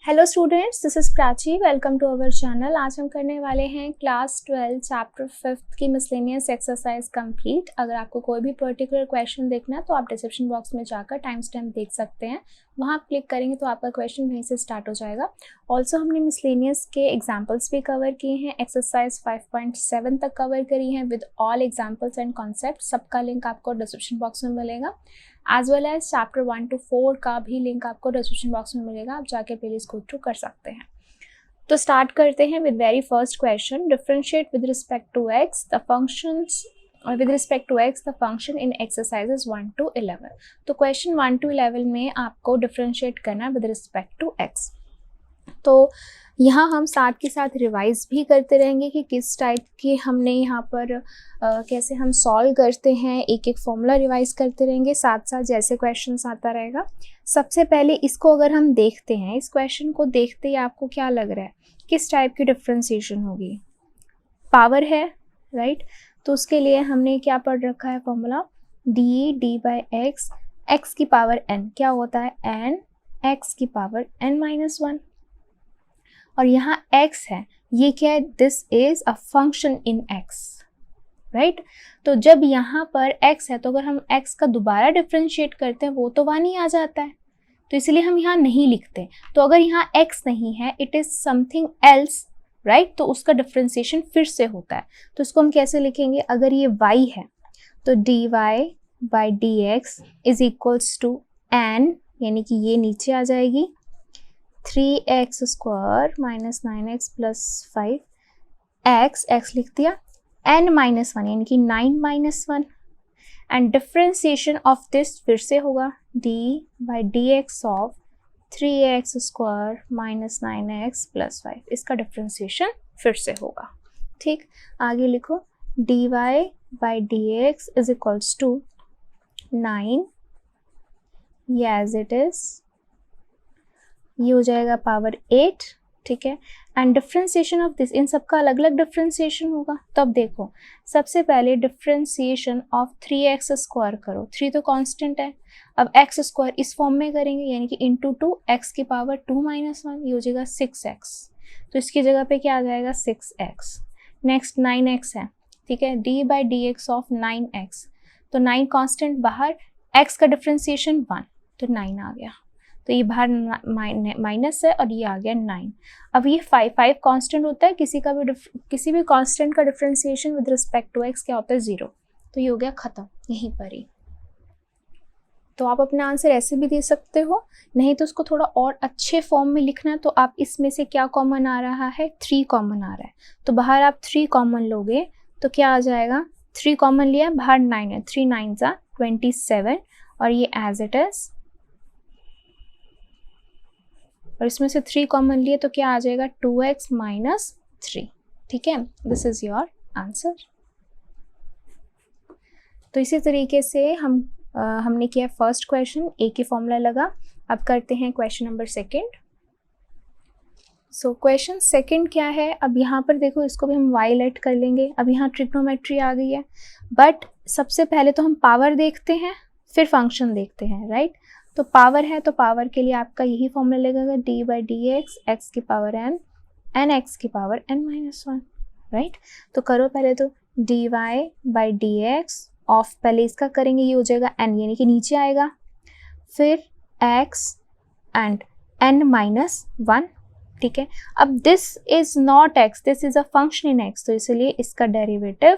Hello students, this is Prachi. Welcome to our channel. आज हम करने वाले हैं क्लास 12 चैप्टर 5 की मिसलेनियस एक्सरसाइज कंप्लीट। अगर आपको कोई भी पर्टिकुलर क्वेश्चन देखना है तो आप डिस्क्रिप्शन बॉक्स में जाकर टाइम स्टैम्प देख सकते हैं। वहाँ आप क्लिक करेंगे तो आपका क्वेश्चन वहीं से स्टार्ट हो जाएगा। ऑल्सो हमने मिसलेनियस के एग्जाम्पल्स भी कवर किए हैं। एक्सरसाइज 5.7 तक कवर करी हैं with all examples and concept. सबका लिंक आपको डिस्क्रिप्शन बॉक्स में मिलेगा। As well as chapter 1 to 4 का भी लिंक आपको डिस्क्रिप्शन बॉक्स में मिलेगा, आप जाके प्लीज गो थ्रू कर सकते हैं। तो स्टार्ट करते हैं with very first question. Differentiate with respect to x the functions with respect to x the function in exercises 1 to 11। तो क्वेश्चन 1 to 11 में आपको डिफरेंशिएट करना है विद रिस्पेक्ट टू एक्स। तो यहाँ हम साथ के साथ रिवाइज भी करते रहेंगे कि किस टाइप के हमने यहाँ पर कैसे हम सॉल्व करते हैं। एक एक फॉर्मूला रिवाइज करते रहेंगे साथ साथ जैसे क्वेश्चंस आता रहेगा। सबसे पहले इसको अगर हम देखते हैं, इस क्वेश्चन को देखते ही आपको क्या लग रहा है किस टाइप की डिफ्रेंसिएशन होगी। पावर है, राइट। तो उसके लिए हमने क्या पढ़ रखा है formula, D by x, x की पावर एन क्या होता है, एन एक्स की पावर एन माइनस 1। और यहाँ x है, ये क्या है, this is a function in x, right. तो जब यहाँ पर x है तो अगर हम x का दोबारा डिफरेंशिएट करते हैं वो तो 1 ही आ जाता है, तो इसलिए हम यहाँ नहीं लिखते। तो अगर यहाँ x नहीं है, it is something else, right, तो उसका डिफरेंशिएशन फिर से होता है। तो इसको हम कैसे लिखेंगे, अगर ये y है तो dy by d x is equals to n, यानी कि ये नीचे आ जाएगी 3x square minus 9x plus 5 x लिख दिया, n माइनस 1 यानी कि 9 minus 1। And differentiation of this फिर से होगा d by d x of 3x square minus 9x plus 5, इसका डिफ्रेंसिएशन फिर से होगा। ठीक, आगे लिखो dy by d x is equals to 9, ये एज इट इज, ये हो जाएगा पावर 8, ठीक है। एंड डिफ्रेंसिएशन ऑफ दिस, इन सबका अलग अलग डिफ्रेंसिएशन होगा। तो अब देखो, सबसे पहले डिफ्रेंसिएशन ऑफ 3x स्क्वायर करो, 3 तो कांस्टेंट है। अब x स्क्वायर इस फॉर्म में करेंगे यानी कि इंटू 2 x की पावर 2 माइनस 1, ये हो जाएगा 6x। तो इसकी जगह पे क्या आ जाएगा 6x। नेक्स्ट 9x है, ठीक है, d by d x of 9x, तो 9 कांस्टेंट बाहर, x का डिफ्रेंसिएशन 1 तो 9 आ गया, तो ये बाहर माइनस है और ये आ गया 9। अब ये 5 कांस्टेंट होता है, किसी भी कांस्टेंट का differentiation with respect to x क्या होता है 0, तो ये हो गया ख़त्म यहीं पर ही। तो आप अपना आंसर ऐसे भी दे सकते हो, नहीं तो उसको थोड़ा और अच्छे फॉर्म में लिखना है तो आप इसमें से क्या कॉमन आ रहा है, 3 कॉमन आ रहा है, तो बाहर आप 3 कॉमन लोगे तो क्या आ जाएगा, 3 कॉमन लिया, बाहर 9 है, 3 9 27 और ये एज इट इज, और इसमें से 3 कॉमन लिए तो क्या आ जाएगा 2x माइनस 3, ठीक है। This is your answer. तो इसी तरीके से हमने किया फर्स्ट क्वेश्चन, एक ही फॉर्मूला लगा। अब करते हैं question number second. So question second क्या है, अब यहाँ पर देखो, इसको भी हम y लेट कर लेंगे। अब यहाँ ट्रिग्नोमेट्री आ गई है, बट सबसे पहले तो हम पावर देखते हैं फिर फंक्शन देखते हैं, राइट। तो पावर है तो पावर के लिए आपका यही फॉर्मूला लगेगा, d by d x, x की पावर n, एन एक्स की पावर n माइनस 1, राइट। तो करो पहले तो dy by d x of, पहले इसका करेंगे, ये हो जाएगा n यानी कि नीचे आएगा, फिर x एंड n माइनस 1, ठीक है। अब this is not x, this is a function in x, तो इसलिए इसका डेरिवेटिव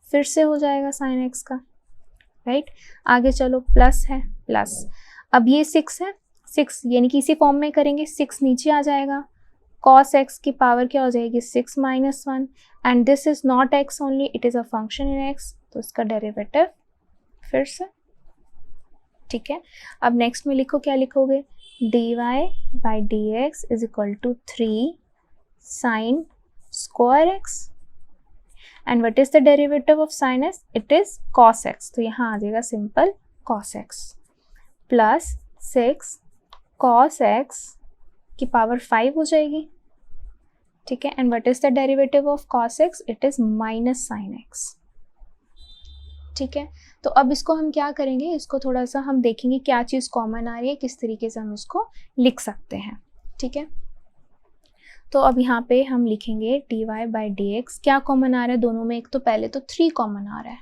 फिर से हो जाएगा साइन x का, राइट। आगे चलो, प्लस है, प्लस, अब ये 6 है, 6 यानी कि इसी फॉर्म में करेंगे, 6 नीचे आ जाएगा, cos x की पावर क्या हो जाएगी 6 minus 1, and this is not x only, it is a function in x, तो इसका डेरिवेटिव फिर से, ठीक है। अब नेक्स्ट में लिखो, क्या लिखोगे, dy by d x is equal to 3 sine square x, and what is the derivative of sine x, it is cos x, तो यहाँ आ जाएगा simple cos x plus 6 cos x की पावर 5 हो जाएगी, ठीक है। And what is the derivative of cos x, it is minus sine x, ठीक है। तो अब इसको हम क्या करेंगे, इसको थोड़ा सा हम देखेंगे क्या चीज़ कॉमन आ रही है, किस तरीके से हम इसको लिख सकते हैं, ठीक है। तो अब यहाँ पे हम लिखेंगे dy बाई डी एक्स, क्या कॉमन आ रहा है दोनों में, एक तो पहले तो 3 कॉमन आ रहा है,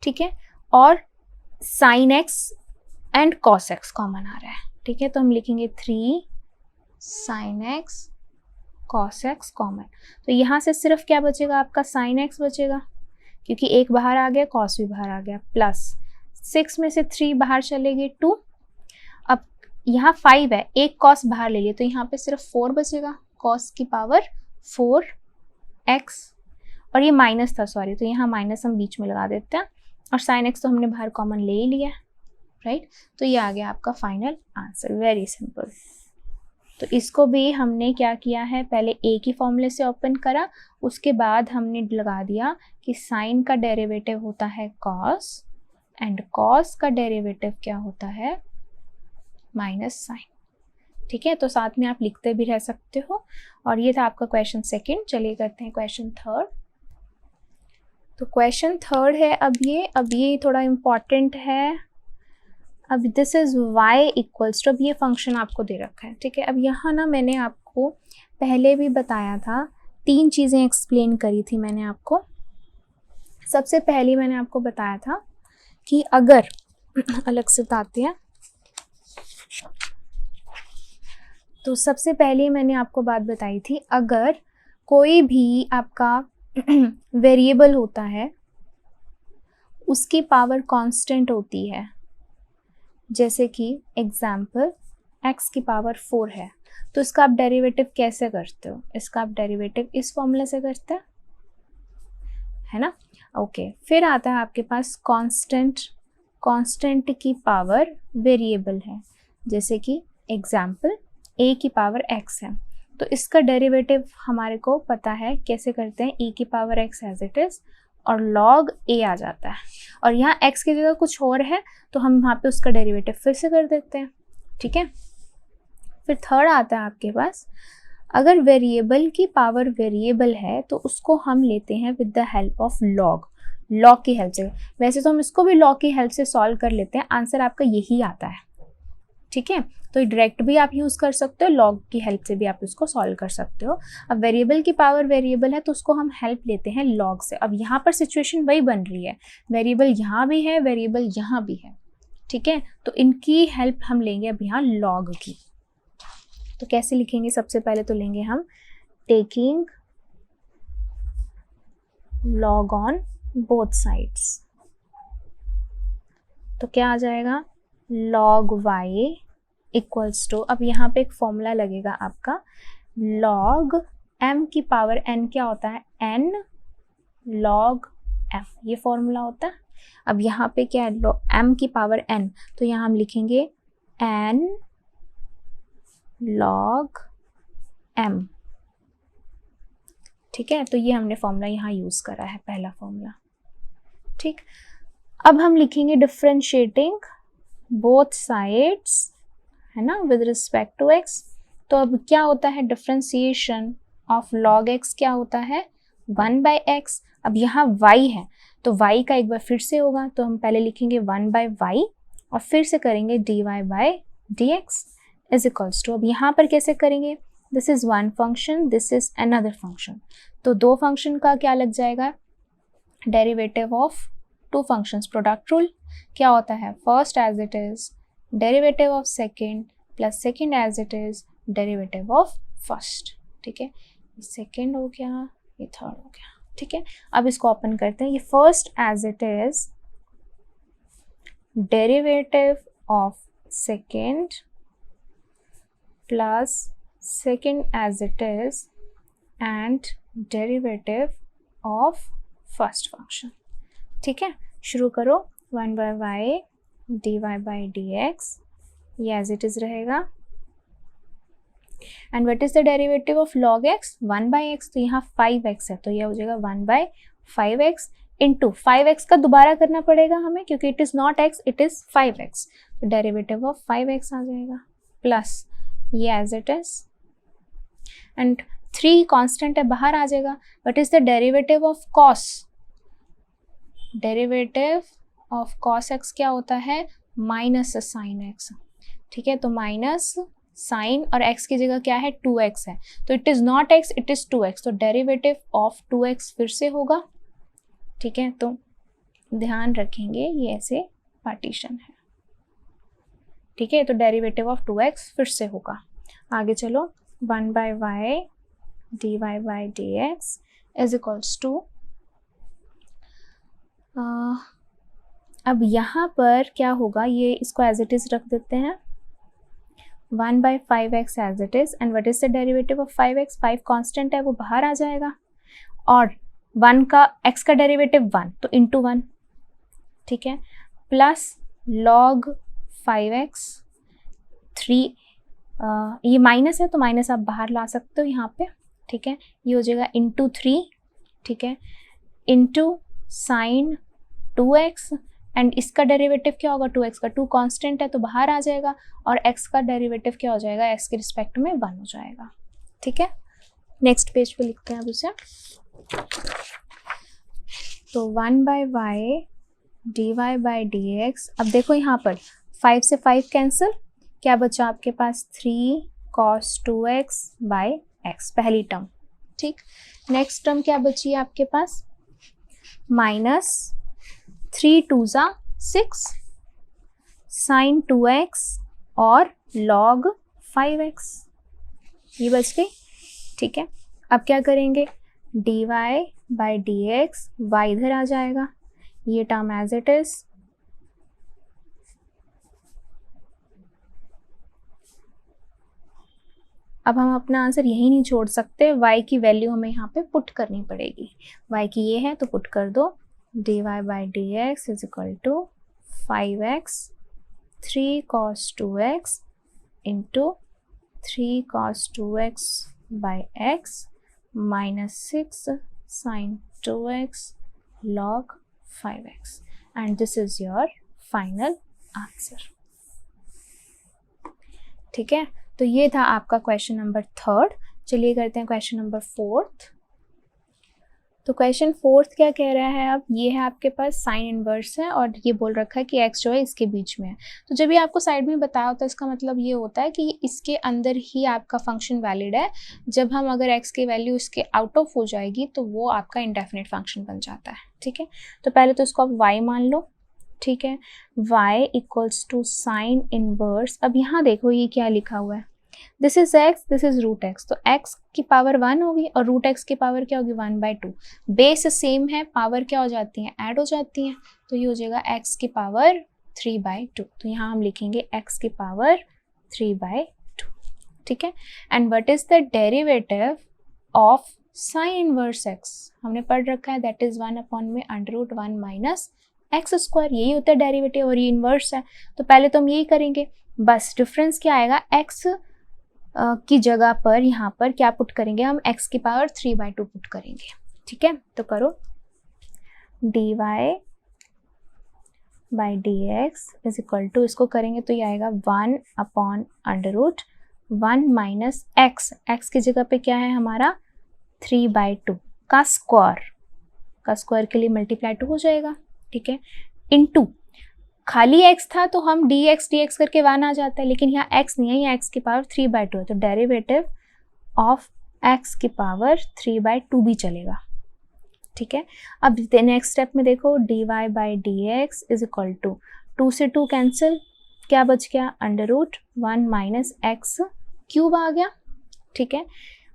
ठीक है, और sine x and cos x common आ रहा है, ठीक है, तो हम लिखेंगे 3 sine x cos x common. तो यहाँ से सिर्फ क्या बचेगा आपका, साइन एक्स बचेगा, क्योंकि एक बाहर आ गया, कॉस भी बाहर आ गया, प्लस 6 में से 3 बाहर चलेगी 2, अब यहाँ 5 है, एक कॉस बाहर ले लिए तो यहाँ पे सिर्फ 4 बचेगा, कॉस की पावर 4x, और ये माइनस था सॉरी, तो यहाँ माइनस हम बीच में लगा देते हैं, और साइन एक्स तो हमने बाहर कॉमन ले ही लिया, राइट, तो ये आ गया आपका फाइनल आंसर, वेरी सिंपल। तो इसको भी हमने क्या किया है, पहले ए की फॉर्मूले से ओपन करा, उसके बाद हमने लगा दिया कि साइन का डेरिवेटिव होता है कॉस, एंड कॉस का डेरिवेटिव क्या होता है, माइनस साइन, ठीक है, तो साथ में आप लिखते भी रह सकते हो। और ये था आपका क्वेश्चन सेकंड। चलिए करते हैं क्वेश्चन थर्ड। तो क्वेश्चन थर्ड है अब ये थोड़ा इम्पॉर्टेंट है। अब this is y equals to, अब ये फंक्शन आपको दे रखा है, ठीक है। अब यहाँ ना मैंने आपको पहले भी बताया था, 3 चीज़ें एक्सप्लेन करी थी मैंने आपको। सबसे पहले मैंने आपको बताया था कि अगर अलग से बताते हैं, तो सबसे पहले मैंने आपको बात बताई थी, अगर कोई भी आपका वेरिएबल होता है उसकी पावर कांस्टेंट होती है, जैसे कि एग्जाम्पल x की पावर 4 है, तो इसका आप डेरिवेटिव कैसे करते हो, इसका आप डेरिवेटिव इस फॉर्मूले से करते हैं, है ना, ओके। फिर आता है आपके पास कांस्टेंट की पावर वेरिएबल है, जैसे कि एग्जाम्पल a की पावर x है, तो इसका डेरिवेटिव हमारे को पता है कैसे करते हैं, e की power x as it is और log a आ जाता है, और यहाँ x की जगह कुछ और है तो हम वहाँ पे उसका डेरिवेटिव फिर से कर देते हैं, ठीक है। फिर थर्ड आता है आपके पास, अगर वेरिएबल की पावर वेरिएबल है तो उसको हम लेते हैं with the help of log की हेल्प से। वैसे तो हम इसको भी लॉग की हेल्प से सॉल्व कर लेते हैं, आंसर आपका यही आता है, ठीक है। तो डायरेक्ट भी आप यूज़ कर सकते हो, लॉग की हेल्प से भी आप इसको सॉल्व कर सकते हो। अब वेरिएबल की पावर वेरिएबल है तो उसको हम हेल्प लेते हैं लॉग से। अब यहाँ पर सिचुएशन वही बन रही है, वेरिएबल यहाँ भी है, वेरिएबल यहाँ भी है, ठीक है, तो इनकी हेल्प हम लेंगे अब यहाँ लॉग की। तो कैसे लिखेंगे, सबसे पहले तो लेंगे हम taking log on both sides, तो क्या आ जाएगा, log y इक्वल्स टू, अब यहाँ पे एक फॉर्मूला लगेगा आपका, log m की पावर n क्या होता है, n log m, ये फॉर्मूला होता है। अब यहाँ पे क्या है, m की पावर n, तो यहाँ हम लिखेंगे n log m, ठीक है, तो ये हमने फॉर्मूला यहाँ यूज करा है, पहला फॉर्मूला, ठीक। अब हम लिखेंगे डिफरेंशिएटिंग बोथ साइड्स, है ना, विद रिस्पेक्ट टू x। तो अब क्या होता है, डिफरेंशिएशन ऑफ log x क्या होता है, 1/x। अब यहाँ y है तो y का एक बार फिर से होगा, तो हम पहले लिखेंगे 1/y और फिर से करेंगे dy/dx इज इक्वल्स टू, अब यहाँ पर कैसे करेंगे, this is one function, this is another function, तो 2 फंक्शन का क्या लग जाएगा, derivative of 2 functions, product rule क्या होता है, first as it is derivative of second plus second as it is derivative of first, ठीक है, सेकेंड हो गया, ये थर्ड हो गया, ठीक है। अब इसको ओपन करते हैं, ये first as it is derivative of second plus second as it is and derivative of first function, ठीक है। शुरू करो, 1/y dy/dx, ये एज इट इज रहेगा, and what is the derivative of log x, 1/x, तो यहाँ 5x है तो ये हो जाएगा 1/5x इंटू 5x का दोबारा करना पड़ेगा हमें क्योंकि it is not x, it is 5x, तो डेरिवेटिव ऑफ 5x आ जाएगा, प्लस ये as it is, and 3 constant है बाहर आ जाएगा, what is the derivative of cos, derivative of cos x क्या होता है, माइनस साइन x, ठीक है, तो माइनस साइन और x की जगह क्या है 2x है, तो it is not x, it is 2x, तो डेरिवेटिव ऑफ 2x फिर से होगा। ठीक है, तो ध्यान रखेंगे ये ऐसे पार्टीशन है। ठीक है, तो डेरिवेटिव ऑफ 2x फिर से होगा। आगे चलो, 1/y dy by dx is equals to, अब यहाँ पर क्या होगा, ये इसको एज इट इज रख देते हैं, 1/5x as it is, and what is the derivative of 5x, 5 constant है वो बाहर आ जाएगा, और 1 का x का डेरिवेटिव 1 तो इंटू 1। ठीक है, प्लस log 5x 3, ये माइनस है तो माइनस आप बाहर ला सकते हो यहाँ पे। ठीक है, ये हो जाएगा इंटू 3। ठीक है, इंटू साइन 2x, एंड इसका डेरिवेटिव क्या होगा 2x का, 2 कांस्टेंट है तो बाहर आ जाएगा, और x का डेरिवेटिव क्या हो जाएगा, x के रिस्पेक्ट में 1 हो जाएगा। ठीक है, नेक्स्ट पेज पे लिखते हैं अब उसे, तो 1/y dy by dx, अब देखो यहाँ पर 5 से 5 कैंसिल, क्या बचा आपके पास 3 cos 2x by x, पहली टर्म। ठीक, नेक्स्ट टर्म क्या बची है आपके पास, माइनस 3 2 ज़ा 6 साइन 2x और log 5x, ये बच गई। ठीक है, अब क्या करेंगे, dy by dx, y इधर आ जाएगा, ये टर्म एज इट इज, अब हम अपना आंसर यही नहीं छोड़ सकते, y की वैल्यू हमें यहाँ पे पुट करनी पड़ेगी। y की ये है तो पुट कर दो, dy by dx is equal to 5x 3 cos 2x into 3 cos 2x by x minus 6 sin 2x log 5x, and this is your final answer। ठीक है, तो ये था आपका क्वेश्चन नंबर 3। चलिए करते हैं क्वेश्चन नंबर 4। तो क्वेश्चन 4 क्या कह रहा है, अब ये है आपके पास साइन इनवर्स है, और ये बोल रखा है कि x जो है इसके बीच में है। तो जब ये आपको साइड में बताया होता है, इसका मतलब ये होता है कि इसके अंदर ही आपका फंक्शन वैलिड है। जब हम अगर x की वैल्यू इसके आउट ऑफ हो जाएगी तो वो आपका इंडेफिनिट फंक्शन बन जाता है। ठीक है, तो पहले तो इसको आप y मान लो। ठीक है, y equals to sine inverse, अब यहाँ देखो ये क्या लिखा हुआ है, this is x, this is root x, तो x की पावर 1 होगी और रूट x की पावर क्या होगी 1/2, बेस सेम है, पावर क्या हो जाती है, ऐड हो जाती है, तो ये हो जाएगा x की पावर 3/2, तो यहाँ हम लिखेंगे x की पावर 3/2। ठीक है, and what is the derivative of sine inverse x, हमने पढ़ रखा है that is 1/(1 minus x square, यही होता है डेरिवेटिव, और ये इनवर्स है, तो पहले तो हम यही करेंगे, बस डिफरेंस क्या आएगा, x की जगह पर यहाँ पर क्या पुट करेंगे, हम x की पावर 3/2 पुट करेंगे। ठीक है, तो करो, dy by dx is equal to, इसको करेंगे तो ये आएगा 1/(1 माइनस x, x की जगह पे क्या है हमारा 3/2 का स्क्वायर के लिए मल्टीप्लाई 2 हो जाएगा। ठीक है, इनटू खाली x था तो हम dx करके 1 आ जाता है, लेकिन यहाँ x नहीं है, यहाँ x की पावर 3/2 है, तो डेरिवेटिव ऑफ x की पावर 3/2 भी चलेगा। ठीक है, अब नेक्स्ट स्टेप में देखो, dy by dx is equal to 2 से 2 कैंसिल, क्या बच गया, √1 माइनस एक्स क्यूब आ गया। ठीक है,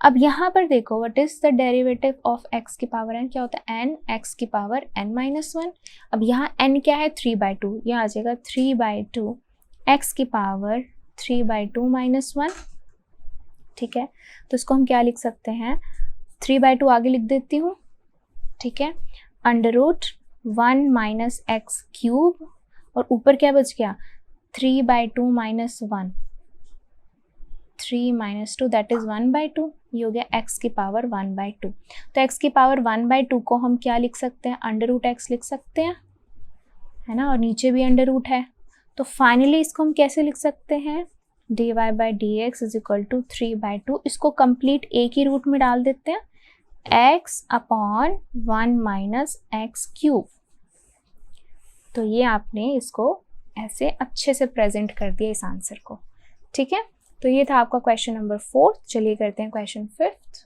अब यहाँ पर देखो what is the derivative of x की पावर n, क्या होता है n, x की पावर n-1, अब यहाँ n क्या है 3/2, यह आ जाएगा 3/2 x की पावर 3/2 माइनस 1। ठीक है, तो इसको हम क्या लिख सकते हैं, 3/2 आगे लिख देती हूँ। ठीक है, √1 माइनस एक्स क्यूब, और ऊपर क्या बच गया 3/2 माइनस 1, 3 माइनस 2 दैट इज 1/2, ये हो गया x की पावर 1/2। तो x की पावर 1/2 को हम क्या लिख सकते हैं, √x लिख सकते हैं, है ना, और नीचे भी अंडर है, तो फाइनली इसको हम कैसे लिख सकते हैं, dy by dx is equal to 3/2, इसको कंप्लीट एक ही रूट में डाल देते हैं, x/1 माइनस एक्स क्यूब, तो ये आपने इसको ऐसे अच्छे से प्रेजेंट कर दिया इस आंसर को। ठीक है, तो ये था आपका क्वेश्चन नंबर 4। चलिए करते हैं क्वेश्चन 5।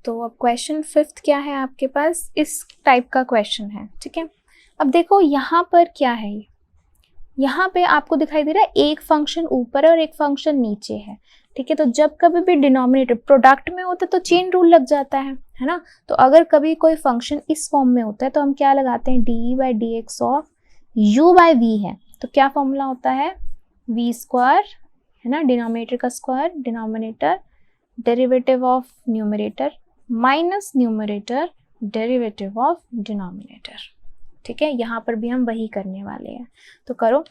तो अब क्वेश्चन 5 क्या है आपके पास, इस टाइप का क्वेश्चन है, ठीक है। अब देखो यहाँ पर क्या है, यहाँ पे आपको दिखाई दे रहा है एक फंक्शन ऊपर है और एक फंक्शन नीचे है, ठीक है। तो जब कभी भी डिनोमिनेटर प्रोडक्ट में होता है तो चेन रूल लग जाता है ना। तो अगर कभी कोई फंक्शन इस फॉर्म में होता है तो हम क्या लगाते हैं, d by d x of u by v है, तो क्या फॉर्मूला होता है, वी स्क्वायर, है ना, डिनोमिनेटर का square, denominator derivative of numerator minus numerator derivative of denominator, ठीक है। यहाँ पर भी हम वही करने वाले हैं। तो करो,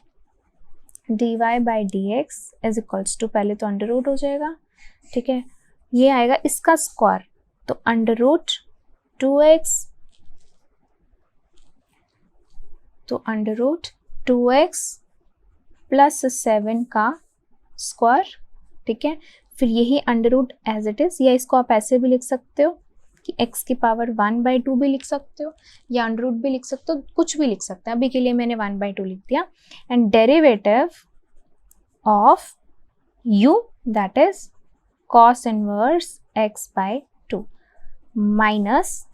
dy by d x is equals to, पहले तो अंडर रूट हो जाएगा, ठीक है, ये आएगा इसका स्क्वायर, तो अंडर रूट 2x, तो अंडर रूट 2x प्लस 7 का स्क्वायर, ठीक है। फिर यही under root as it is, या इसको आप ऐसे भी लिख सकते हो कि x की पावर 1/2 भी लिख सकते हो, या अंडर रूट भी लिख सकते हो, कुछ भी लिख सकते हैं। अभी के लिए मैंने 1/2 लिख दिया। And derivative of u, that is cos inverse x/2 minus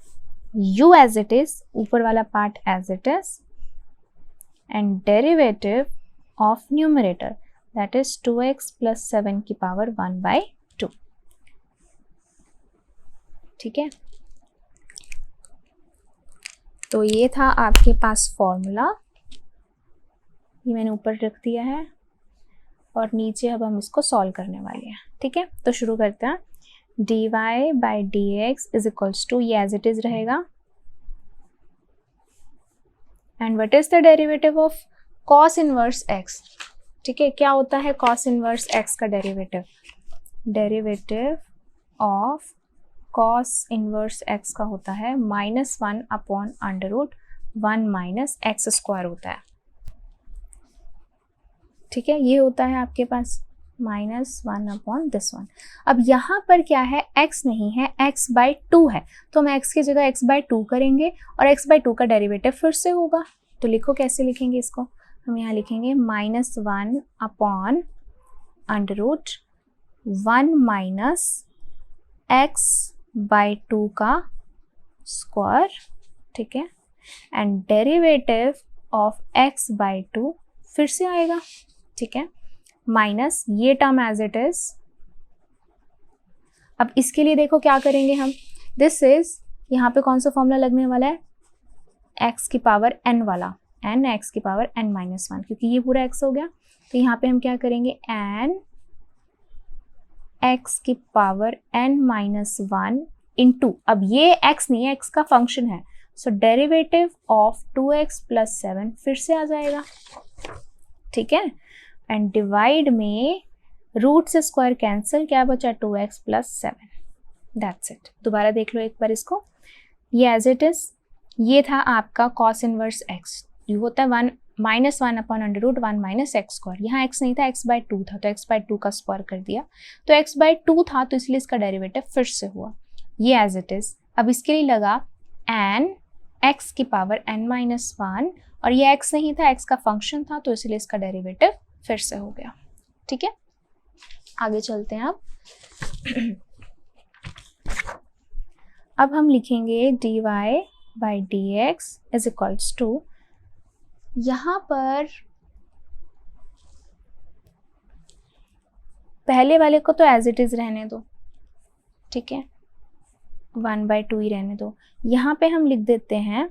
u as it is, ऊपर वाला part as it is, and derivative of numerator that is 2x plus 7 की पावर 1/2, ठीक है। तो ये था आपके पास फॉर्मूला, ये मैंने ऊपर रख दिया है और नीचे अब हम इसको सॉल्व करने वाले हैं, ठीक है। तो शुरू करते हैं। dy by d x is equals to, ये एज इट इज रहेगा, and what is the derivative of cos inverse x, ठीक है। क्या होता है cos इनवर्स x का derivative, derivative of cos inverse x का होता है -1 upon under root 1 minus x square होता है, ठीक है। ये होता है आपके पास -1 अपॉन दिस वन। अब यहाँ पर क्या है, x नहीं है, x/2 है, तो हम x की जगह x/2 करेंगे और x/2 का डेरिवेटिव फिर से होगा। तो लिखो कैसे लिखेंगे इसको, हम यहाँ लिखेंगे -1 upon under root 1 minus x/2 का स्क्वायर, ठीक है, एंड डेरिवेटिव ऑफ x/2 फिर से आएगा, ठीक है, माइनस ये टर्म एज इट इज। अब इसके लिए देखो क्या करेंगे हम, दिस इज, यहाँ पे कौन सा फॉर्मूला लगने वाला है, x की पावर n वाला, n x की पावर n-1, क्योंकि ये पूरा x हो गया। तो यहाँ पे हम क्या करेंगे, n x की पावर n-1 इंटू, अब ये x नहीं है, x का फंक्शन है, सो डेरिवेटिव ऑफ 2x प्लस 7 फिर से आ जाएगा, ठीक है, एंड डिवाइड में रूट से स्क्वायर कैंसिल, क्या बचा 2x प्लस 7, दैट्स इट। दोबारा देख लो एक बार इसको, ये एज इट इज, ये था आपका cos इनवर्स x, ये होता है 1 upon under root 1 minus x square, यहाँ x नहीं था, x/2 था, तो x/2 का स्क्वायर कर दिया, तो x/2 था तो इसलिए इसका डेरिवेटिव फिर से हुआ, ये एज इट इज। अब इसके लिए लगा n x की पावर n-1, और ये x नहीं था, x का फंक्शन था, तो इसलिए इसका डेरिवेटिव फिर से हो गया, ठीक है। आगे चलते हैं अब हम लिखेंगे dy by d x is equals to, यहाँ पर पहले वाले को तो एज इट इज रहने दो, ठीक है, 1/2 ही रहने दो। यहाँ पे हम लिख देते हैं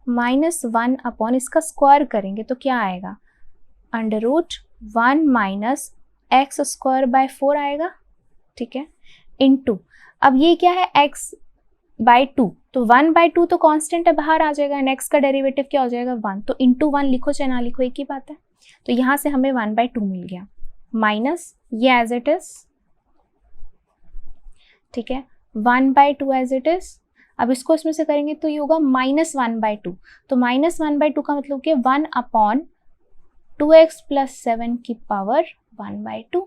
-1 अपॉन, इसका स्क्वायर करेंगे तो क्या आएगा, under root 1 minus x square by 4 आएगा, ठीक है, इनटू, अब ये क्या है x/2, तो 1/2 तो कांस्टेंट है, बाहर आ जाएगा, एंड x का डेरिवेटिव क्या हो जाएगा 1, तो इंटू 1 लिखो चाहे ना लिखो एक ही बात है। तो यहाँ से हमें 1/2 मिल गया, माइनस ये एज इट इज, ठीक है, 1/2 एज इट इज। अब इसको इसमें से करेंगे तो ये होगा -1/2, तो -1/2 का मतलब कि 1 अपॉन 2x प्लस 7 की पावर 1/2,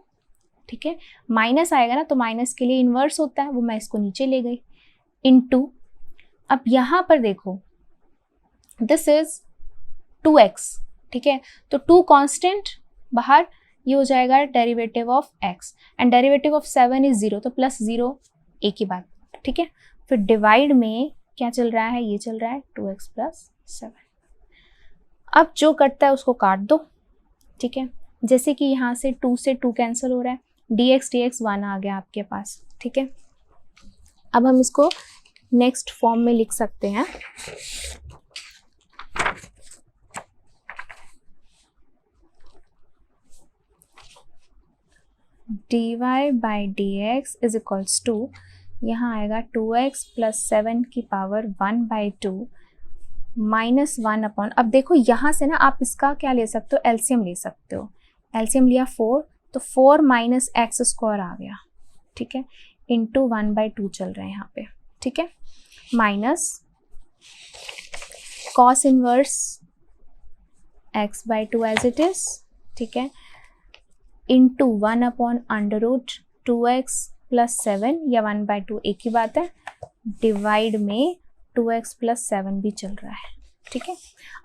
ठीक है, माइनस आएगा ना, तो माइनस के लिए इन्वर्स होता है, वो मैं इसको नीचे ले गई, इनटू, अब यहाँ पर देखो दिस इज 2x, ठीक है, तो 2 कांस्टेंट बाहर, ये हो जाएगा derivative of x, and derivative of 7 is 0, तो प्लस 0 एक ही बात, ठीक है। फिर डिवाइड में क्या चल रहा है, ये चल रहा है 2x प्लस 7। अब जो कटता है उसको काट दो, ठीक है। जैसे कि यहाँ से 2 से 2 कैंसिल हो रहा है, dx 1 आ गया आपके पास, ठीक है। अब हम इसको नेक्स्ट फॉर्म में लिख सकते हैं। dy by dx is equals to, यहाँ आएगा 2x प्लस 7 की पावर 1/2 माइनस 1 अपॉन, अब देखो यहाँ से ना आप इसका क्या ले सकते हो, एलसीएम ले सकते हो। एलसीएम लिया 4, तो 4 माइनस एक्स स्क्वायर आ गया, ठीक है, इंटू 1/2 चल रहा है यहाँ पे, ठीक है, minus cos inverse x/2 as it is, ठीक है, into 1 upon under root 2x plus 7 या 1/2 एक ही बात है, डिवाइड में 2x प्लस 7 भी चल रहा है, ठीक है।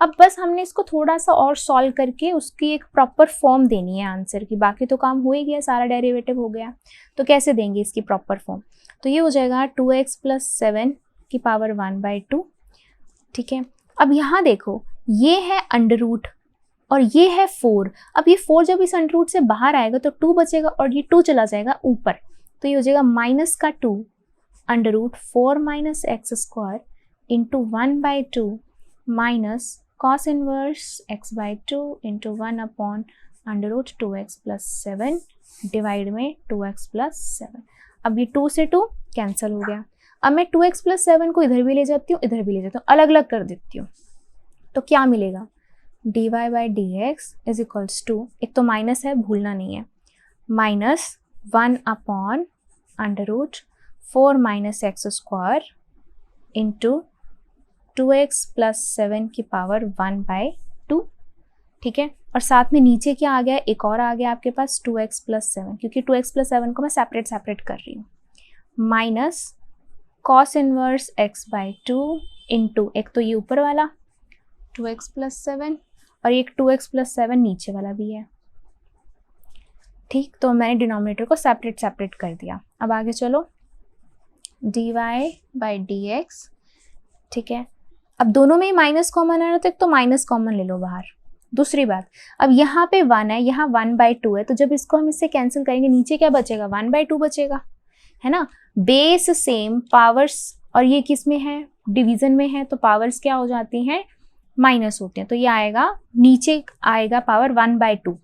अब बस हमने इसको थोड़ा सा और सॉल्व करके उसकी एक प्रॉपर फॉर्म देनी है आंसर की, बाकी तो काम हो ही गया, सारा डेरिवेटिव हो गया। तो कैसे देंगे इसकी प्रॉपर फॉर्म, तो ये हो जाएगा 2x प्लस 7 की पावर 1/2, ठीक है। अब यहाँ देखो ये है अंडर रूट और ये है 4, अब ये 4 जब इस अंडर रूट से बाहर आएगा तो 2 बचेगा और ये 2 चला जाएगा ऊपर, तो ये हो जाएगा माइनस का 2 under root 4 minus x square into 1/2 minus cos inverse x/2 into 1 upon under root 2x plus 7 divide में 2x प्लस 7। अब ये 2 से 2 कैंसिल हो गया। अब मैं 2x प्लस 7 को इधर भी ले जाती हूँ, इधर भी ले जाती हूँ, अलग अलग कर देती हूँ, तो क्या मिलेगा, dy by dx is equals to, एक तो माइनस है भूलना नहीं है, minus 1 upon under root 4 minus x square into 2x plus 7 की पावर 1/2, ठीक है। और साथ में नीचे क्या आ गया, एक और आ गया आपके पास 2x प्लस 7, क्योंकि 2x प्लस 7 को मैं सेपरेट कर रही हूँ, minus cos inverse x/2 into, एक तो ये ऊपर वाला 2x प्लस 7 और एक 2x प्लस 7 नीचे वाला भी है, ठीक। तो मैंने डिनोमिनेटर को सेपरेट कर दिया। अब आगे चलो, dy बाई dx, ठीक है। अब दोनों में ही माइनस कॉमन है ना, तो एक तो माइनस कॉमन ले लो बाहर। दूसरी बात, अब यहाँ पे 1 है, यहाँ 1/2 है, तो जब इसको हम इससे कैंसिल करेंगे नीचे क्या बचेगा, 1/2 बचेगा, है ना। बेस सेम, पावर्स, और ये किस में है, डिवीजन में है, तो पावर्स क्या हो जाती हैं, माइनस होते हैं, तो ये आएगा नीचे आएगा पावर 1/2।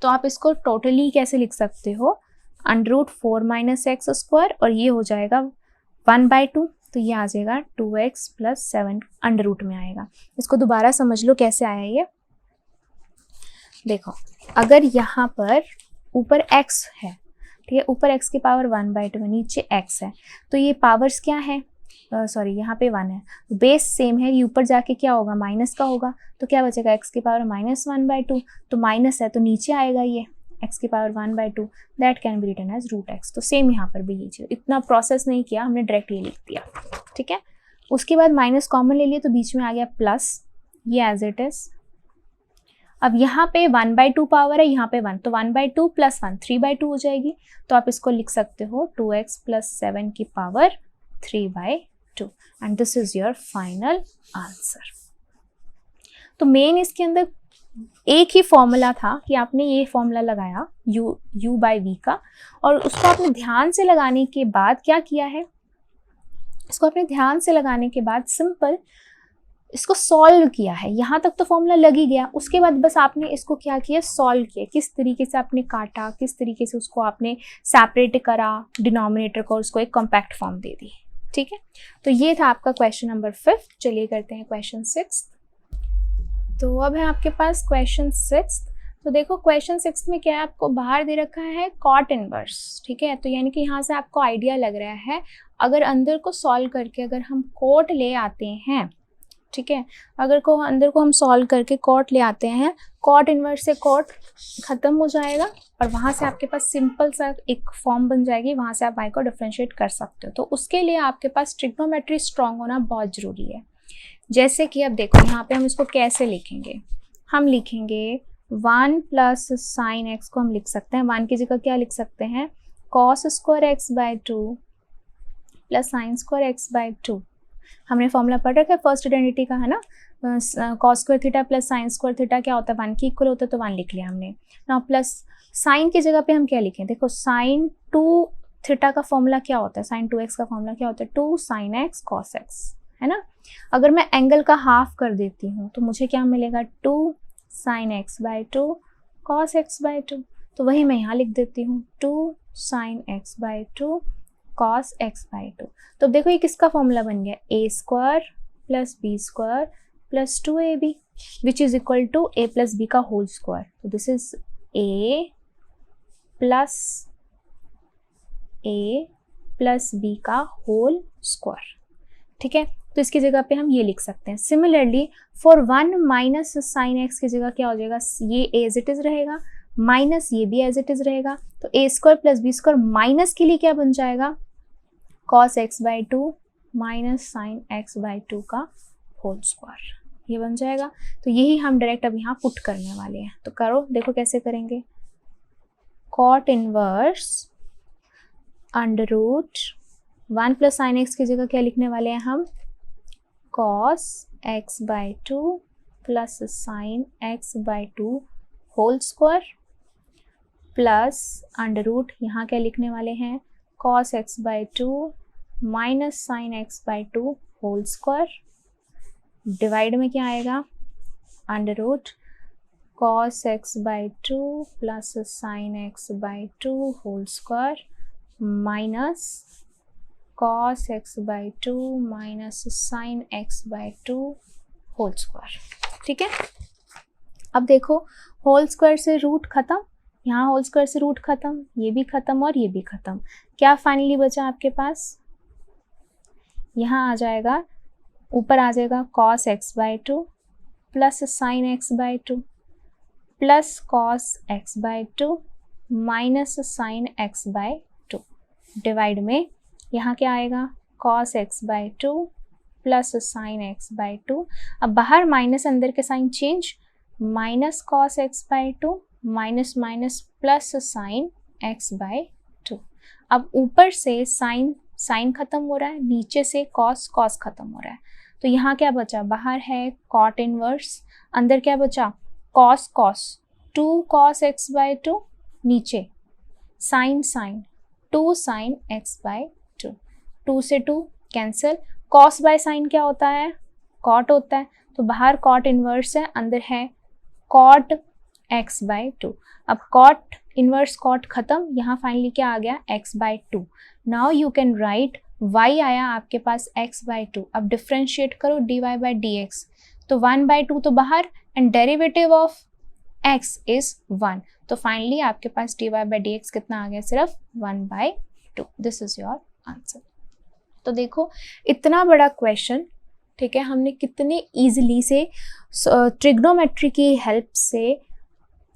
तो आप इसको टोटली कैसे लिख सकते हो, under root 4 minus x square और ये हो जाएगा 1/2, तो ये आ जाएगा 2x प्लस 7 अंडर रूट में आएगा। इसको दोबारा समझ लो कैसे आया ये, देखो अगर यहाँ पर ऊपर x है, ठीक है, ऊपर x की पावर 1/2 है, नीचे x है, तो ये पावर्स क्या है, सॉरी यहाँ पे 1 है, बेस सेम है, ये ऊपर जाके क्या होगा, माइनस का होगा, तो क्या बचेगा, x की पावर माइनस 1/2, तो माइनस है तो नीचे आएगा ये x की power 1/2, that can be written as root x। तो सेम यहाँ पर भी ये चीज़, इतना प्रोसेस नहीं किया हमने, डायरेक्ट ये लिख दिया, ठीक है। उसके बाद माइनस कॉमन ले लिया तो बीच में आ गया प्लस, ये एज इट इज। अब यहाँ पे 1/2 पावर है, यहाँ पे 1, तो 1/2 प्लस 1 3/2 हो जाएगी, तो आप इसको लिख सकते हो 2x प्लस 7 की power 3/2, and this is your final answer. तो मेन इसके अंदर एक ही फॉर्मूला था कि आपने ये फॉर्मूला लगाया u बाई v का, और उसको आपने ध्यान से लगाने के बाद क्या किया है, इसको आपने ध्यान से लगाने के बाद सिंपल इसको सॉल्व किया है। यहाँ तक तो फॉर्मूला लग ही गया, उसके बाद बस आपने इसको क्या किया, सॉल्व किया, किस तरीके से आपने काटा, किस तरीके से उसको आपने सेपरेट करा डिनोमिनेटर को, उसको एक कॉम्पैक्ट फॉर्म दे दी, ठीक है। तो ये था आपका क्वेश्चन नंबर 5। चलिए करते हैं क्वेश्चन 6। तो अब है आपके पास क्वेश्चन 6। तो देखो क्वेश्चन 6 में क्या है, आपको बाहर दे रखा है कॉट इनवर्स, ठीक है। तो यानी कि यहाँ से आपको आइडिया लग रहा है, अगर अंदर को सॉल्व करके अगर हम कोट ले आते हैं, ठीक है, अगर को अंदर को हम सॉल्व करके कॉट ले आते हैं, कॉट इनवर्स से कॉट खत्म हो जाएगा और वहाँ से आपके पास सिंपल सा एक फॉर्म बन जाएगी, वहाँ से आप y को डिफरेंशिएट कर सकते हो। तो उसके लिए आपके पास ट्रिग्नोमेट्री स्ट्रॉन्ग होना बहुत ज़रूरी है। जैसे कि अब देखो यहाँ पे हम इसको कैसे लिखेंगे, हम लिखेंगे 1 प्लस साइन एक्स को हम लिख सकते हैं, 1 की जगह क्या लिख सकते हैं, cos square x by 2 plus sine square x by 2। हमने फॉर्मूला पढ़ रखा है फर्स्ट आइडेंटिटी का, है ना, cos square theta plus sine square theta क्या होता है, 1 के इक्वल होता है, तो 1 लिख लिया हमने। नाउ प्लस साइन की जगह पे हम क्या लिखें, देखो साइन 2 थीटा का फॉर्मूला क्या होता है, साइन 2x का फॉर्मूला क्या होता है, 2 साइन एक्स कॉस एक्स, है ना। अगर मैं एंगल का हाफ कर देती हूँ तो मुझे क्या मिलेगा, 2 sine x by 2 cos x by 2, तो वही मैं यहाँ लिख देती हूँ 2 sine x by 2 cos x by 2। तो देखो ये किसका फॉर्मूला बन गया, a square plus b square plus 2ab which is equal to a plus b का होल स्क्वायर। तो this is a plus b का होल स्क्वायर, ठीक है। तो इसकी जगह पे हम ये लिख सकते हैं। Similarly for 1 minus sine x की जगह क्या हो जाएगा, ये एज इट इज रहेगा माइनस ये भी एज इट इज रहेगा, तो a square plus b square minus के लिए क्या बन जाएगा, cos x by 2 minus sine x by 2 का होल स्क्वायर, ये बन जाएगा। तो यही हम डायरेक्ट अब यहाँ पुट करने वाले हैं। तो करो, देखो कैसे करेंगे, cot inverse under root 1 plus sine x की जगह क्या लिखने वाले हैं हम, cos x by 2 plus sine x by 2 whole square plus under root यहाँ क्या लिखने वाले हैं, cos x by 2 minus sine x by 2 whole square, divide में क्या आएगा, under root cos x by 2 plus sine x by 2 whole square minus cos x by 2 minus sine x by 2 whole square, ठीक है। अब देखो whole square से root खत्म, यहाँ होल स्क्वायर से रूट खत्म, ये भी खत्म और ये भी खत्म, क्या फाइनली बचा आपके पास, यहाँ आ जाएगा, ऊपर आ जाएगा cos x by 2 plus sine x by 2 plus cos x by 2 minus sine x by 2, divide में यहाँ क्या आएगा, cos x by 2 plus sine x by 2, अब बाहर माइनस अंदर के sine change, minus cos x by 2 minus minus plus sine x by 2। अब ऊपर से साइन खत्म हो रहा है, नीचे से कॉस खत्म हो रहा है, तो यहाँ क्या बचा, बाहर है कॉट इनवर्स, अंदर क्या बचा, कॉस 2 कॉस एक्स बाय 2, नीचे साइन 2 साइन एक्स बाय 2, 2 से 2 कैंसिल, कॉस बाय साइन क्या होता है, कॉट होता है, तो बाहर कॉट इनवर्स है, अंदर है कॉट एक्स बाय 2। अब कॉट इनवर्स कॉट खत्म, यहाँ फाइनली क्या आ गया, x by 2। Now you can write y आया आपके पास x बाय 2, अब डिफ्रेंशिएट करो dy बाय dx, तो 1 बाय 2 तो बाहर and derivative of x is 1, तो फाइनली आपके पास dy बाय dx कितना आ गया, सिर्फ 1 by 2। This is your answer. तो देखो इतना बड़ा क्वेश्चन, ठीक है, हमने कितने इजीली से ट्रिग्नोमेट्री की हेल्प से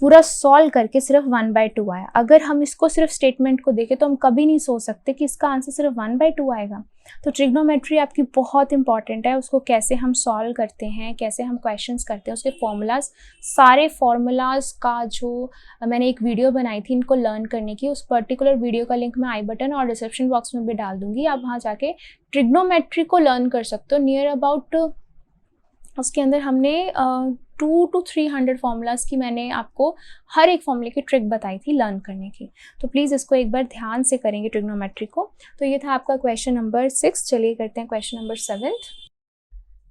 पूरा सॉल्व करके सिर्फ 1 बाय 2 आया। अगर हम इसको सिर्फ स्टेटमेंट को देखें तो हम कभी नहीं सोच सकते कि इसका आंसर सिर्फ 1 बाय 2 आएगा। तो ट्रिग्नोमेट्री आपकी बहुत इंपॉर्टेंट है, उसको कैसे हम सॉल्व करते हैं, कैसे हम क्वेश्चंस करते हैं, उसके फॉर्मूलाज, सारे फॉर्मूलाज का जो मैंने एक वीडियो बनाई थी इनको लर्न करने की, उस पर्टिकुलर वीडियो का लिंक मैं आई बटन और डिस्क्रिप्शन बॉक्स में भी डाल दूंगी, आप वहाँ जाके ट्रिग्नोमेट्री को लर्न कर सकते हो। नियर अबाउट उसके अंदर हमने 200 to 300 फॉर्मूलाज की मैंने आपको हर एक फॉर्मूले की ट्रिक बताई थी लर्न करने की, तो प्लीज़ इसको एक बार ध्यान से करेंगे ट्रिग्नोमेट्री को। तो ये था आपका क्वेश्चन नंबर 6। चलिए करते हैं क्वेश्चन नंबर 7।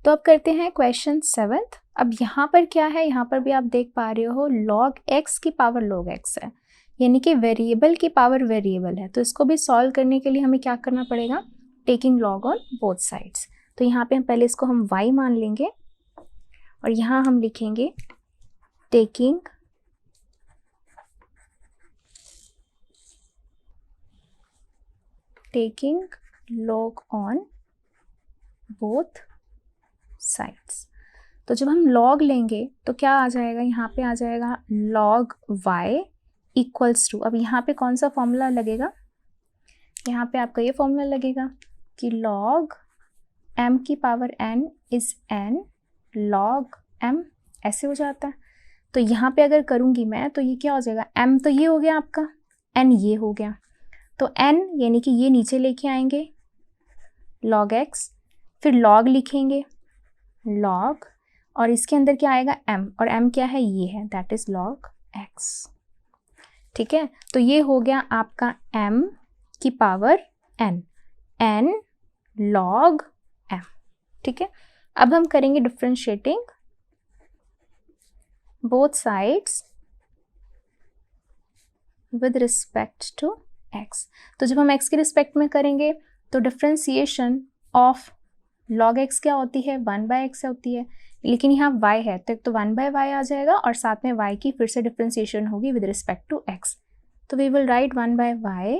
तो अब करते हैं क्वेश्चन 7। अब यहाँ पर क्या है, यहाँ पर भी आप देख पा रहे हो log x की पावर log x है, यानी कि वेरिएबल की पावर वेरिएबल है। तो इसको भी सॉल्व करने के लिए हमें क्या करना पड़ेगा, taking log on both sides. तो यहाँ पे हम पहले इसको हम y मान लेंगे और यहाँ हम लिखेंगे taking log on both sides. तो जब हम log लेंगे तो क्या आ जाएगा, यहाँ पे आ जाएगा log y इक्वल्स टू, अब यहाँ पे कौन सा फॉर्मूला लगेगा, यहाँ पे आपका ये फॉर्मूला लगेगा कि log m की power n is n log m, ऐसे हो जाता है। तो यहाँ पे अगर करूँगी मैं तो ये क्या हो जाएगा, m तो ये हो गया आपका, n ये हो गया, तो n यानी कि ये नीचे लेके आएंगे log x, फिर log लिखेंगे log, और इसके अंदर क्या आएगा m, और m क्या है, ये है, दैट इज log x। ठीक है, तो ये हो गया आपका m की power n, n log m। ठीक है, अब हम करेंगे differentiating both sides with respect to x। तो जब हम x के रिस्पेक्ट में करेंगे तो डिफरेंशिएशन ऑफ log x क्या होती है, 1/x होती है, लेकिन यहाँ y है तो एक तो 1/y आ जाएगा और साथ में y की फिर से डिफरेंशिएशन होगी विद रिस्पेक्ट टू x। तो we will write 1/y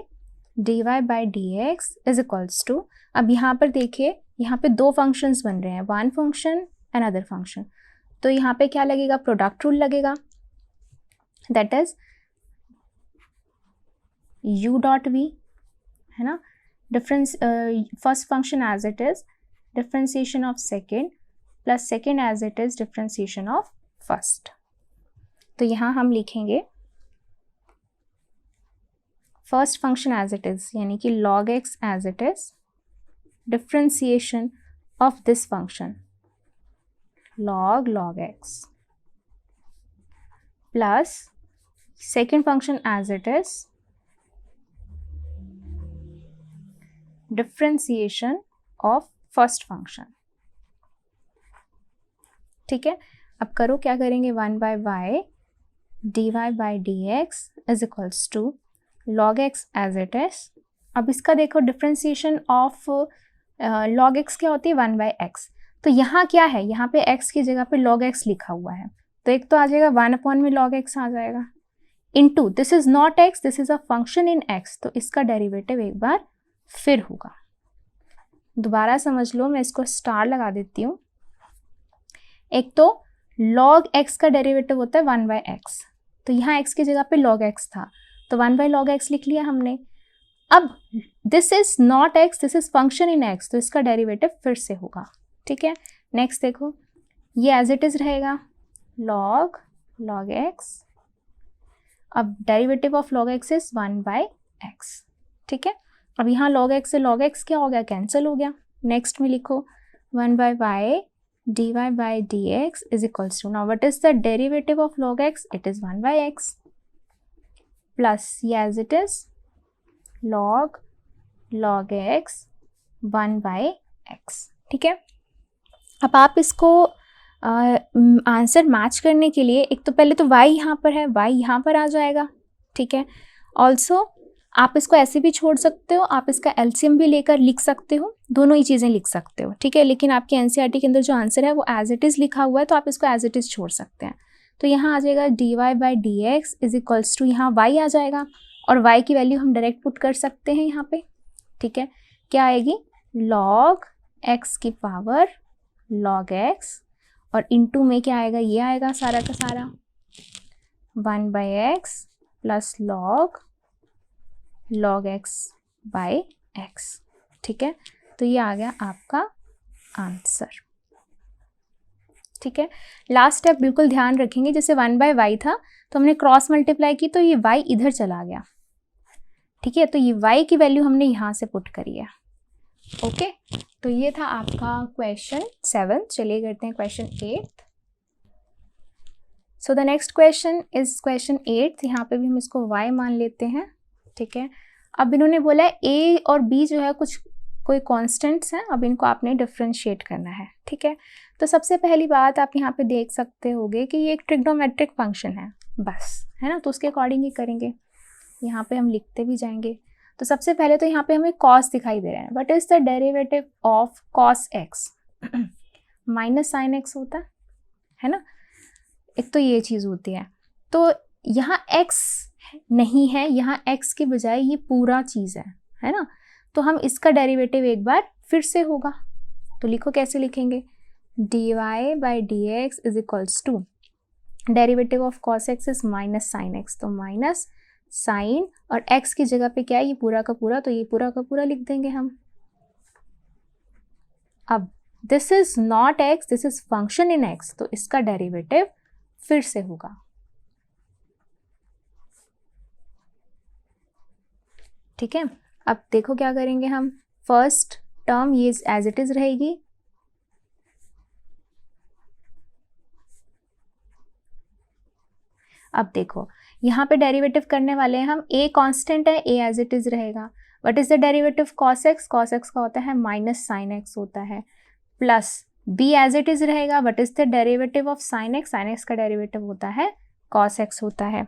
dy/dx is equals to, अब यहाँ पर देखिए यहाँ पे दो फंक्शंस बन रहे हैं, one function and other function, तो यहाँ पे क्या लगेगा, प्रोडक्ट रूल लगेगा, that is u dot v, है ना, difference first function as it is differentiation of second plus second as it is differentiation of first. तो यहाँ हम लिखेंगे first function as it is यानी कि log x as it is differentiation of this function log x plus second function as it is differentiation of first function. ठीक है, अब करो क्या करेंगे, 1/y dy/dx is equals to log x as it is. अब इसका देखो differentiation of log x क्या होती है, 1/x, तो यहाँ क्या है, यहाँ पे x की जगह पे log x लिखा हुआ है, तो एक तो आ जाएगा 1 में log x आ जाएगा, into this is not x, this is a function in x, तो इसका डेरिवेटिव एक बार फिर होगा। दोबारा समझ लो, मैं इसको स्टार लगा देती हूँ। एक तो log x का डेरिवेटिव होता है 1/x, तो यहाँ x की जगह पे log x था तो 1/log x लिख लिया हमने। अब this is not x, this is function in x, तो इसका डेरिवेटिव फिर से होगा। ठीक है, नेक्स्ट देखो, ये एज इट इज रहेगा log x, अब derivative of log x is 1/x। ठीक है, अब यहाँ log x से log x क्या हो गया, कैंसिल हो गया। नेक्स्ट में लिखो 1/y dy/dx is equals to, now what is the derivative of log x, it is 1/x plus ये as it is log x 1/x। ठीक है, अब आप इसको आंसर मैच करने के लिए एक तो पहले तो y यहाँ पर है, y यहाँ पर आ जाएगा। ठीक है, ऑल्सो आप इसको ऐसे भी छोड़ सकते हो, आप इसका एलसीएम भी लेकर लिख सकते हो, दोनों ही चीज़ें लिख सकते हो। ठीक है, लेकिन आपके एनसीईआरटी के अंदर जो आंसर है वो एज इट इज़ लिखा हुआ है, तो आप इसको एज इट इज़ छोड़ सकते हैं। तो यहाँ आ जाएगा dy/dx इज इक्वल्स टू, यहाँ y आ जाएगा और y की वैल्यू हम डायरेक्ट पुट कर सकते हैं यहाँ पे। ठीक है, क्या आएगी, log x की पावर log x, और इंटू में क्या आएगा, ये आएगा सारा का सारा 1/x plus log x by x। ठीक है, तो ये आ गया आपका आंसर। ठीक है, लास्ट स्टेप बिल्कुल ध्यान रखेंगे, जैसे 1/y था तो हमने क्रॉस मल्टीप्लाई की तो ये y इधर चला गया। ठीक है, तो ये y की वैल्यू हमने यहाँ से पुट करी है। ओके, तो ये था आपका क्वेश्चन 7। चलिए करते हैं question 8। So the next question is question 8। यहाँ पे भी हम इसको y मान लेते हैं। ठीक है, अब इन्होंने बोला है a और b जो है कोई कॉन्स्टेंट्स हैं, अब इनको आपने डिफ्रेंशिएट करना है। ठीक है, तो सबसे पहली बात आप यहाँ पे देख सकते होगे कि ये एक ट्रिग्नोमेट्रिक फंक्शन है बस, है ना, तो उसके अकॉर्डिंग ही करेंगे। यहाँ पे हम लिखते भी जाएंगे। तो सबसे पहले तो यहाँ पे हमें cos दिखाई दे रहा है, what is the derivative of cos x, minus sine x होता है ना, एक तो ये चीज़ होती है। तो यहाँ x नहीं है, यहाँ x के बजाय ये पूरा चीज़ है ना, तो हम इसका डेरिवेटिव एक बार फिर से होगा। तो लिखो कैसे लिखेंगे, dy/dx is equals to derivative of cos x is minus sine x, तो माइनस साइन और x की जगह पे क्या है, ये पूरा का पूरा, तो ये पूरा का पूरा लिख देंगे हम। अब this is not x, this is function in x, तो इसका डेरिवेटिव फिर से होगा। ठीक है, अब देखो क्या करेंगे हम, फर्स्ट टर्म ये एज इट इज रहेगी, अब देखो यहाँ पे डेरिवेटिव करने वाले हैं हम, a कांस्टेंट है, a एज इट इज रहेगा। What is the derivative cos x, cos x का होता है माइनस साइन x होता है, plus b as it is रहेगा। What is the derivative of sin x, sin x का derivative होता है cos x होता है।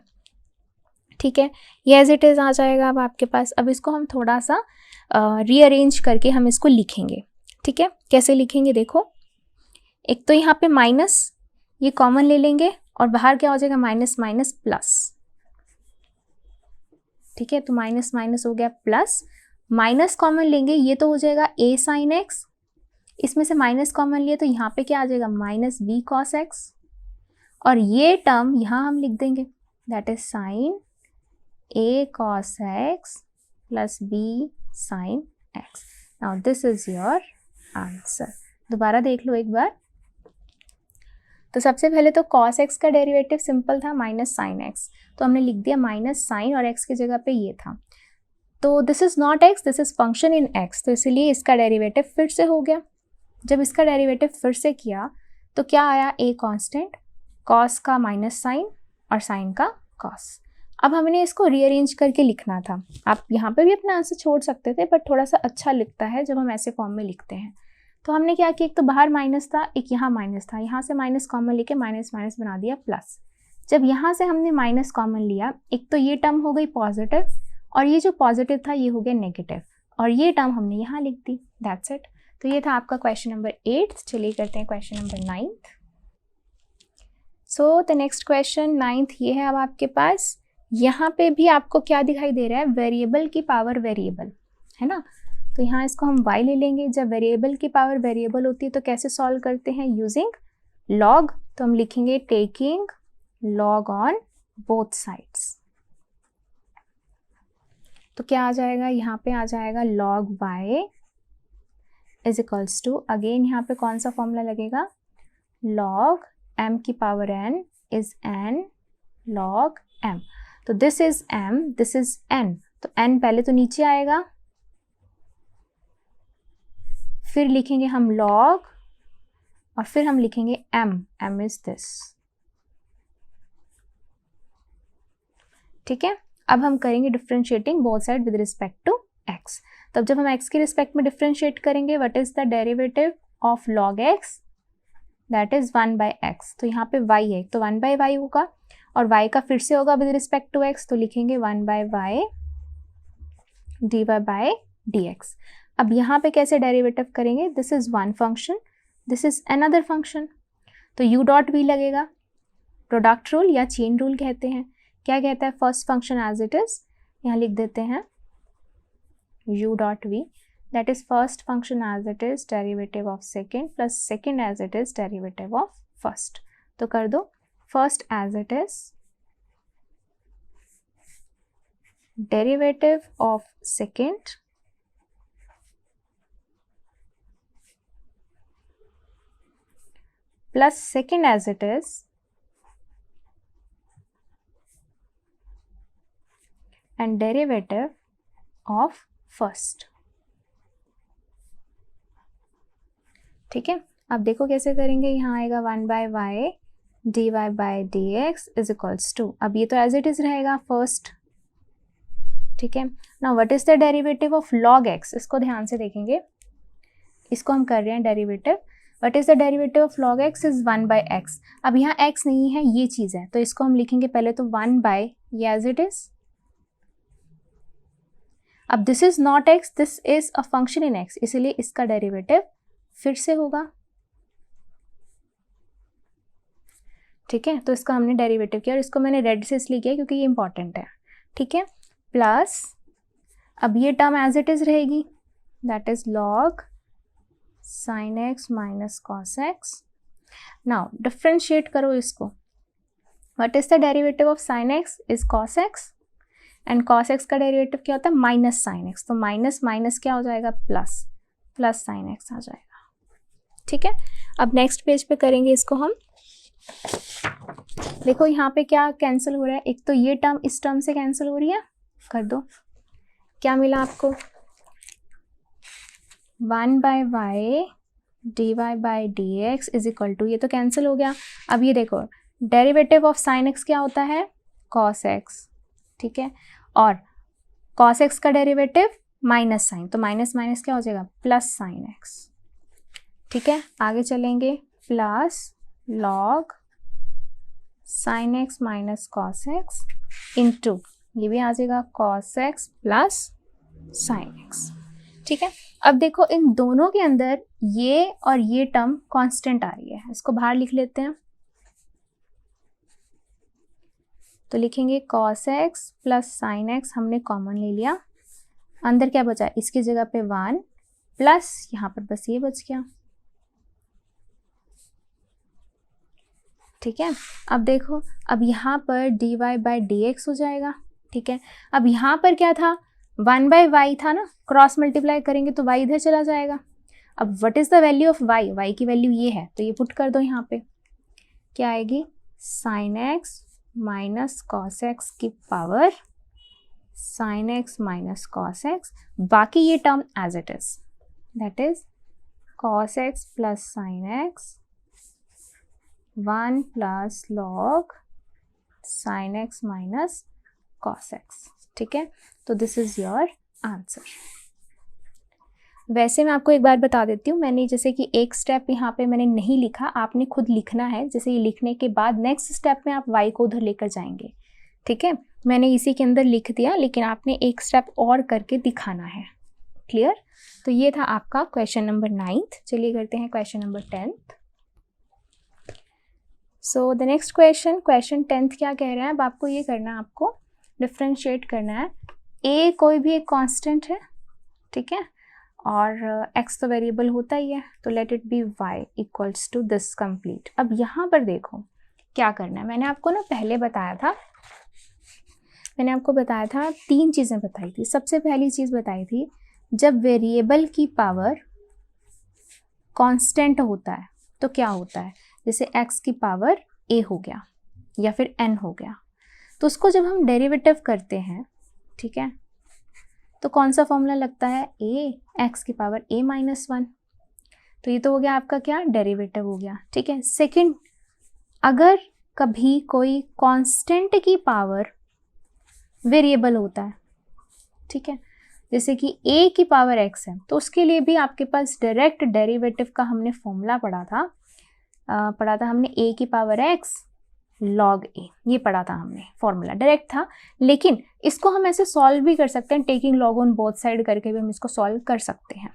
ठीक है, ये एज इट इज आ जाएगा अब आपके पास। अब इसको हम थोड़ा सा रीअरेंज करके हम इसको लिखेंगे। ठीक है, कैसे लिखेंगे देखो, एक तो यहाँ पे माइनस, ये कॉमन ले लेंगे और बाहर क्या हो जाएगा, माइनस माइनस प्लस। ठीक है, तो माइनस माइनस हो गया प्लस, माइनस कॉमन लेंगे, ये तो हो जाएगा a sin x, इसमें से माइनस कॉमन लिए तो यहाँ पे क्या आ जाएगा, माइनस b cos x, और ये टर्म यहाँ हम लिख देंगे, that is sine a cos x plus b sin x। Now this is your answer. दोबारा देख लो एक बार। तो सबसे पहले तो cos x का डेरिवेटिव सिंपल था माइनस साइन x, तो हमने लिख दिया माइनस साइन और x की जगह पे ये था। तो this is not x, this is function in x, तो इसीलिए इसका डेरिवेटिव फिर से हो गया। जब इसका डेरिवेटिव फिर से किया तो क्या आया, a कांस्टेंट, cos का माइनस साइन और साइन का cos। अब हमने इसको रीअरेंज करके लिखना था। आप यहाँ पे भी अपना आंसर छोड़ सकते थे, बट थोड़ा सा अच्छा लिखता है जब हम ऐसे फॉर्म में लिखते हैं। तो हमने क्या किया, एक तो बाहर माइनस था, एक यहाँ माइनस था, यहाँ से माइनस कॉमन लेके माइनस माइनस बना दिया प्लस। जब यहाँ से हमने माइनस कॉमन लिया, एक तो ये टर्म हो गई पॉजिटिव और ये जो पॉजिटिव था ये हो गया नेगेटिव, और ये टर्म हमने यहाँ लिख दी, दैट्स इट। तो ये था आपका क्वेश्चन नंबर 8। चलिए करते हैं question number 9। So the next question 9th ये है अब आपके पास। यहाँ पे भी आपको क्या दिखाई दे रहा है, वेरिएबल की पावर वेरिएबल, है ना। तो यहाँ इसको हम y ले लेंगे। जब वेरिएबल की पावर वेरिएबल होती है तो कैसे सॉल्व करते हैं, यूजिंग लॉग। तो हम लिखेंगे taking log on both sides. तो क्या आ जाएगा, यहाँ पे आ जाएगा log y is equals to, again यहाँ पे कौन सा फॉर्मूला लगेगा, log m की power n is n log m। तो this is m, this is n, तो n पहले तो नीचे आएगा, फिर लिखेंगे हम log और फिर हम लिखेंगे m इज दिस। ठीक है, अब हम करेंगे differentiating both side with respect to x। तब जब हम x के रिस्पेक्ट में डिफरेंशिएट करेंगे, what is the derivative of log x, that is 1/x। तो यहाँ पे y है तो 1/y होगा, और y का फिर से होगा विद रिस्पेक्ट टू x, तो लिखेंगे 1/y dy/dx। अब यहाँ पे कैसे डेरिवेटिव करेंगे, this is one function, this is another function, तो u डॉट v लगेगा। प्रोडक्ट रूल या चेन रूल कहते हैं। क्या कहता है, first function as it is, यहाँ लिख देते हैं u dot v, that is first function as it is derivative of second plus second as it is derivative of first. तो कर दो, first as it is derivative of second plus second as it is and derivative of first। ठीक है, अब देखो कैसे करेंगे, यहाँ आएगा 1/y dy/dx is equals to, अब ये तो एज इट इज रहेगा फर्स्ट। ठीक है, now what is the derivative of log x, इसको ध्यान से देखेंगे, इसको हम कर रहे हैं derivative. What is the derivative of log x is 1/x। अब यहाँ x नहीं है, ये चीज है, तो इसको हम लिखेंगे पहले तो 1/, ये एज इट इज। अब this is not x, this is a function in x, इसीलिए इसका डेरिवेटिव फिर से होगा। ठीक है, तो इसका हमने डेरिवेटिव किया और इसको मैंने रेड से इसलिए किया क्योंकि ये इंपॉर्टेंट है। ठीक है, प्लस अब ये टर्म एज इट इज रहेगी, that is log sin x minus cos x। now differentiate करो इसको, what is the derivative of sin x is cos x and cos x का डेरिवेटिव क्या होता है, माइनस sin x, तो minus minus क्या हो जाएगा, प्लस, प्लस sin x आ जाएगा। ठीक है, अब नेक्स्ट पेज पे करेंगे इसको हम। देखो यहाँ पे क्या कैंसिल हो रहा है, एक तो ये टर्म इस टर्म से कैंसिल हो रही है, कर दो, क्या मिला आपको, 1/y dy by d x is equal to, ये तो कैंसिल हो गया। अब ये देखो डेरिवेटिव ऑफ साइन एक्स क्या होता है, कॉस एक्स, ठीक है, और कॉस एक्स का डेरिवेटिव माइनस साइन, तो माइनस माइनस क्या हो जाएगा, प्लस साइन एक्स, ठीक है। आगे चलेंगे, plus log sine x minus cos x into, ये भी आ जाएगा cos x plus sine x, ठीक है। अब देखो इन दोनों के अंदर ये और ये टर्म कांस्टेंट आ रही है, इसको बाहर लिख लेते हैं। तो लिखेंगे cos x plus sine x, हमने कॉमन ले लिया, अंदर क्या बचा, इसकी जगह पे 1 प्लस यहाँ पर बस ये बच गया, ठीक है। अब देखो, अब यहाँ पर dy बाई डी एक्स हो जाएगा, ठीक है। अब यहाँ पर क्या था, 1/y था ना, क्रॉस मल्टीप्लाई करेंगे तो y इधर चला जाएगा। अब what is the value of y, y की वैल्यू ये है, तो ये पुट कर दो यहाँ पे, क्या आएगी, sine x minus cos x की power sine x minus cos x, बाकी ये term as it is, that is cos x plus sine x 1 plus log sine x minus cos x, ठीक है। तो दिस इज योर आंसर। वैसे मैं आपको एक बार बता देती हूँ, मैंने जैसे कि एक स्टेप यहाँ पे मैंने नहीं लिखा, आपने खुद लिखना है। जैसे ये लिखने के बाद नेक्स्ट स्टेप में आप y को उधर लेकर जाएंगे, ठीक है। मैंने इसी के अंदर लिख दिया, लेकिन आपने एक स्टेप और करके दिखाना है, क्लियर। तो ये था आपका क्वेश्चन नंबर 9th। चलिए करते हैं question number 10th। So the next question, question 10th क्या कह रहा है, अब आपको ये करना है, आपको डिफ्रेंशिएट करना है। a कोई भी एक कांस्टेंट है, ठीक है, और x तो वेरिएबल होता ही है, तो let it be y equals to this complete. अब यहाँ पर देखो क्या करना है, मैंने आपको ना पहले बताया था, मैंने आपको बताया था 3 चीज़ें बताई थी। सबसे पहली चीज़ बताई थी, जब वेरिएबल की पावर कांस्टेंट होता है तो क्या होता है, जैसे x की पावर a हो गया या फिर n हो गया, तो उसको जब हम डेरिवेटिव करते हैं, ठीक है, तो कौन सा फॉर्मूला लगता है, a x की पावर a माइनस 1, तो ये तो हो गया आपका क्या, डेरिवेटिव हो गया, ठीक है। सेकंड, अगर कभी कोई कांस्टेंट की पावर वेरिएबल होता है, ठीक है, जैसे कि a की पावर x है, तो उसके लिए भी आपके पास डायरेक्ट डेरिवेटिव का हमने फॉर्मूला पढ़ा था हमने a की पावर x log a, ये पढ़ा था हमने, फॉर्मूला डायरेक्ट था। लेकिन इसको हम ऐसे सॉल्व भी कर सकते हैं, taking log on both side करके भी हम इसको सॉल्व कर सकते हैं,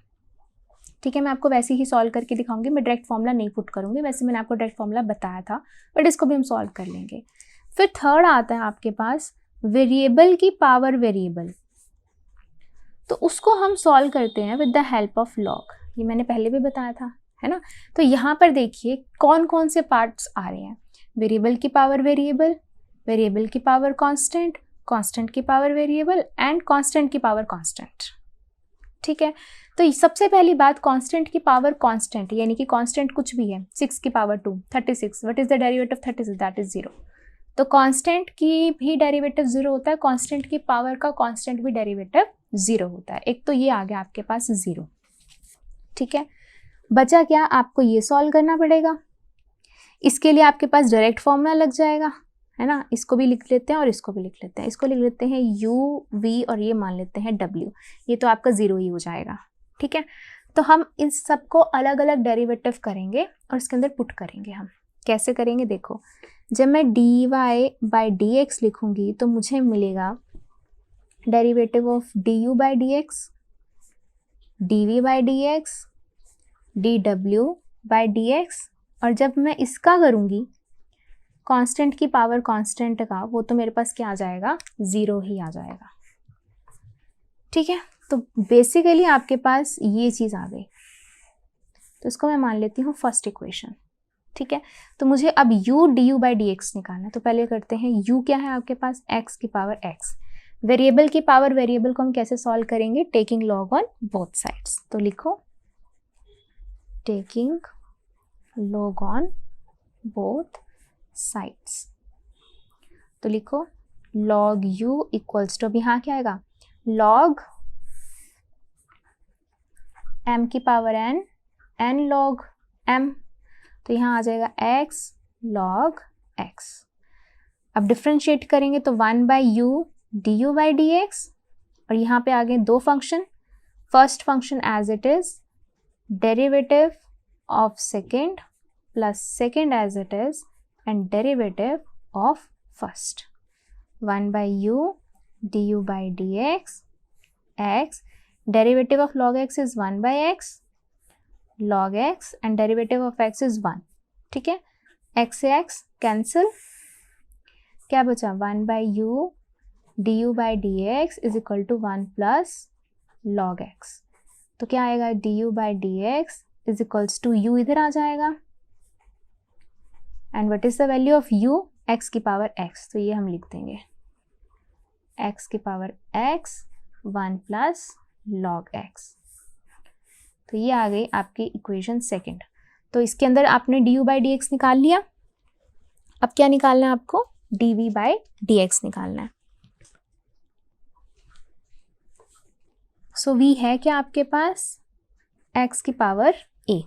ठीक है। मैं आपको वैसे ही सॉल्व करके दिखाऊंगी, मैं डायरेक्ट फॉर्मूला नहीं पुट करूंगी, वैसे मैंने आपको डायरेक्ट फॉर्मूला बताया था, बट इसको भी हम सॉल्व कर लेंगे। फिर थर्ड आता है आपके पास वेरिएबल की पावर वेरिएबल, तो उसको हम सॉल्व करते हैं with the help of log, ये मैंने पहले भी बताया था, है ना। तो यहाँ पर देखिए कौन कौन से पार्ट्स आ रहे हैं, वेरिएबल की पावर वेरिएबल, वेरिएबल की पावर कांस्टेंट, कांस्टेंट की पावर वेरिएबल एंड कांस्टेंट की पावर कांस्टेंट, ठीक है। तो सबसे पहली बात, कांस्टेंट की पावर कांस्टेंट, यानी कि कांस्टेंट कुछ भी है, 6 की power 2 36, what is the derivative 36, that is 0। तो कांस्टेंट की भी डेरिवेटिव 0 होता है, कांस्टेंट की पावर का कांस्टेंट भी डेरिवेटिव 0 होता है। एक तो ये आ गया आपके पास 0, ठीक है। बचा क्या, आपको ये सॉल्व करना पड़ेगा, इसके लिए आपके पास डायरेक्ट फॉर्मूला लग जाएगा, है ना। इसको भी लिख लेते हैं और इसको भी लिख लेते हैं, इसको लिख लेते हैं u v और ये मान लेते हैं w, ये तो आपका 0 ही हो जाएगा, ठीक है। तो हम इस सबको अलग अलग डेरिवेटिव करेंगे और इसके अंदर पुट करेंगे। हम कैसे करेंगे, देखो, जब मैं dy बाई डी एक्स लिखूंगी तो मुझे मिलेगा derivative of du by d x, dv by d x, dw by d x, और जब मैं इसका करूंगी कांस्टेंट की पावर कांस्टेंट का, वो तो मेरे पास क्या आ जाएगा, 0 ही आ जाएगा, ठीक है। तो बेसिकली आपके पास ये चीज़ आ गई, तो इसको मैं मान लेती हूँ फर्स्ट इक्वेशन, ठीक है। तो मुझे अब u du by d x निकालना है, तो पहले करते हैं, u क्या है आपके पास, x की पावर x, वेरिएबल की पावर वेरिएबल को हम कैसे सॉल्व करेंगे, taking log on both sides, तो लिखो taking log on both sides, तो लिखो log u इक्वल्स टू, अब यहाँ क्या आएगा, log m की पावर n log m, तो यहाँ आ जाएगा x log x। अब डिफ्रेंशिएट करेंगे तो 1/u du/dx, और यहाँ पे आ गए दो function, first function as it is derivative of second plus second as it is and derivative of first, 1/u du/dx x, derivative of log x is 1/x log x and derivative of x is 1, ठीक है। x से x cancel, क्या बचा 1/u du/dx is equal to 1 plus log x, तो क्या आएगा du/dx is equals to u इधर आ जाएगा, and what is the value of u, x की पावर x, तो ये हम लिख देंगे x की power x 1 plus log x, तो ये आ गई आपकी इक्वेशन सेकंड। तो इसके अंदर आपने du/dx निकाल लिया, अब क्या निकालना है आपको, dv/dx निकालना है। सो v है क्या आपके पास, x की पावर a,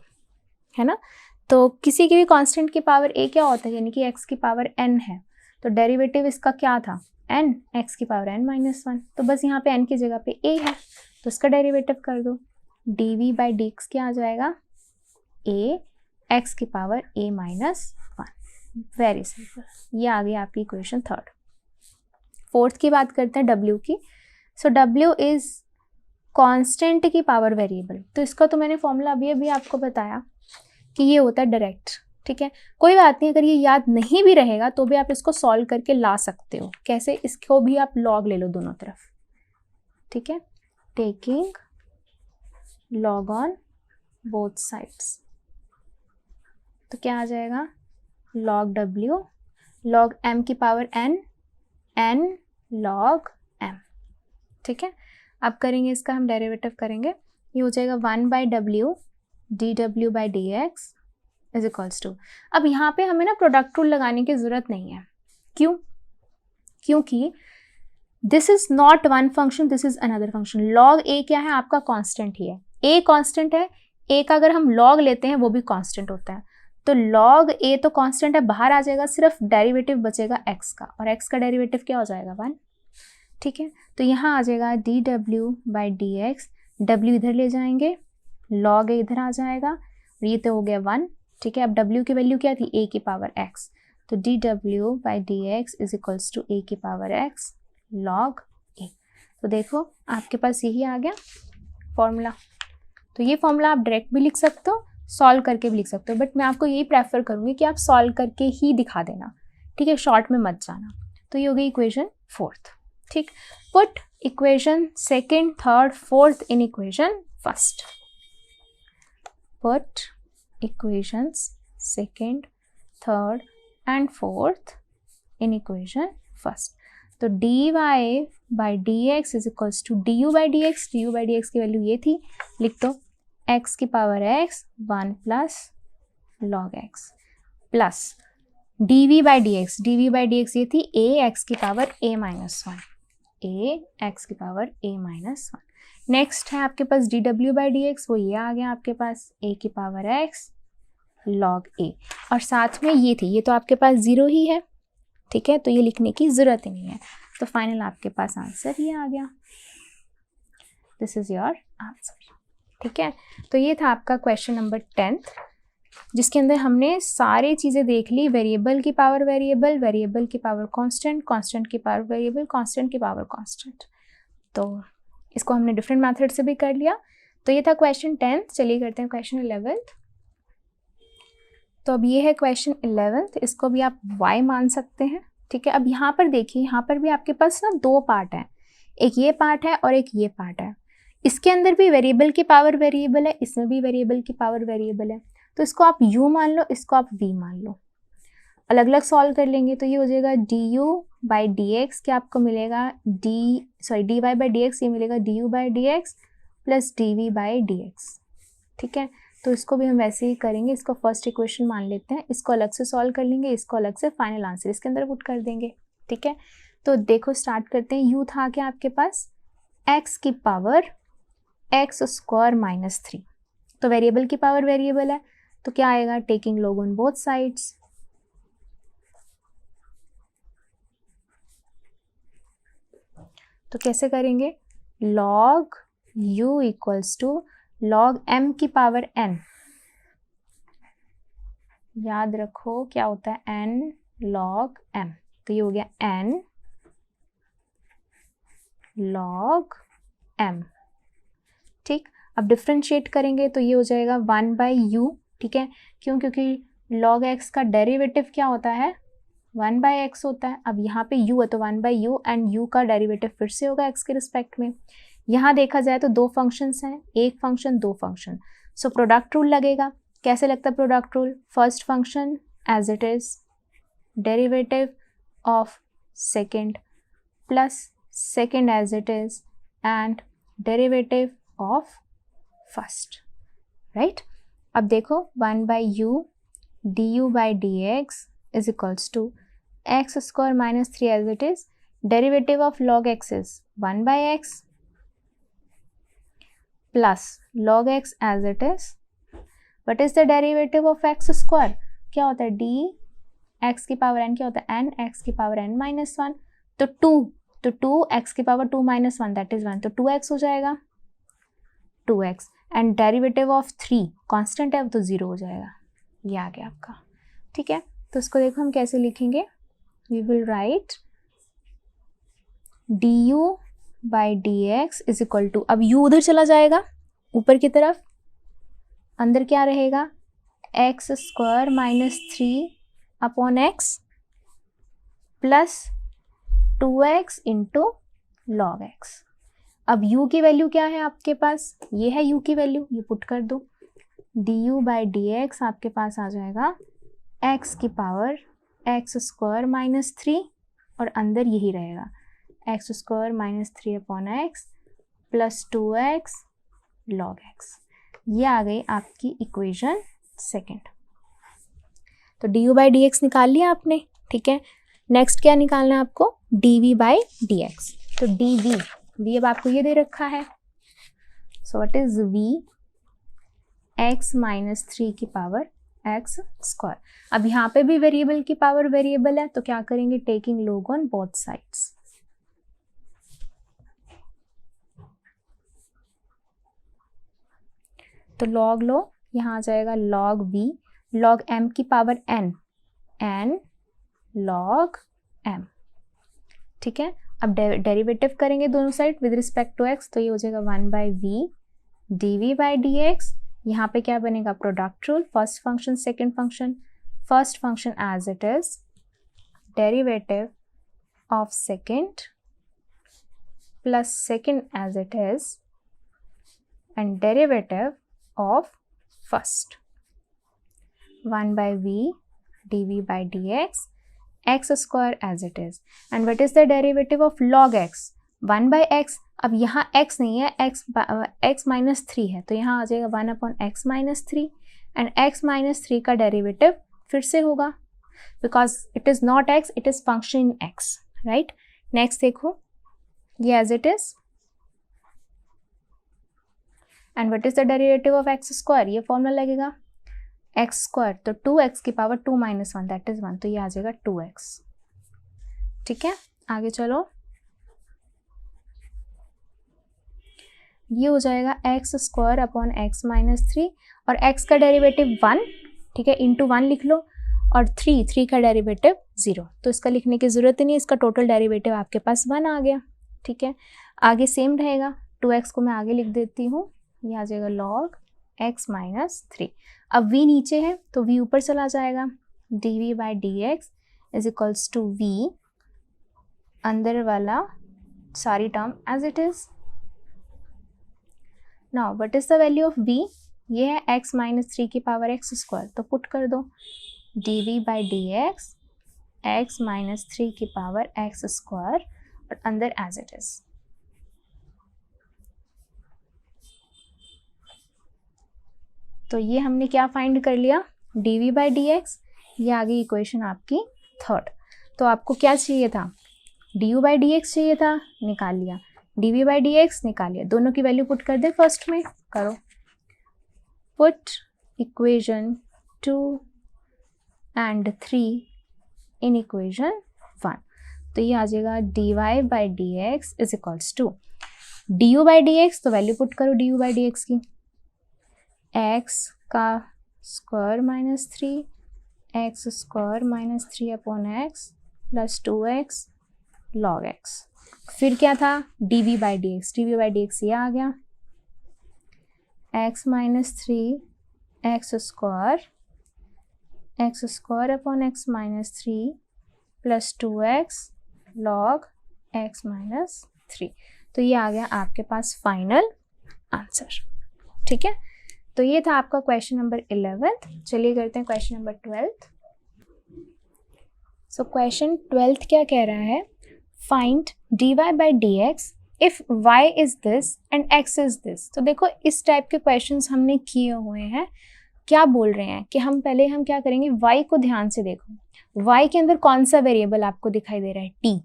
है ना। तो किसी की भी कांस्टेंट की पावर a क्या होता है, यानी कि x की पावर n है, तो डेरिवेटिव इसका क्या था n, x की पावर n-1, तो बस यहाँ पे n की जगह पे a है, तो इसका डेरिवेटिव कर दो, dv/dx क्या आ जाएगा, a x की पावर a-1, वेरी सिंपल। ये आ गई आपकी इक्वेशन थर्ड। फोर्थ की बात करते हैं w की। सो w इज कांस्टेंट की पावर वेरिएबल, तो इसका तो मैंने फॉर्मूला अभी आपको बताया कि ये होता है डायरेक्ट, ठीक है। कोई बात नहीं, अगर ये याद नहीं भी रहेगा तो भी आप इसको सॉल्व करके ला सकते हो। कैसे, इसको भी आप लॉग ले लो दोनों तरफ, ठीक है, taking log on both sides, तो क्या आ जाएगा log w log m की पावर n log m, ठीक है। अब करेंगे इसका हम डेरिवेटिव करेंगे, ये हो जाएगा 1/w dw/dx is equals to, अब यहाँ पे हमें ना प्रोडक्ट रूल लगाने की जरूरत नहीं है, क्यों, क्योंकि this is not one function, this is another function. log a क्या है, आपका कांस्टेंट ही है, a कांस्टेंट है, a का अगर हम log लेते हैं वो भी कांस्टेंट होता है, तो log a तो कांस्टेंट है, बाहर आ जाएगा, सिर्फ डेरिवेटिव बचेगा x का, और x का डेरिवेटिव क्या हो जाएगा 1, ठीक है। तो यहाँ आ जाएगा dw/dx, w इधर ले जाएंगे, log a इधर आ जाएगा, और ये तो हो गया 1, ठीक है। अब w की वैल्यू क्या थी, a की पावर x, तो dw/dx is equals to a की पावर x log a, तो देखो आपके पास यही आ गया फॉर्मूला। तो ये फॉर्मूला आप डायरेक्ट भी लिख सकते हो, सॉल्व करके भी लिख सकते हो, बट मैं आपको यही प्रेफर करूँगी कि आप सॉल्व करके ही दिखा देना, ठीक है, शॉर्ट में मत जाना। तो ये हो गई इक्वेशन फोर्थ, ठीक। Put equation second, third, fourth in equation first, put equations second, third and fourth in equation first. तो dy/dx is equals to du/dx, du/dx की वैल्यू ये थी, लिख दो x की power x 1 plus log x plus dv/dx, dv/dx ये थी a x की पावर a-1, a x की पावर a-1। नेक्स्ट है आपके पास dw/dx, वो ये आ गया आपके पास a की पावर x log a, और साथ में ये थी, ये तो आपके पास 0 ही है, ठीक है, तो ये लिखने की जरूरत ही नहीं है, तो फाइनल आपके पास आंसर ये आ गया, दिस इज योर आंसर, ठीक है। तो ये था आपका क्वेश्चन नंबर 10th, जिसके अंदर हमने सारी चीज़ें देख ली, वेरिएबल की पावर वेरिएबल, वेरिएबल की पावर कांस्टेंट, कांस्टेंट की पावर वेरिएबल, कांस्टेंट की पावर कांस्टेंट, तो इसको हमने डिफरेंट मेथड से भी कर लिया। तो ये था क्वेश्चन 10th। चलिए करते हैं क्वेश्चन 11th। तो अब ये है क्वेश्चन 11th, इसको भी आप y मान सकते हैं, ठीक है। अब यहाँ पर देखिए, यहाँ पर भी आपके पास ना दो पार्ट हैं, एक ये पार्ट है और एक ये पार्ट है। इसके अंदर भी वेरिएबल की पावर वेरिएबल है, इसमें भी वेरिएबल की पावर वेरिएबल है, तो इसको आप u मान लो, इसको आप v मान लो, अलग अलग सॉल्व कर लेंगे तो ये हो जाएगा du/dx, क्या आपको मिलेगा dy/dx, ये मिलेगा du/dx प्लस dv/dx, ठीक है। तो इसको भी हम वैसे ही करेंगे, इसको फर्स्ट इक्वेशन मान लेते हैं, इसको अलग से सॉल्व कर लेंगे, इसको अलग से फाइनल आंसर इसके अंदर पुट कर देंगे, ठीक है। तो देखो स्टार्ट करते हैं, u था क्या आपके पास x की पावर एक्स स्क्वायर माइनस 3। तो वेरिएबल की पावर वेरिएबल है तो क्या आएगा, taking log on both sides. तो कैसे करेंगे, log u equals to log m की पावर n, याद रखो क्या होता है n log m, तो ये हो गया n log m। ठीक, अब डिफ्रेंशिएट करेंगे तो ये हो जाएगा 1/u। ठीक है, क्यों, क्योंकि log x का डेरिवेटिव क्या होता है, 1/x होता है। अब यहाँ पे u है तो 1/u, एंड u का डेरिवेटिव फिर से होगा x के रिस्पेक्ट में। यहाँ देखा जाए तो दो फंक्शंस हैं, एक फंक्शन दो फंक्शन, सो प्रोडक्ट रूल लगेगा। कैसे लगता है product rule, first function as it is derivative of second plus second as it is and derivative of first, right. अब देखो 1/u du by dx is equals to x square minus 3 as it is, derivative of log x is 1/x plus log x as it is. What is the derivative of x square, क्या होता है d x की power n, क्या होता है n x की power n minus 1, तो 2 x की पावर 2 minus 1 that is 1, तो 2x हो जाएगा 2x, and derivative of 3 constant है तो 0 हो जाएगा, ये आ गया आपका। ठीक है, तो इसको देखो हम कैसे लिखेंगे, we will write du by dx is equal to, अब u उधर चला जाएगा ऊपर की तरफ, अंदर क्या रहेगा x square minus 3 upon x plus 2x into log x. अब u की वैल्यू क्या है आपके पास, ये है u की वैल्यू, ये पुट कर दो, du बाई dx आपके पास आ जाएगा x की पावर एक्स स्क्वायर माइनस 3, और अंदर यही रहेगा x square minus 3 upon x plus 2x log x. ये आ गई आपकी इक्वेशन सेकेंड। तो du बाई dx निकाल लिया आपने। ठीक है, नेक्स्ट क्या निकालना है आपको, dv बाई dx। तो dv, v अब आपको ये दे रखा है, so what is v, x minus 3 की पावर एक्स स्क्वायर। अब यहाँ पे भी वेरिएबल की पावर वेरिएबल है तो क्या करेंगे, taking log on both sides. तो log लो, यहाँ आ जाएगा log v log m की पावर n log m। ठीक है, अब डेरिवेटिव करेंगे दोनों side with respect to x, तो ये हो जाएगा 1/v dv बाई dx। यहाँ पे क्या बनेगा, product rule, first function second function, first function as it is derivative of second plus second as it is and derivative of first, 1/v dv by dx x square as it is, and what is the derivative of log x, 1/x। अब यहाँ x नहीं है, x minus 3 है, तो यहाँ आ जाएगा 1 upon x minus 3, and x minus 3 का डेरिवेटिव फिर से होगा because it is not x, it is function in x, right. Next देखो, ये as it is, and what is the derivative of x square, ये फॉर्मूला लगेगा x square, तो 2x की पावर 2 माइनस 1 दैट इज 1, तो ये आ जाएगा 2x। ठीक है, आगे चलो, ये हो जाएगा x square upon x minus 3, और x का डेरिवेटिव 1, ठीक है, इंटू 1 लिख लो, और 3 का डेरिवेटिव 0, तो इसका लिखने की जरूरत ही नहीं, इसका टोटल डेरिवेटिव आपके पास 1 आ गया। ठीक है, आगे सेम रहेगा, 2x को मैं आगे लिख देती हूँ, ये आ जाएगा log x माइनस 3। अब v नीचे है तो v ऊपर चला जाएगा, dv by dx is equals to v, अंदर वाला सारी term as it is. Now what is the value of v, ये है x माइनस 3 की पावर एक्स स्क्वायर, तो पुट कर दो dv by dx x minus 3 की पावर एक्स स्क्वायर, और अंदर एज इट इज। तो ये हमने क्या फाइंड कर लिया, dv बाई dx, ये आ गई इक्वेशन आपकी थर्ड। तो आपको क्या चाहिए था, du बाई dx चाहिए था, निकाल लिया, डी बाई डी एक्स निकालिए, दोनों की वैल्यू पुट कर दे फर्स्ट में, करो put equation 2 and 3 in equation 1। तो ये आ जाएगा d y by d x is equals to d u by d x, तो वैल्यू पुट करो d u by d x की, एक्स का square minus 3 x square minus 3 upon x plus 2x log x. फिर क्या था, d v by d x, d v by d x ये आ गया, x minus 3 x square upon x minus 3 plus 2x log x minus 3। तो ये आ गया आपके पास फाइनल आंसर। ठीक है, तो ये था आपका क्वेश्चन नंबर 11। चलिए करते हैं क्वेश्चन नंबर 12। सो क्वेश्चन 12 क्या कह रहा है, find d y by d x if y is this and x is this. तो देखो इस टाइप के क्वेश्चंस हमने किए हुए हैं। क्या बोल रहे हैं कि हम क्या करेंगे, y को ध्यान से देखो, y के अंदर कौन सा वेरिएबल आपको दिखाई दे रहा है, t।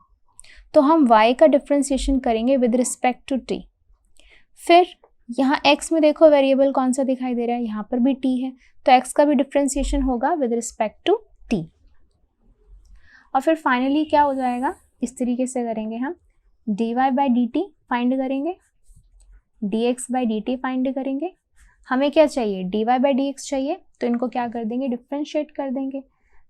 तो हम y का डिफरेंशिएशन करेंगे विद रिस्पेक्ट टू t। फिर यहाँ x में देखो वेरिएबल कौन सा दिखाई दे रहा है, यहाँ पर भी t है, तो x का भी डिफरेंशिएशन होगा विद रिस्पेक्ट टू t। और फिर फाइनली क्या हो जाएगा, इस तरीके से करेंगे हम, dy by d T find करेंगे, dx by d T find करेंगे। हमें क्या चाहिए, dy बाई डी एक्स चाहिए, तो इनको क्या कर देंगे, डिफ्रेंशिएट कर देंगे,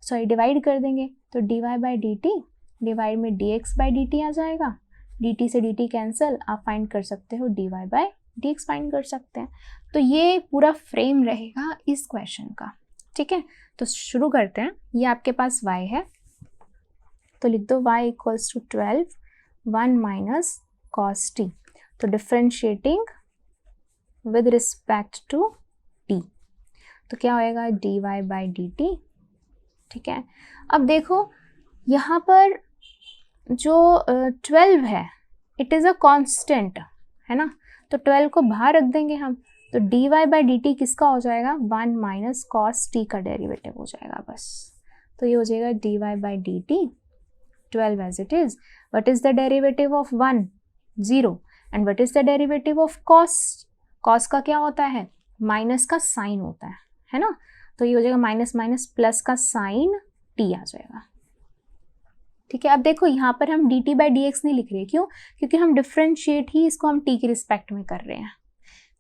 सॉरी डिवाइड कर देंगे। तो dy by d T divide में dx बाई डी टी आ जाएगा, dt से dt कैंसिल, आप फाइंड कर सकते हो dy बाई dx फाइंड कर सकते हैं। तो ये पूरा फ्रेम रहेगा इस क्वेश्चन का। ठीक है, तो शुरू करते हैं। ये आपके पास y है, तो लिख दो y equals to 12 1 minus cos t. तो differentiating with respect to t, तो क्या होएगा dy बाई डी टी। ठीक है, अब देखो यहाँ पर जो 12 है इट इज़ अ कांस्टेंट है ना, तो 12 को बाहर रख देंगे हम, तो dy बाई डी टी किसका हो जाएगा, 1 माइनस कॉस टी का डेरिवेटिव हो जाएगा बस। तो ये हो जाएगा dy by d T 12 as it is. What is the derivative of 1? 0. And what is the derivative of cos? Cos का क्या होता है, माइनस का साइन होता है ना, तो ये हो जाएगा माइनस माइनस प्लस का साइन t आ जाएगा। ठीक है, अब देखो यहाँ पर हम dt बाई डी एक्स नहीं लिख रहे, क्यों, क्योंकि हम डिफ्रेंशिएट ही इसको हम t के रिस्पेक्ट में कर रहे हैं।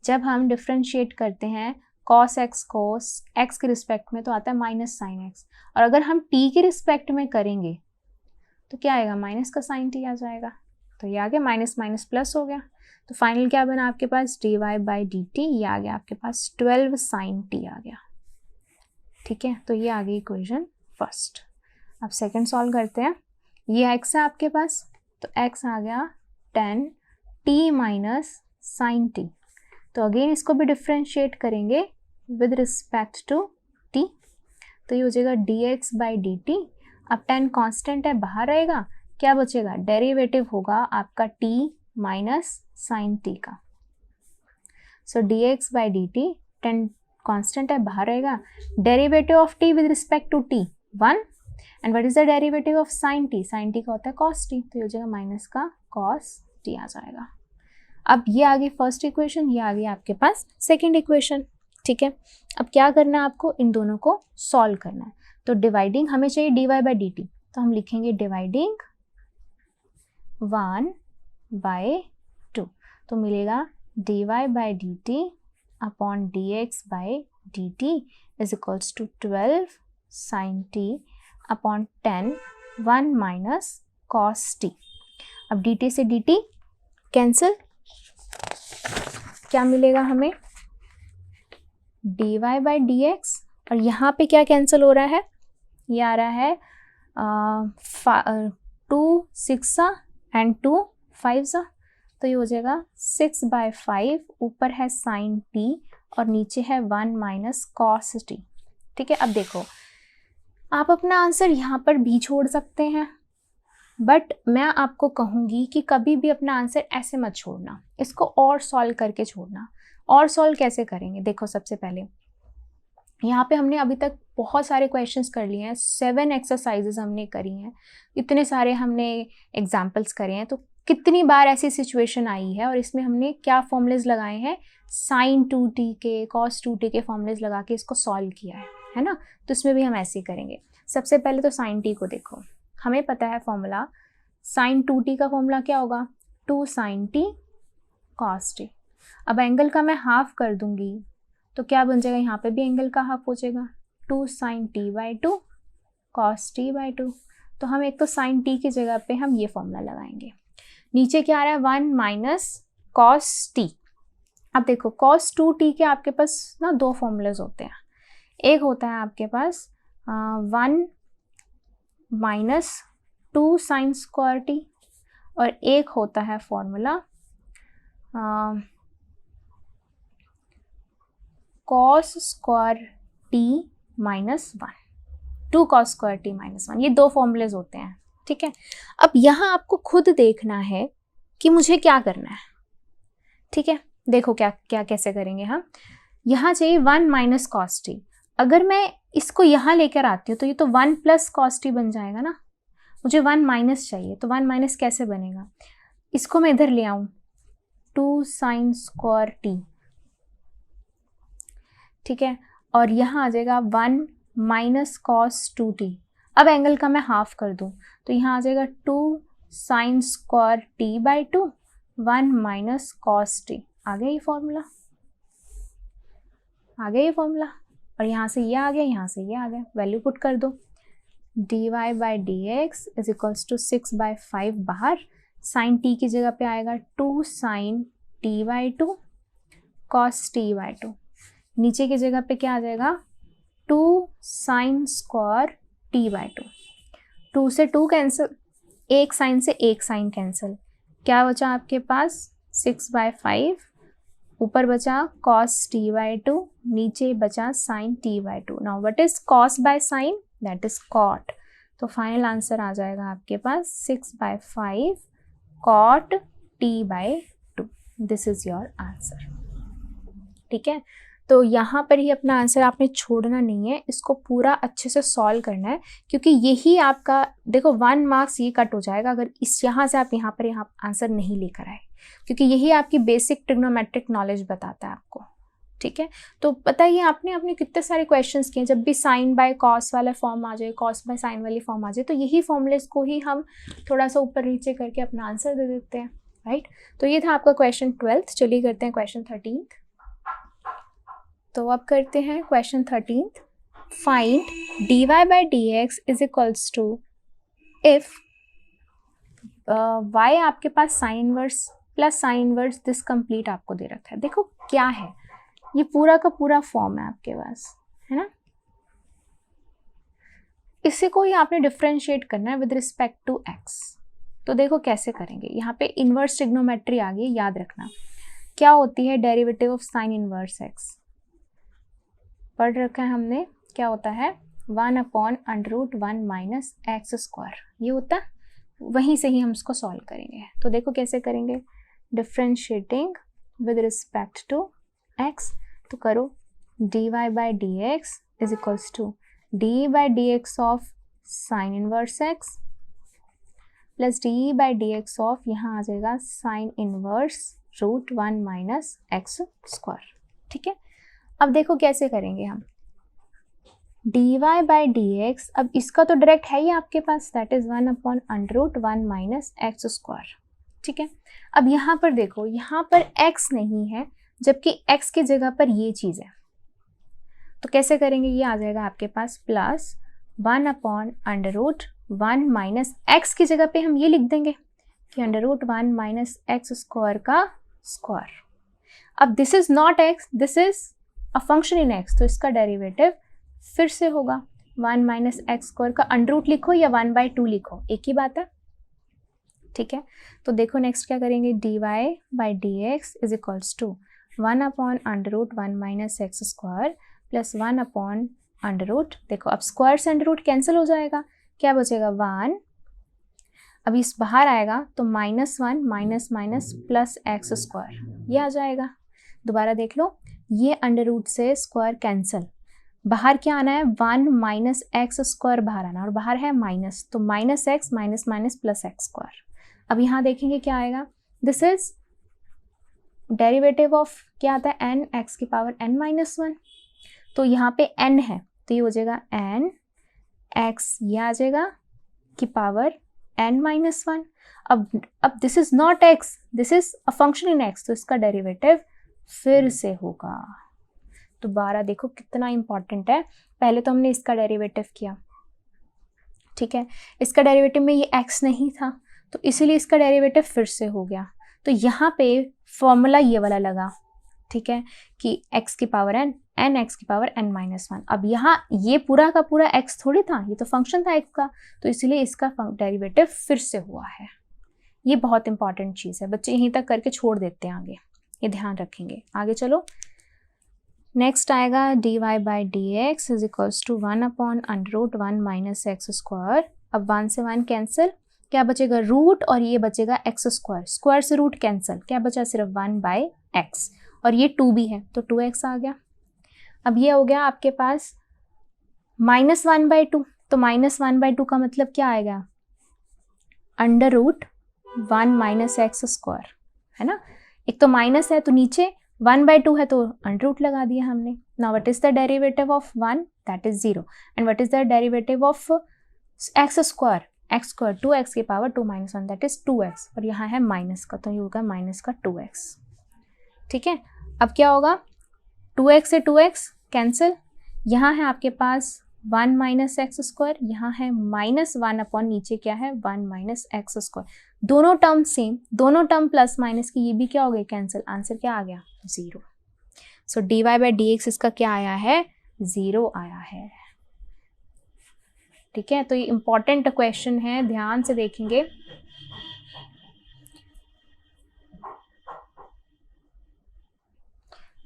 जब हम डिफ्रेंशिएट करते हैं cos x के रिस्पेक्ट में तो आता है माइनस साइन x, और अगर हम t के रिस्पेक्ट में करेंगे तो क्या आएगा, माइनस का साइन t आ जाएगा। तो ये आ गया माइनस माइनस प्लस हो गया, तो फाइनल क्या बना आपके पास, dy बाई डी टी, ये आ गया आपके पास 12 साइन t आ गया। ठीक है, तो ये आ गई इक्वेशन फर्स्ट। अब सेकंड सॉल्व करते हैं। ये x है आपके पास, तो x आ गया 10 t माइनस साइन t। तो अगेन इसको भी डिफ्रेंशिएट करेंगे विद रिस्पेक्ट टू t, तो ये हो जाएगा dx बाई डी टी। अब 10 कांस्टेंट है, बाहर रहेगा, क्या बचेगा, डेरिवेटिव होगा आपका t माइनस साइन t का। So dx by d t, 10 constant है, बाहर रहेगा, derivative of t with respect to t 1, and what is the derivative of sine t, sine t का होता है cos t, तो ये हो जाएगा माइनस का cos t आ जाएगा। अब ये आ गई फर्स्ट इक्वेशन, ये आ गई आपके पास सेकेंड इक्वेशन। ठीक है, अब क्या करना है आपको, इन दोनों को सॉल्व करना है। तो डिवाइडिंग हमें चाहिए dy बाई डी टी, तो हम लिखेंगे डिवाइडिंग 1 बाई 2, तो मिलेगा dy by d t upon dx by d t is equals to 12 sine t upon 10 1 minus cos t। अब dt से dt कैंसिल, क्या मिलेगा हमें, dy बाई डी एक्स, और यहाँ पे क्या कैंसिल हो रहा है, ये आ रहा है 2 6 एंड 2 5, तो ये हो जाएगा 6 बाई 5, ऊपर है साइन t और नीचे है 1 माइनस कॉस t। ठीक है, अब देखो आप अपना आंसर यहाँ पर भी छोड़ सकते हैं, बट मैं आपको कहूँगी कि कभी भी अपना आंसर ऐसे मत छोड़ना, इसको और सॉल्व करके छोड़ना। और सॉल्व कैसे करेंगे, देखो सबसे पहले यहाँ पे हमने अभी तक बहुत सारे क्वेश्चंस कर लिए हैं, 7 एक्सरसाइजेस हमने करी हैं, इतने सारे हमने एग्जाम्पल्स करे हैं, तो कितनी बार ऐसी सिचुएशन आई है और इसमें हमने क्या फॉर्मूलेज लगाए हैं, sin 2t के cos 2t के फॉर्मूलेज लगा के इसको सॉल्व किया है ना। तो इसमें भी हम ऐसे ही करेंगे। सबसे पहले तो sin t को देखो, हमें पता है फॉर्मूला sin 2t का फॉर्मूला क्या होगा, 2 sin t cos t। अब एंगल का मैं हाफ कर दूंगी तो क्या बन जाएगा, यहाँ पे भी एंगल का हाफ हो जाएगा, 2 sin t/2 cos t/2। तो हम एक तो sin t की जगह पे हम ये फॉर्मूला लगाएंगे। नीचे क्या आ रहा है, 1 माइनस cos t। अब देखो cos 2t के आपके पास ना दो फॉर्मूलेज होते हैं, एक होता है आपके पास 1 माइनस 2 sin स्क्वायर t और एक होता है formula cos square t minus 1, 2 cos square t minus 1। ये दो फॉर्मूलेज होते हैं, ठीक है। अब यहाँ आपको खुद देखना है कि मुझे क्या करना है, ठीक है। देखो क्या क्या कैसे करेंगे हम। यहाँ चाहिए 1 माइनस कॉस टी, अगर मैं इसको यहाँ लेकर आती हूँ तो ये तो 1 प्लस कॉस टी बन जाएगा ना। मुझे 1 माइनस चाहिए, तो 1 माइनस कैसे बनेगा, इसको मैं इधर ले आऊँ, 2 साइन स्क्वायर टी, ठीक है। और यहाँ आ जाएगा 1 माइनस कॉस 2t। अब एंगल का मैं हाफ कर दूँ तो यहाँ आ जाएगा 2 sine square t/2 1 minus cos t. आ गया ये फॉर्मूला, आ गया ये फॉर्मूला। और यहाँ से ये आ गया, यहाँ से ये आ गया, वैल्यू पुट कर दो, dy/dx इज इक्वल्स टू 6/5 बाहर, साइन t की जगह पे आएगा 2 साइन t/2 कॉस t/2। नीचे की जगह पे क्या आ जाएगा, 2 साइन स्क्वायर t/2। 2 से 2 कैंसिल, एक साइन से एक साइन कैंसिल, क्या बचा आपके पास 6/5, ऊपर बचा cos t/2, नीचे बचा sin t/2। Now what is cos by sin, that is cot। तो फाइनल आंसर आ जाएगा आपके पास 6/5 cot t/2। This is your answer, ठीक है। तो यहाँ पर ही अपना आंसर आपने छोड़ना नहीं है, इसको पूरा अच्छे से सॉल्व करना है, क्योंकि यही आपका देखो 1 मार्क्स ये कट हो जाएगा अगर इस यहाँ से आप यहाँ पर आंसर नहीं लेकर आए, क्योंकि यही आपकी बेसिक ट्रिग्नोमेट्रिक नॉलेज बताता है आपको, ठीक है। तो बताइए आपने अपने कितने सारे क्वेश्चंस किए, जब भी साइन बाय कॉस वाला फॉर्म आ जाए, कॉस बाय साइन वाली फॉर्म आ जाए, तो यही फॉर्मूलेस को ही हम थोड़ा सा ऊपर नीचे करके अपना आंसर दे देते हैं, राइट। तो ये था आपका क्वेश्चन 12। चलिए करते हैं क्वेश्चन 13। तो अब करते हैं question 13। Find dy/dx is equals to if y आपके पास sine inverse plus sine inverse this complete आपको दे रखा है। देखो क्या है, ये पूरा का पूरा फॉर्म है आपके पास, है ना। इसी को ही आपने डिफरेंशिएट करना है विद रिस्पेक्ट टू x। तो देखो कैसे करेंगे, यहाँ पे इनवर्स ट्रिग्नोमेट्री आ गई, याद रखना क्या होती है, derivative of sine inverse x पढ़ रखा है हमने, क्या होता है 1/√1 माइनस एक्स स्क्वायर, ये होता है, वहीं से ही हम इसको सॉल्व करेंगे। तो देखो कैसे करेंगे, differentiating with respect to x, तो करो dy/dx is equals to d/dx of sine inverse x plus d/dx of, यहाँ आ जाएगा sine inverse √1 minus x square, ठीक है। अब देखो कैसे करेंगे हम, dy/dx, अब इसका तो डायरेक्ट है ही आपके पास, that is 1/√1 minus x square, ठीक है। अब यहाँ पर देखो, यहाँ पर x नहीं है, जबकि x की जगह पर ये चीज़ है, तो कैसे करेंगे, ये आ जाएगा आपके पास प्लस 1/√1 माइनस x की जगह पे हम ये लिख देंगे कि √1 माइनस एक्स स्क्वायर का स्क्वायर। अब this is not x, this is a function in x, तो इसका डेरिवेटिव फिर से होगा 1 माइनस एक्स स्क्वायर का अंडर लिखो या 1/2 लिखो, एक ही बात है, ठीक है। तो देखो नेक्स्ट क्या करेंगे, dy/dx is equals to 1/√1 minus x square plus 1/√, देखो अब स्क्वायर से अंडर कैंसिल हो जाएगा, क्या बचेगा 1, अब इस बाहर आएगा तो -1 minus minus plus x square, ये आ जाएगा। दोबारा देख लो, ये अंडर से स्क्वायर कैंसिल, बाहर क्या आना है 1 माइनस एक्स स्क्वायर बाहर आना, और बाहर है माइनस, तो minus x minus minus plus x square. अब यहाँ देखेंगे क्या आएगा, दिस इज डेरिवेटिव ऑफ क्या आता है, एन एक्स की पावर एन माइनस वन। तो यहाँ पे एन है तो ये हो जाएगा एन एक्स, ये आ जाएगा की पावर एन माइनस वन। अब this is not x, this is a function in x, तो इसका डेरिवेटिव फिर से होगा। दोबारा देखो कितना इंपॉर्टेंट है, पहले तो हमने इसका डेरिवेटिव किया, ठीक है, इसका डेरिवेटिव में ये x नहीं था तो इसीलिए इसका डेरिवेटिव फिर से हो गया। तो यहाँ पे फॉर्मूला ये वाला लगा, ठीक है, कि x की पावर n, एन एक्स की पावर n माइनस वन। अब यहाँ ये पूरा का पूरा x थोड़ी था, ये तो फंक्शन था x का, तो इसलिए इसका डेरिवेटिव फिर से हुआ है। ये बहुत इंपॉर्टेंट चीज़ है, बच्चे यहीं तक करके छोड़ देते हैं, आगे ये ध्यान रखेंगे। आगे चलो, नेक्स्ट आएगा dy by d x is equals to 1 upon under root 1 minus x square. अब 1 से 1 कैंसिल, क्या बचेगा रूट, और ये बचेगा एक्स स्क्वायर, स्क्वायर से रूट कैंसिल, क्या बचा सिर्फ 1 बाई एक्स, और ये 2 भी है तो 2x आ गया। अब ये हो गया आपके पास माइनस 1 बाई टू, तो माइनस 1 बाई टू का मतलब क्या आएगा, under root 1 minus x square, है ना। एक तो माइनस है तो नीचे 1 बाई टू है तो अंडर रूट लगा दिया हमने। Now what is the derivative of 1, that is 0, and what is the derivative of x square, x square 2x की power 2 minus 1 that is 2x, और यहाँ है माइनस का तो ये होगा माइनस का 2x, ठीक है। अब क्या होगा, 2x से 2x कैंसिल, यहाँ है आपके पास 1 माइनस एक्स स्क्वायर, यहाँ है माइनस 1 अपॉन नीचे क्या है 1 माइनस एक्स स्क्वायर, दोनों टर्म सेम, दोनों टर्म प्लस माइनस की, ये भी क्या हो गए कैंसिल, आंसर क्या आ गया 0। सो dy बाई डी एक्स इसका क्या आया है, 0 आया है, ठीक है। तो ये इंपॉर्टेंट क्वेश्चन है, ध्यान से देखेंगे।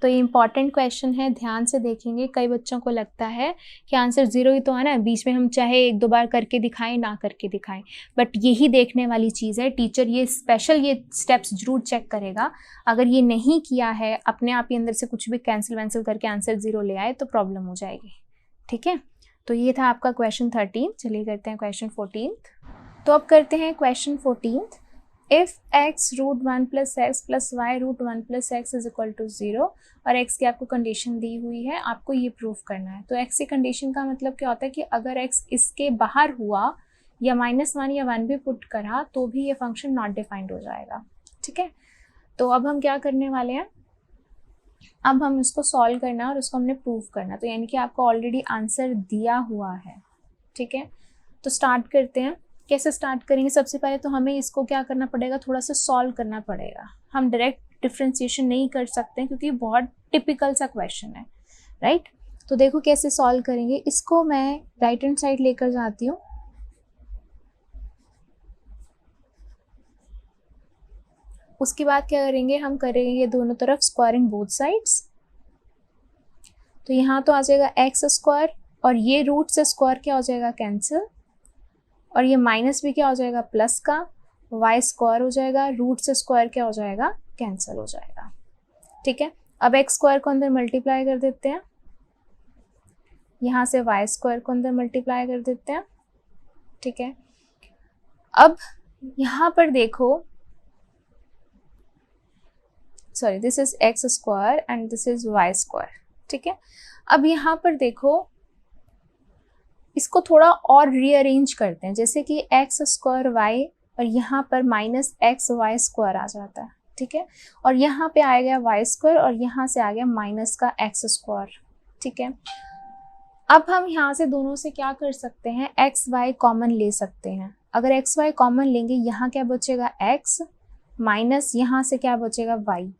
तो ये इंपॉर्टेंट क्वेश्चन है, ध्यान से देखेंगे। कई बच्चों को लगता है कि आंसर 0 ही तो है ना, बीच में हम चाहे 1-2 बार करके दिखाएं ना करके दिखाएं, बट यही देखने वाली चीज़ है। टीचर ये स्पेशल ये स्टेप्स जरूर चेक करेगा, अगर ये नहीं किया है, अपने आप ही अंदर से कुछ भी कैंसिल वैंसिल करके आंसर 0 ले आए तो प्रॉब्लम हो जाएगी, ठीक है। तो ये था आपका क्वेश्चन 13। चलिए करते हैं क्वेश्चन 14। तो अब करते हैं question 14। If x root 1 plus x plus y root 1 plus x is equal to 0, और x की आपको कंडीशन दी हुई है, आपको ये प्रूफ करना है। तो x की कंडीशन का मतलब क्या होता है कि अगर x इसके बाहर हुआ या -1 या 1 भी पुट करा तो भी ये फंक्शन नॉट डिफाइंड हो जाएगा, ठीक है। तो अब हम क्या करने वाले हैं, अब हम इसको सॉल्व करना है और उसको हमने प्रूफ करना, तो यानी कि आपको ऑलरेडी आंसर दिया हुआ है, ठीक है। तो स्टार्ट करते हैं। कैसे स्टार्ट करेंगे, सबसे पहले तो हमें इसको क्या करना पड़ेगा, थोड़ा सा सॉल्व करना पड़ेगा। हम डायरेक्ट डिफ्रेंशिएशन नहीं कर सकते क्योंकि बहुत टिपिकल सा क्वेश्चन है, राइट। तो देखो कैसे सॉल्व करेंगे इसको, मैं राइट हैंड साइड लेकर जाती हूँ। उसके बाद क्या करेंगे, हम करेंगे ये दोनों तरफ स्क्वायरिंग बोथ साइड्स। तो यहाँ तो आ जाएगा एक्स स्क्वायर, और ये रूट से स्क्वायर क्या हो जाएगा कैंसिल, और ये माइनस भी क्या हो जाएगा प्लस का, वाई स्क्वायर हो जाएगा, रूट से स्क्वायर क्या हो जाएगा कैंसिल हो जाएगा, ठीक है। अब एक्स स्क्वायर को अंदर मल्टीप्लाई कर देते हैं, यहाँ से वाई स्क्वायर को अंदर मल्टीप्लाई कर देते हैं, ठीक है। अब यहाँ पर देखो, sorry this is x square and this is y square, ठीक है। अब यहाँ पर देखो, इसको थोड़ा और रीअरेंज करते हैं, जैसे कि एक्स स्क्वायर वाई और यहाँ पर माइनस एक्स वाई स्क्वायर आ जाता है, ठीक है। और यहाँ पे आ गया वाई स्क्वायर और यहाँ से आ गया माइनस का एक्स स्क्वायर, ठीक है। अब हम यहाँ से दोनों से क्या कर सकते हैं, एक्स वाई कॉमन ले सकते हैं। अगर एक्स वाई कॉमन लेंगे, यहाँ क्या बचेगा एक्स, माइनस यहाँ से क्या बचेगा वाई,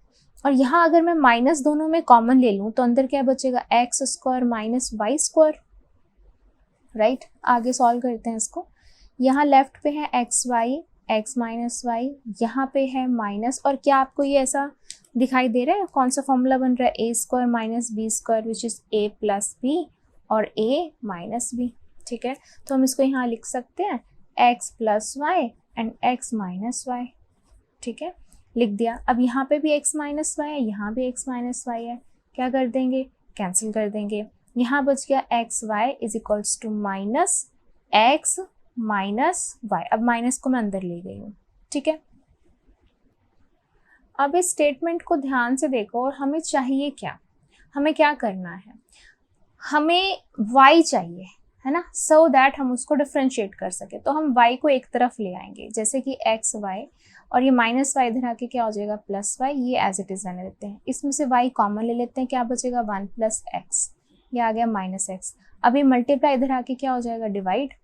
और यहाँ अगर मैं माइनस दोनों में कॉमन ले लूँ तो अंदर क्या बचेगा x square minus y square, right. आगे सॉल्व करते हैं इसको। यहाँ लेफ्ट पे है x y, x minus y, यहाँ पे है माइनस, और क्या आपको ये ऐसा दिखाई दे रहा है, कौन सा फॉर्मूला बन रहा है, a square minus b square which is a plus b और ए माइनस बी, ठीक है। तो हम इसको यहाँ लिख सकते हैं x plus y and x minus y, ठीक है, लिख दिया। अब यहाँ पे भी एक्स माइनस वाई है, यहाँ भी एक्स माइनस वाई है, क्या कर देंगे कैंसिल कर देंगे। यहाँ बच गया x y is equals to minus x minus y, अब माइनस को मैं अंदर ले गई हूँ, ठीक है, अब इस स्टेटमेंट को ध्यान से देखो और हमें चाहिए क्या, हमें क्या करना है, हमें y चाहिए, है ना, सो दैट हम उसको डिफ्रेंशिएट कर सके। तो हम y को एक तरफ ले आएंगे, जैसे कि एक्स वाई, और ये माइनस वाई इधर आके क्या हो जाएगा प्लस वाई, ये एज इट इज रहने देते हैं। इसमें से y कॉमन ले लेते हैं, क्या बचेगा 1 प्लस एक्स, ये आ गया माइनस एक्स। अब ये मल्टीप्लाई इधर आके क्या हो जाएगा डिवाइड।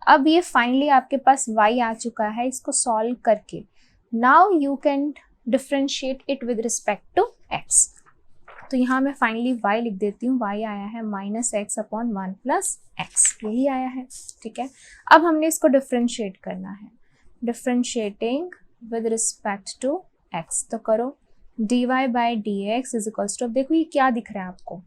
अब ये फाइनली आपके पास y आ चुका है, इसको सॉल्व करके now you can differentiate it with respect to x। तो यहाँ मैं फाइनली y लिख देती हूँ, y आया है minus x upon 1 plus x, यही आया है, ठीक है। अब हमने इसको डिफ्रेंशिएट करना है, differentiating with respect to x, तो करो dy by d x is equals to, अब देखो ये क्या दिख रहा है आपको,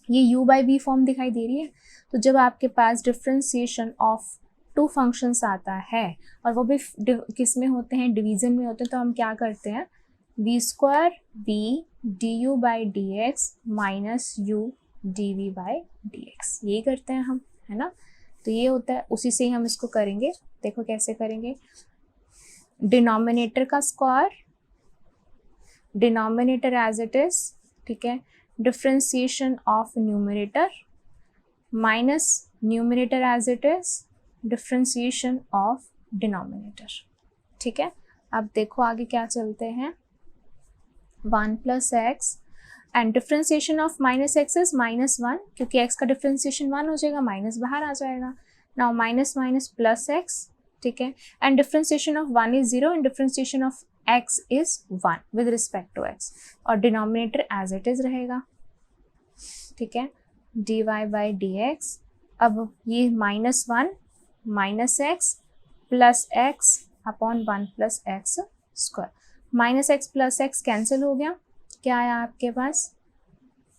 ये u बाई v फॉर्म दिखाई दे रही है। तो जब आपके पास डिफ्रेंसिएशन ऑफ टू फंक्शंस आता है और वो भी किस में होते हैं, डिवीजन में होते हैं, तो हम क्या करते हैं v square v d u by d x minus u d v by d x, यही करते हैं हम, है ना। तो ये होता है, उसी से ही हम इसको करेंगे। देखो कैसे करेंगे, डिनोमिनेटर का square, denominator as it is, ठीक है, differentiation of numerator minus numerator as it is, differentiation of denominator, ठीक है। अब देखो आगे क्या चलते हैं, 1 plus x and differentiation of minus x is minus 1, क्योंकि x का डिफ्रेंसिएशन 1 हो जाएगा, माइनस बाहर आ जाएगा। Now minus minus plus x, ठीक है, and differentiation of 1 is 0 and differentiation of x is 1 with respect to x, और डिनोमिनेटर एज इट इज रहेगा, ठीक है, dy बाई डी एक्स। अब ये minus 1 minus x plus x upon 1 plus x square, minus x plus x cancel हो गया, क्या आया आपके पास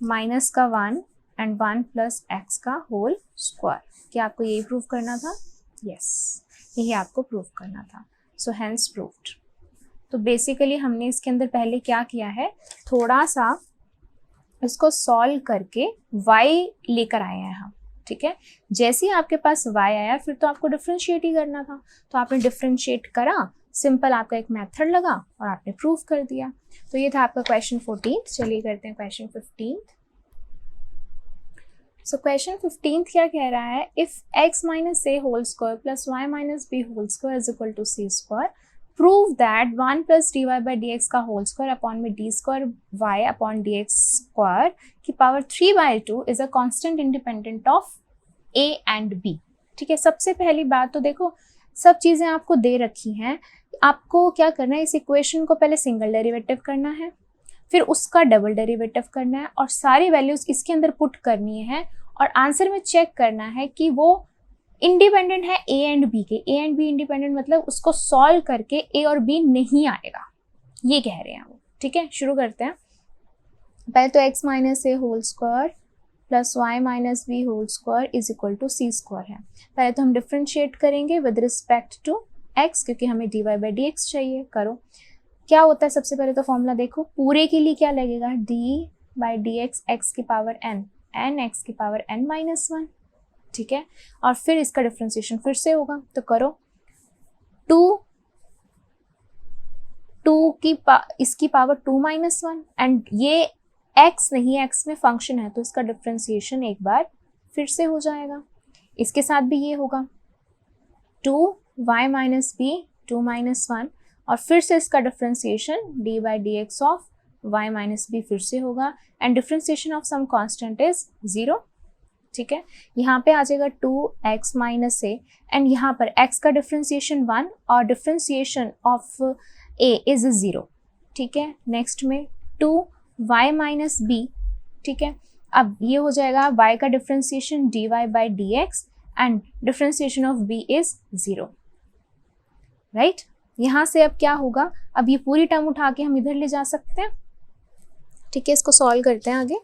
माइनस का 1 एंड 1 प्लस एक्स का होल स्क्वायर। क्या आपको यही प्रूव करना था? यस, यही आपको प्रूव करना था, सो हेंस प्रूव्ड। तो बेसिकली हमने इसके अंदर पहले क्या किया है, थोड़ा सा इसको सॉल्व करके y लेकर आए हैं हम, ठीक है। जैसे ही आपके पास y आया फिर तो आपको डिफ्रेंशिएट ही करना था, तो आपने डिफ्रेंशिएट करा, सिंपल आपका एक मेथड लगा और आपने प्रूव कर दिया। तो ये था आपका क्वेश्चन 14। चलिए करते हैं क्वेश्चन 15। सो क्वेश्चन 15 क्या कह रहा है, if x minus a whole square plus y minus b whole square is equal to c square, prove that 1 plus dy by dx का होल स्क्वायर अपॉन में d square y upon dx square की power 3/2 is a constant independent of a and b, ठीक है। सबसे पहली बात तो देखो, सब चीज़ें आपको दे रखी हैं, आपको क्या करना है, इस इक्वेशन को पहले सिंगल डेरिवेटिव करना है, फिर उसका डबल डेरिवेटिव करना है और सारी वैल्यूज इसके अंदर पुट करनी है और आंसर में चेक करना है कि वो इंडिपेंडेंट है ए एंड बी के। ए एंड बी इंडिपेंडेंट मतलब उसको सॉल्व करके ए और बी नहीं आएगा, ये कह रहे हैं वो, ठीक है। शुरू करते हैं। पहले तो x minus a whole square plus y minus b whole square is equal to c square है। पहले तो हम डिफ्रेंशिएट करेंगे विद रिस्पेक्ट टू x, क्योंकि हमें dy बाई डी एक्स चाहिए। करो, क्या होता है, सबसे पहले तो फॉर्मूला देखो, पूरे के लिए क्या लगेगा, d by d x x की पावर n, n एक्स की पावर n माइनस 1, ठीक है। और फिर इसका डिफ्रेंसिएशन फिर से होगा, तो करो 2 की इसकी पावर 2 माइनस 1 एंड ये x नहीं है, x में फंक्शन है तो इसका डिफ्रेंसिएशन एक बार फिर से हो जाएगा। इसके साथ भी ये होगा 2y माइनस बी 2 माइनस 1 और फिर से इसका differentiation d by d x of y minus b फिर से होगा and differentiation of some constant is 0, ठीक है। यहाँ पे आ जाएगा 2x माइनस ए एंड यहाँ पर x का डिफ्रेंसिएशन 1 और डिफ्रेंसिएशन ऑफ a इज 0, ठीक है। नेक्स्ट में 2y माइनस बी, ठीक है। अब ये हो जाएगा y का differentiation dy by d x and differentiation of b is 0, right. यहाँ से अब क्या होगा, अब ये पूरी टर्म उठा के हम इधर ले जा सकते हैं, ठीक है। इसको सॉल्व करते हैं आगे।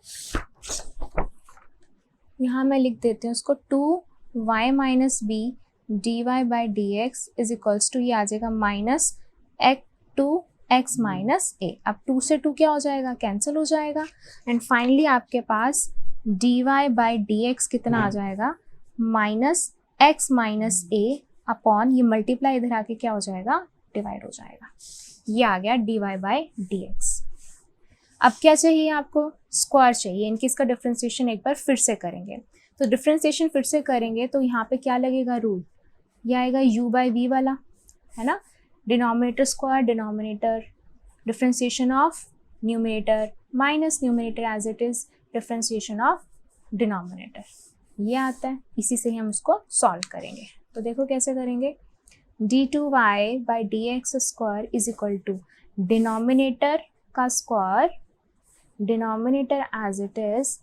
यहाँ मैं लिख देती हूँ इसको 2y minus b d y by d x is equals to, ये आ जाएगा माइनस 2x माइनस ए। अब 2 से 2 क्या हो जाएगा, कैंसिल हो जाएगा एंड फाइनली आपके पास dy बाई डी एक्स कितना आ जाएगा, माइनस x माइनस ए अपॉन ये मल्टीप्लाई इधर आके क्या हो जाएगा, डिवाइड हो जाएगा। ये आ गया dy बाई dx। अब क्या चाहिए आपको, स्क्वायर चाहिए। इनकी इसका डिफ्रेंसिएशन एक बार फिर से करेंगे। तो डिफ्रेंसिएशन फिर से करेंगे तो यहाँ पे क्या लगेगा रूल, ये आएगा u बाई v वाला, है ना, denominator square denominator, differentiation of numerator minus numerator as it is differentiation of denominator, ये आता है। इसी से ही हम इसको सॉल्व करेंगे। तो देखो कैसे करेंगे, d2y by dx square is equal to denominator का square denominator as it is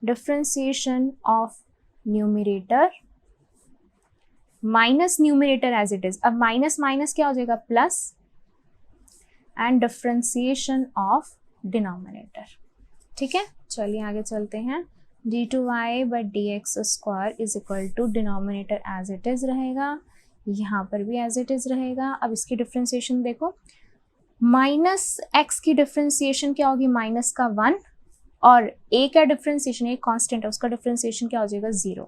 differentiation of numerator minus numerator as it is, अब माइनस माइनस क्या हो जाएगा plus, and differentiation of denominator. ठीक है, चलिए आगे चलते हैं। d2y by dx square is equal to denominator as it is रहेगा, यहाँ पर भी एज इट इज रहेगा। अब इसकी डिफ्रेंसिएशन देखो, माइनस एक्स की डिफ्रेंसिएशन क्या होगी, माइनस का 1, और a का डिफ्रेंसिएशन, एक कांस्टेंट है, उसका डिफ्रेंसिएशन क्या हो जाएगा 0,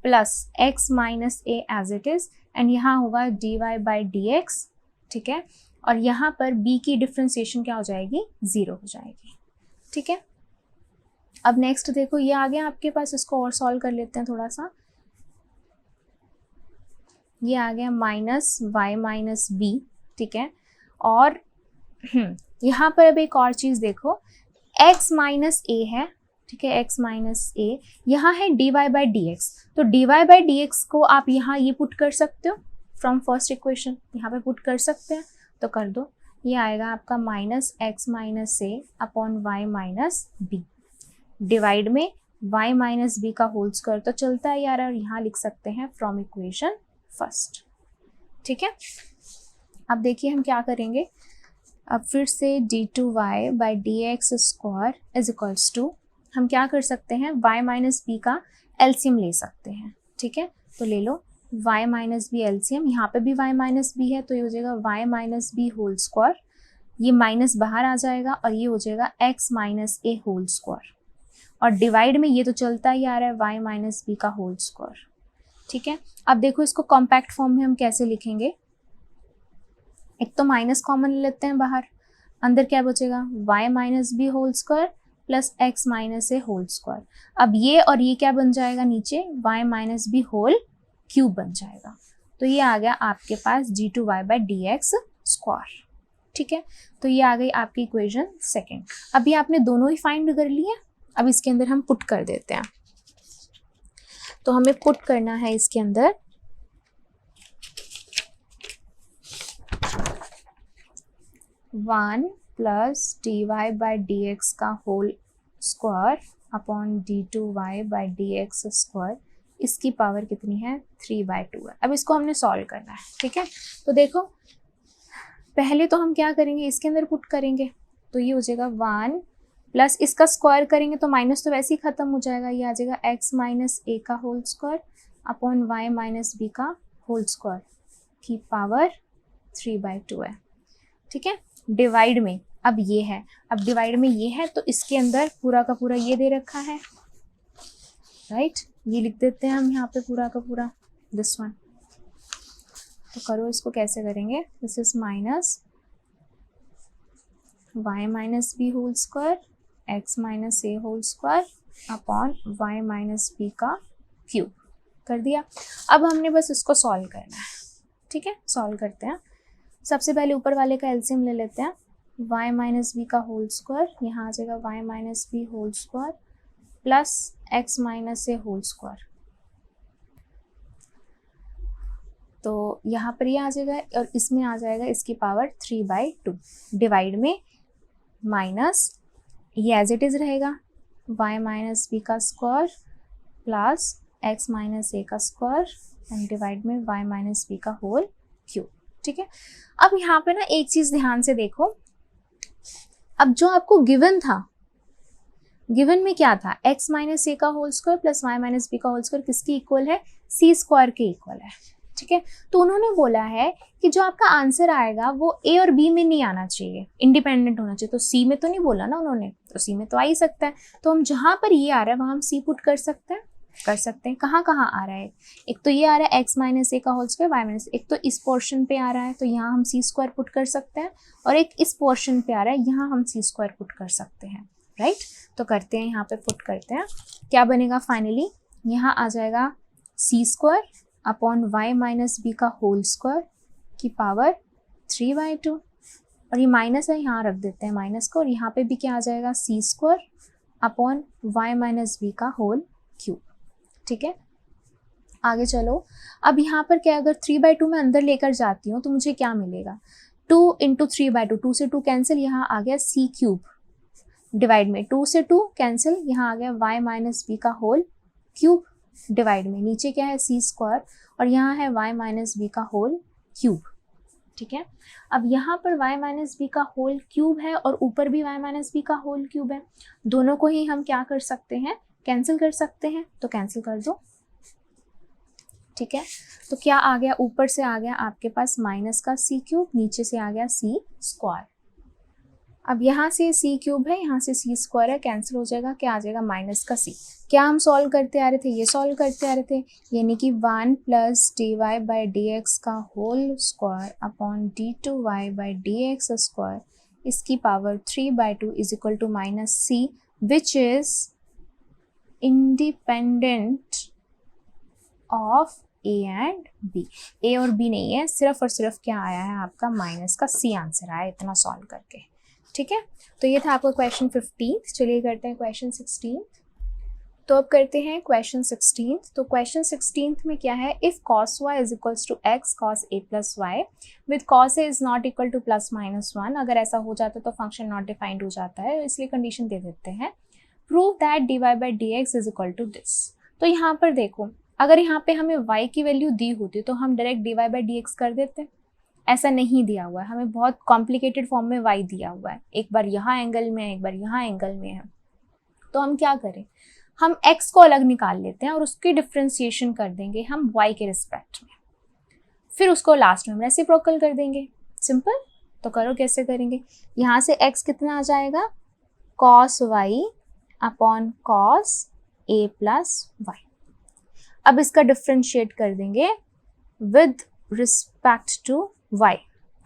plus x minus a as it is, and यहाँ होगा dy बाई dx। ठीक है, और यहाँ पर b की डिफ्रेंसिएशन क्या हो जाएगी 0 हो जाएगी। ठीक है, अब नेक्स्ट देखो ये आ गया आपके पास, इसको और सॉल्व कर लेते हैं थोड़ा सा। ये आ गया माइनस y माइनस b। ठीक है, और यहाँ पर अब एक और चीज़ देखो, x माइनस a है, ठीक है, x माइनस a, यहाँ है dy बाई dx, तो dy बाई dx को आप यहाँ ये पुट कर सकते हो फ्रॉम फर्स्ट इक्वेशन, यहाँ पे पुट कर सकते हैं, तो कर दो। ये आएगा आपका minus x minus a upon y minus b, divide में y माइनस b का होल स्क्वायर तो चलता है यार, और यहाँ लिख सकते हैं फ्रॉम इक्वेशन फर्स्ट। ठीक है, अब देखिए हम क्या करेंगे, अब फिर से d2y by dx square is equals to, हम क्या कर सकते हैं, y माइनस बी का एलसीएम ले सकते हैं। ठीक है, तो ले लो y माइनस बी एलसीएम, यहाँ पे भी y माइनस बी है तो ये हो जाएगा y minus b whole square, ये माइनस बाहर आ जाएगा और ये हो जाएगा x minus a whole square, और डिवाइड में ये तो चलता ही आ रहा है y माइनस बी का होल स्क्वायर। ठीक है, अब देखो इसको कॉम्पैक्ट फॉर्म में हम कैसे लिखेंगे, एक तो माइनस कॉमन ले लेते हैं बाहर, अंदर क्या बचेगा y minus b whole square plus x minus a whole square. अब ये और ये क्या बन जाएगा नीचे, y minus b whole cube बन जाएगा। तो ये आ गया आपके पास d2y बाई dx स्क्वायर। ठीक है, तो ये आ गई आपकी इक्वेशन सेकेंड। अभी आपने दोनों ही फाइंड कर लिए, अब इसके अंदर हम पुट कर देते हैं। तो हमें पुट करना है इसके अंदर one plus d y by d x का whole square upon d2y by dx square, इसकी पावर कितनी है 3/2 है। अब इसको हमने सॉल्व करना है। ठीक है, तो देखो पहले तो हम क्या करेंगे, इसके अंदर पुट करेंगे, तो ये हो जाएगा 1 प्लस इसका स्क्वायर करेंगे तो माइनस तो वैसे ही खत्म हो जाएगा, ये आ जाएगा x माइनस ए का whole square upon y minus b का होल स्क्वायर की पावर 3/2 है। ठीक है, डिवाइड में अब ये है, अब डिवाइड में ये है तो इसके अंदर पूरा का पूरा ये दे रखा है, राइट, ये लिख देते हैं हम यहाँ पे पूरा का पूरा दिस वन। तो करो इसको कैसे करेंगे, this is minus y minus b whole square x minus a whole square upon y minus b का क्यूब कर दिया। अब हमने बस इसको सॉल्व करना है। ठीक है, सॉल्व करते हैं। सबसे पहले ऊपर वाले का एलसीएम ले लेते हैं, y माइनस बी का होल स्क्वायर, यहाँ आ जाएगा y minus b whole square plus x minus a whole square, तो यहाँ पर ये आ जाएगा और इसमें आ जाएगा इसकी पावर 3/2, डिवाइड में माइनस ये एज इट इज रहेगा y माइनस बी का square plus x minus a का स्क्वायर एंड डिवाइड में y माइनस बी का होल क्यूब। ठीक है, अब यहाँ पे ना एक चीज ध्यान से देखो, अब जो आपको गिवन था, गिवन में क्या था, x माइनस ए का whole square plus y minus b का होल स्क्वायर किसकी इक्वल है, c स्क्वायर के इक्वल है। ठीक है, तो उन्होंने बोला है कि जो आपका आंसर आएगा वो a और b में नहीं आना चाहिए, इंडिपेंडेंट होना चाहिए। तो c में तो नहीं बोला ना उन्होंने, तो c में तो आ ही सकता है, तो हम जहां पर ये आ रहा है वहां हम c पुट कर सकते हैं। कर सकते हैं। कहाँ कहाँ आ रहा है, एक तो ये आ रहा है x माइनस ए का होल स्क्वायर y माइनस, एक तो इस पोर्शन पे आ रहा है तो यहाँ हम सी स्क्वायर पुट कर सकते हैं, और एक इस पोर्शन पे आ रहा है यहाँ हम सी स्क्वायर पुट कर सकते हैं, राइट। तो करते हैं, यहाँ पे पुट करते हैं, क्या बनेगा फाइनली, यहाँ आ जाएगा c square upon y minus b का होल स्क्वायर की पावर 3/2, और ये माइनस है यहाँ रख देते हैं माइनस को, और यहाँ पे भी क्या आ जाएगा c square upon y minus b का होल क्यूब, ठीक है। आगे चलो, अब यहाँ पर क्या, अगर 3/2 में अंदर लेकर जाती हूँ तो मुझे क्या मिलेगा, 2 इंटू 3/2, 2 से 2 कैंसिल, यहाँ आ गया सी क्यूब डिवाइड में 2 से 2 कैंसिल, यहाँ आ गया वाई माइनस बी का होल क्यूब डिवाइड में नीचे क्या है सी स्क्वायर, और यहाँ है वाई माइनस बी का होल क्यूब, ठीक है। अब यहाँ पर y माइनस बी का होल क्यूब है और ऊपर भी y माइनस बी का होल क्यूब है, दोनों को ही हम क्या कर सकते हैं, कैंसिल कर सकते हैं, तो कैंसिल कर दो, ठीक है। तो क्या आ गया, ऊपर से आ गया आपके पास माइनस का सी क्यूब, नीचे से आ गया सी स्क्वायर। अब यहाँ से सी क्यूब है, यहाँ से सी स्क्वायर है, कैंसिल हो जाएगा, क्या आ जाएगा माइनस का सी। क्या हम सॉल्व करते आ रहे थे, ये सॉल्व करते आ रहे थे, यानी कि 1 plus d y by d x का whole square upon d2y by d x square इसकी power 3/2 is equal to minus c, which is independent of a and b. A और बी नहीं है, सिर्फ और सिर्फ क्या आया है आपका माइनस का सी आंसर आया, इतना सॉल्व करके, ठीक है। तो ये था आपका क्वेश्चन 15। चलिए करते हैं क्वेश्चन 16। तो अब करते हैं क्वेश्चन 16। तो क्वेश्चन 16 में क्या है, if cos y is equals to x cos a plus y with cos a is not equal to plus minus 1, अगर ऐसा हो जाता है तो फंक्शन नॉट डिफाइंड हो जाता है, इसलिए कंडीशन दे देते हैं, prove that dy by d x is equal to this. तो यहाँ पर देखो, अगर यहाँ पे हमें y की वैल्यू दी होती तो हम direct dy by d x कर देते, ऐसा नहीं दिया हुआ है, हमें बहुत कॉम्प्लिकेटेड फॉर्म में y दिया हुआ है, एक बार यहाँ एंगल में है, एक बार यहाँ एंगल में है, तो हम क्या करें, हम x को अलग निकाल लेते हैं और उसकी डिफ्रेंसिएशन कर देंगे हम y के रिस्पेक्ट में, फिर उसको लास्ट में हम रेसिप्रोकल कर देंगे, सिंपल। तो करो कैसे करेंगे, यहाँ से x कितना आ जाएगा, cos y upon cos a plus y. अब इसका डिफ्रेंशिएट कर देंगे विद रिस्पेक्ट टू y,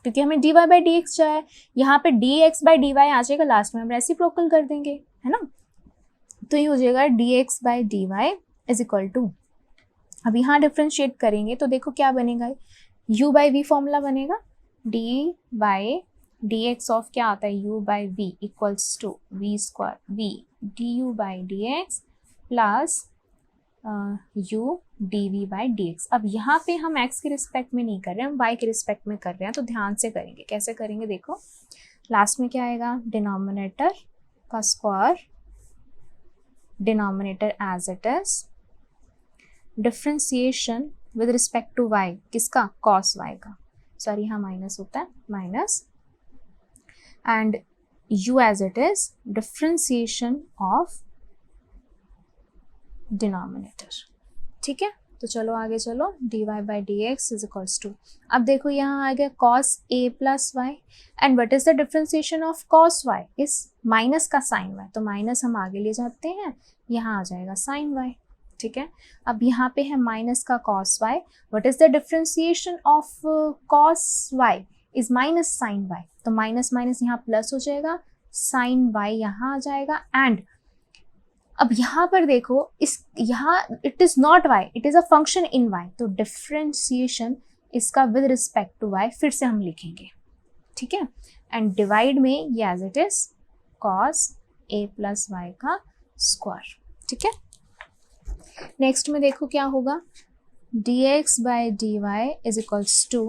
क्योंकि हमें dy बाई डी एक्स चाहिए, यहाँ पे dx बाई dy आ जाएगा, लास्ट में हम रेसिप्रोकल कर देंगे, है ना। तो ये हो जाएगा dx by d y is equal to, अब यहाँ डिफ्रेंशिएट करेंगे तो देखो क्या बनेगा, u बाई वी फॉर्मूला बनेगा, d by d x of क्या आता है u by v equals to v square v d u by d x plus u dv by d x. अब यहाँ पे हम x के रिस्पेक्ट में नहीं कर रहे हैं, हम y के रिस्पेक्ट में कर रहे हैं, तो ध्यान से करेंगे, कैसे करेंगे देखो, लास्ट में क्या आएगा, डिनोमिनेटर का square, denominator as it is, differentiation with respect to y, किसका, cos y का, सॉरी यहाँ माइनस होता है, minus, and u as it is, differentiation of denominator, ठीक है। तो चलो आगे चलो, dy by d x is equals to, अब देखो यहाँ आ गया cos a plus y, and what is the differentiation of cos y, इस माइनस का साइन y, तो माइनस हम आगे ले जाते हैं, यहाँ आ जाएगा साइन y, ठीक है। अब यहाँ पे है माइनस का cos y, what is the differentiation of cos y is minus sine y, तो माइनस माइनस यहाँ प्लस हो जाएगा, साइन y यहाँ आ जाएगा, एंड अब यहाँ पर देखो, इस यहाँ it is not y, it is a function in y, तो डिफ्रेंसिएशन इसका विद रिस्पेक्ट टू y फिर से हम लिखेंगे, ठीक है, एंड डिवाइड में ये as it is cos a plus y का स्क्वायर, ठीक है। नेक्स्ट में देखो क्या होगा, dx by d y is equals to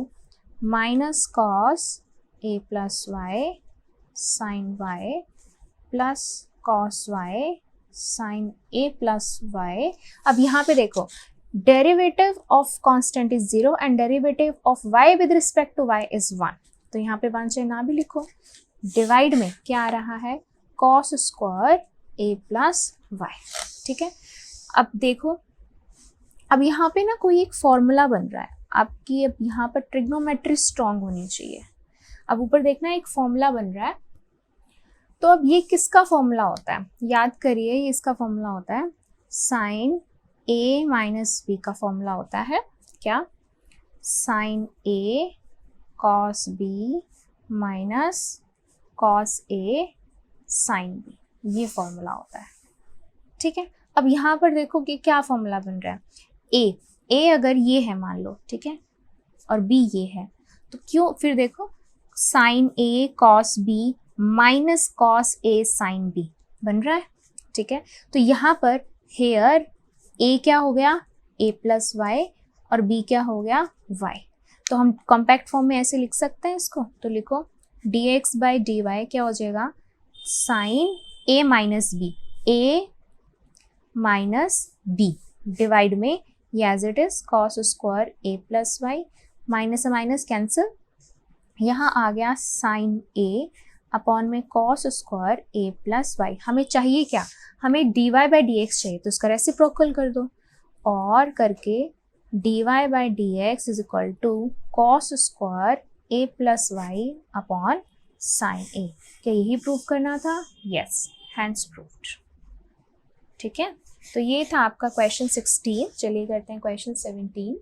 minus cos a plus y sine y plus cos y sine a plus y. अब यहाँ पे देखो, derivative of constant is 0 and derivative of y with respect to y is 1, तो यहाँ पे 1 चाहे ना भी लिखो, डिवाइड में क्या आ रहा है, cos square a plus y, ठीक है। अब देखो, अब यहाँ पे ना कोई एक फॉर्मूला बन रहा है आपकी, अब यहाँ पर ट्रिग्नोमेट्री स्ट्रॉन्ग होनी चाहिए, अब ऊपर देखना एक फॉर्मूला बन रहा है, तो अब ये किसका फॉर्मूला होता है, याद करिए, ये इसका फॉर्मूला होता है साइन a माइनस बी का फॉर्मूला होता है क्या, sine a cos b minus cos a sine b, ये फॉर्मूला होता है। ठीक है, अब यहाँ पर देखो कि क्या फॉर्मूला बन रहा है, a अगर ये है मान लो, ठीक है, और b ये है, तो क्यों, फिर देखो sine a cos b minus cos a sine b बन रहा है। ठीक है, तो यहाँ पर हेयर a क्या हो गया, a प्लस वाई, और b क्या हो गया, y। तो हम कॉम्पैक्ट फॉर्म में ऐसे लिख सकते हैं इसको, तो लिखो dx बाई dy क्या हो जाएगा, sine a minus b, a minus b divide में ये as it is cos square a plus y, minus minus cancel, यहाँ आ गया साइन a अपॉन में cos square a plus y. हमें चाहिए क्या, हमें dy बाई dx चाहिए, तो इसका रेसिप्रोकल कर दो, और करके dy by dx is equal to cos square a plus y upon sine a। क्या यही प्रूव करना था, यस, हैंस प्रूव्ड। ठीक है, तो ये था आपका क्वेश्चन 16। चलिए करते हैं क्वेश्चन 17।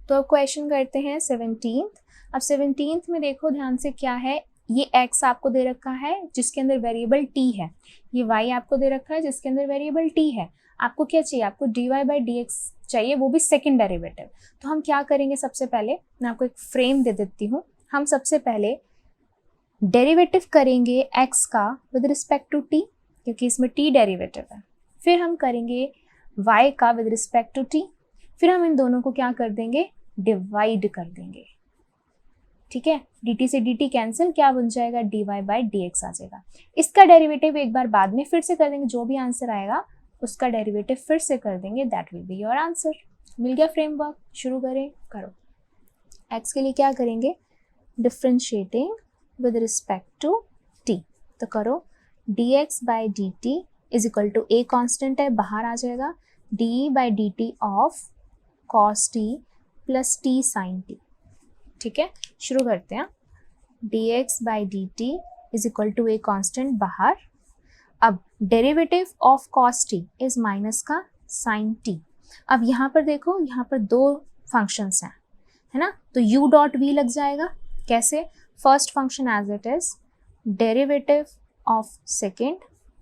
तो अब क्वेश्चन करते हैं 17। अब 17 में देखो ध्यान से क्या है, ये x आपको दे रखा है जिसके अंदर वेरिएबल t है, ये y आपको दे रखा है जिसके अंदर वेरिएबल t है। आपको क्या चाहिए, आपको dy बाई dx चाहिए, वो भी सेकेंड डेरिवेटिव। तो हम क्या करेंगे, सबसे पहले मैं आपको एक फ्रेम दे देती हूँ। हम सबसे पहले डेरिवेटिव करेंगे x का विद रिस्पेक्ट टू t, क्योंकि इसमें t डेरिवेटिव है। फिर हम करेंगे y का विद रिस्पेक्ट टू t, फिर हम इन दोनों को क्या कर देंगे, डिवाइड कर देंगे। ठीक है, dt से dt कैंसिल, क्या बन जाएगा, dy बाई dx आ जाएगा। इसका डेरिवेटिव एक बार बाद में फिर से कर देंगे, जो भी आंसर आएगा उसका डेरिवेटिव फिर से कर देंगे, that will be your answer. मिल गया फ्रेमवर्क, शुरू करें, करो। x के लिए क्या करेंगे, differentiating with respect to t, तो करो dx by dt is equal to a constant है, बाहर आ जाएगा, d by dt of cos t plus t sin t। ठीक है, शुरू करते हैं। dx by dt is equal to a constant बाहर। अब derivative of cos t is minus का sin t। अब यहाँ पर देखो, यहाँ पर दो फंक्शंस हैं, है ना, तो u डॉट v लग जाएगा। कैसे, first function as it is derivative of second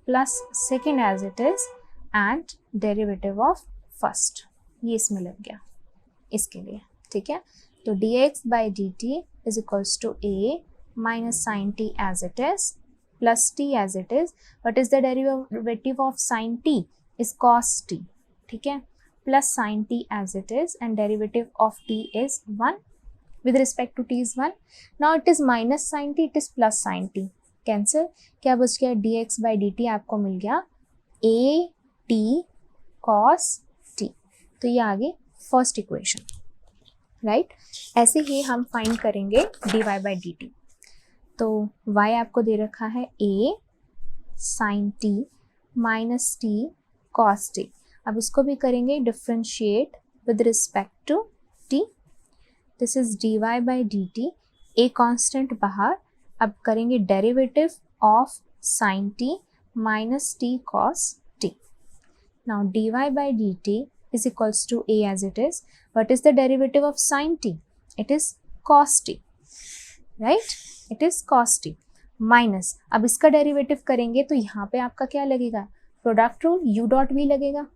plus second as it is and derivative of first, ये इसमें लग गया इसके लिए। ठीक है, तो dx by dt is equals to a minus sine t as it is plus t as it is. What is the derivative of sine t is cos t, ठीक है, plus sine t as it is and derivative of t is 1 with respect to t is 1. now it is minus sin t, it is plus sin t, cancel, क्या बच गया, dx by dt आपको मिल गया a t cos t। तो ये आ गई first equation, right. ऐसे ही हम फाइंड करेंगे dy by dt। तो y आपको दे रखा है a sin t minus t cos t। अब इसको भी करेंगे differentiate with respect to t। This is dy by dt, a constant बाहर। अब करेंगे derivative of sine t minus t cos t। Now dy by dt is equals to a as it is. What is the derivative of sin t? It is cos t, right? It is cos t minus, अब इसका derivative करेंगे तो यहाँ पे आपका क्या लगेगा, product rule u dot v लगेगा।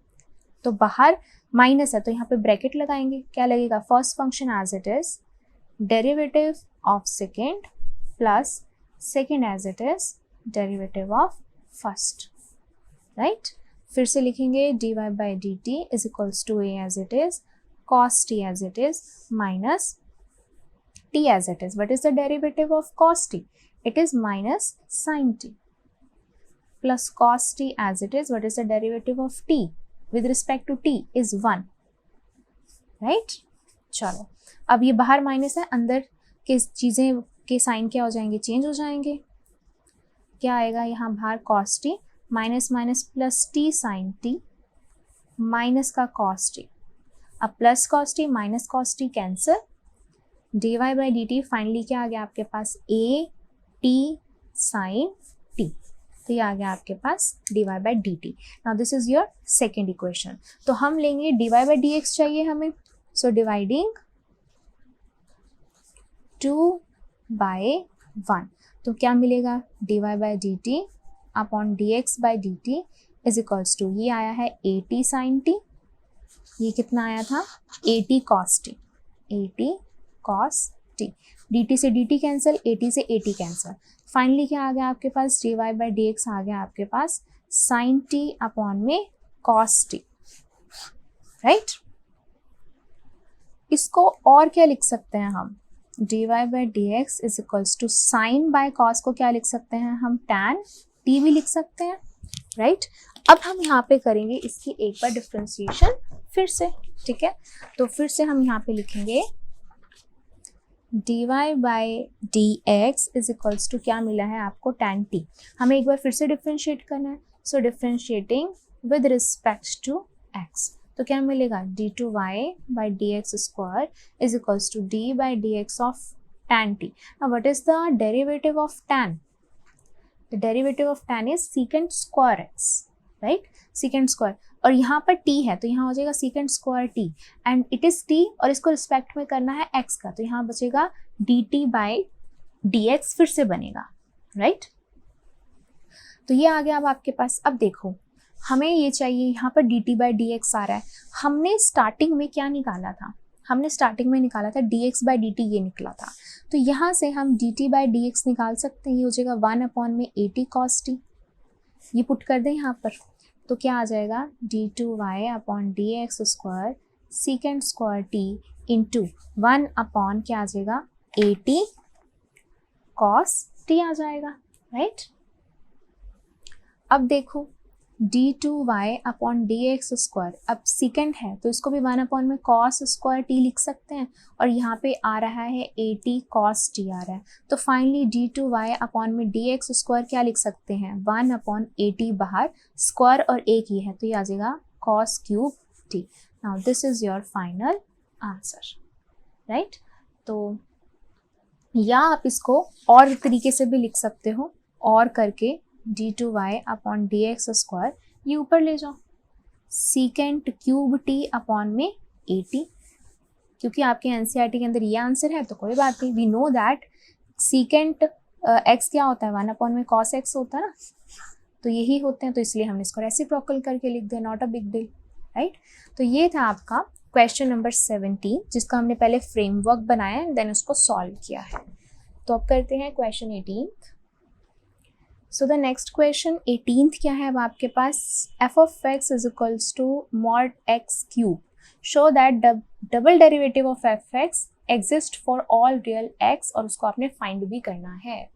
तो बाहर माइनस है तो यहाँ पे ब्रैकेट लगाएंगे, क्या लगेगा, first function as it is derivative of second plus second as it is derivative of first, right. फिर से लिखेंगे dy by dt is equals to a as it is cos t as it is minus t as it is. What is the derivative of cos t? It is minus sin t plus cos t as it is. What is the derivative of t with respect to t is 1, right? चलो, अब ये बाहर minus है, अंदर के चीज़ें के sign क्या हो जाएंगे, चेंज हो जाएंगे। क्या आएगा यहाँ बाहर, cos t minus minus plus t sin t minus का cos t। अब plus cos t minus cos t cancel, dy by dt finally क्या आ गया आपके पास, a t sin t। तो ये आ गया आपके पास dy by d t. Now this is your second equation. तो हम लेंगे dy बाई डी एक्स चाहिए हमें. So dividing 2 by 1. तो क्या मिलेगा, dy by d t upon d x by d t is equals to, ये आया है 80 साइन टी. ये कितना आया था, 80 cos t. 80 cos t. dt से dt कैंसिल, 80 से 80 कैंसिल. फाइनली क्या आ गया आपके पास, dy बाई डी एक्स आ गया आपके पास साइन टी अपॉन में कॉस टी. राइट. इसको और क्या लिख सकते हैं हम, dy by d x is equals to sine by cos को क्या लिख सकते हैं हम, tan t भी लिख सकते हैं. राइट. अब हम यहाँ पे करेंगे इसकी एक बार डिफ्रेंसिएशन फिर से. ठीक है, तो फिर से हम यहाँ पे लिखेंगे dy by d x is equals to क्या मिला है आपको, tan t. हमें एक बार फिर से डिफ्रेंशिएट करना है. So differentiating with respect to x, तो क्या मिलेगा, d2y by d x square is equals to d by d x of tan t. Now what is the derivative of tan? The derivative of tan is secant square x, right? Secant square. और यहाँ पर t है तो यहाँ हो जाएगा secant square t and it is t और इसको रिस्पेक्ट में करना है x का, तो यहाँ बचेगा dt बाई dx फिर से बनेगा. राइट. तो ये आ गया अब आपके पास. अब देखो हमें ये चाहिए, यहाँ पर dt बाई dx आ रहा है. हमने स्टार्टिंग में क्या निकाला था, हमने स्टार्टिंग में निकाला था dx बाई dt, ये निकला था. तो यहाँ से हम dt बाई dx निकाल सकते हैं. ये हो जाएगा 1 अपॉन में 80 cos t. ये पुट कर दें यहाँ पर, तो क्या आ जाएगा, d2y upon d x square secant square t into 1 upon क्या आ जाएगा, 80 cos t आ जाएगा. राइट. अब देखो d2y upon d x square, अब सीकेंड है तो इसको भी 1 अपॉन में cos स्क्वायर t लिख सकते हैं और यहाँ पे आ रहा है 80 cos t आ रहा है. तो फाइनली d2y अपॉन में डी एक्स स्क्वायर क्या लिख सकते हैं, 1 अपॉन 80 बाहर, स्क्वायर और एक ये है तो ये आ जाएगा cos cube t. Now this is your final answer. Right. तो या आप इसको और तरीके से भी लिख सकते हो, और करके d2y upon d x square ये ऊपर ले जाओ, सीकेंट क्यूब t अपॉन में 80. क्योंकि आपके एनसीईआरटी के अंदर ये आंसर है तो कोई बात नहीं. We know that secant x क्या होता है, 1 अपॉन में cos x होता है ना, तो यही होते हैं, तो इसलिए हमने इसको रेसिप्रोकल करके लिख दिया. Not a big deal. Right. तो ये था आपका क्वेश्चन नंबर 17 जिसका हमने पहले फ्रेमवर्क बनाया एंड देन उसको सॉल्व किया है. तो अब करते हैं question 18. So the next question 18th क्या है अब आपके पास, f of x is equals to mod x cube. Show that double derivative of F x exist for all real x, और उसको आपने फाइंड भी करना है.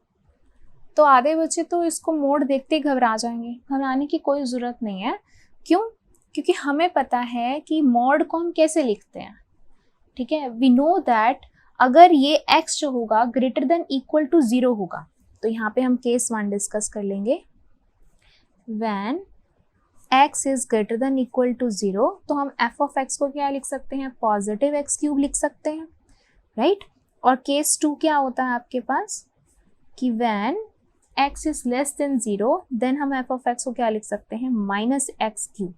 तो आधे बच्चे तो इसको मोड देखते ही घबरा जाएंगे. घबराने की कोई ज़रूरत नहीं है. क्यों? क्योंकि हमें पता है कि मोड को हम कैसे लिखते हैं. ठीक है. वी नो दैट अगर ये x जो होगा ग्रेटर देन इक्वल टू 0 होगा, तो यहाँ पे हम केस 1 डिस्कस कर लेंगे. When x is greater than equal to 0, तो हम f ऑफ x को क्या लिख सकते हैं, पॉजिटिव x क्यूब लिख सकते हैं. राइट. और केस 2 क्या होता है आपके पास, कि when x is less than 0, then हम f ऑफ x को क्या लिख सकते हैं, माइनस x क्यूब.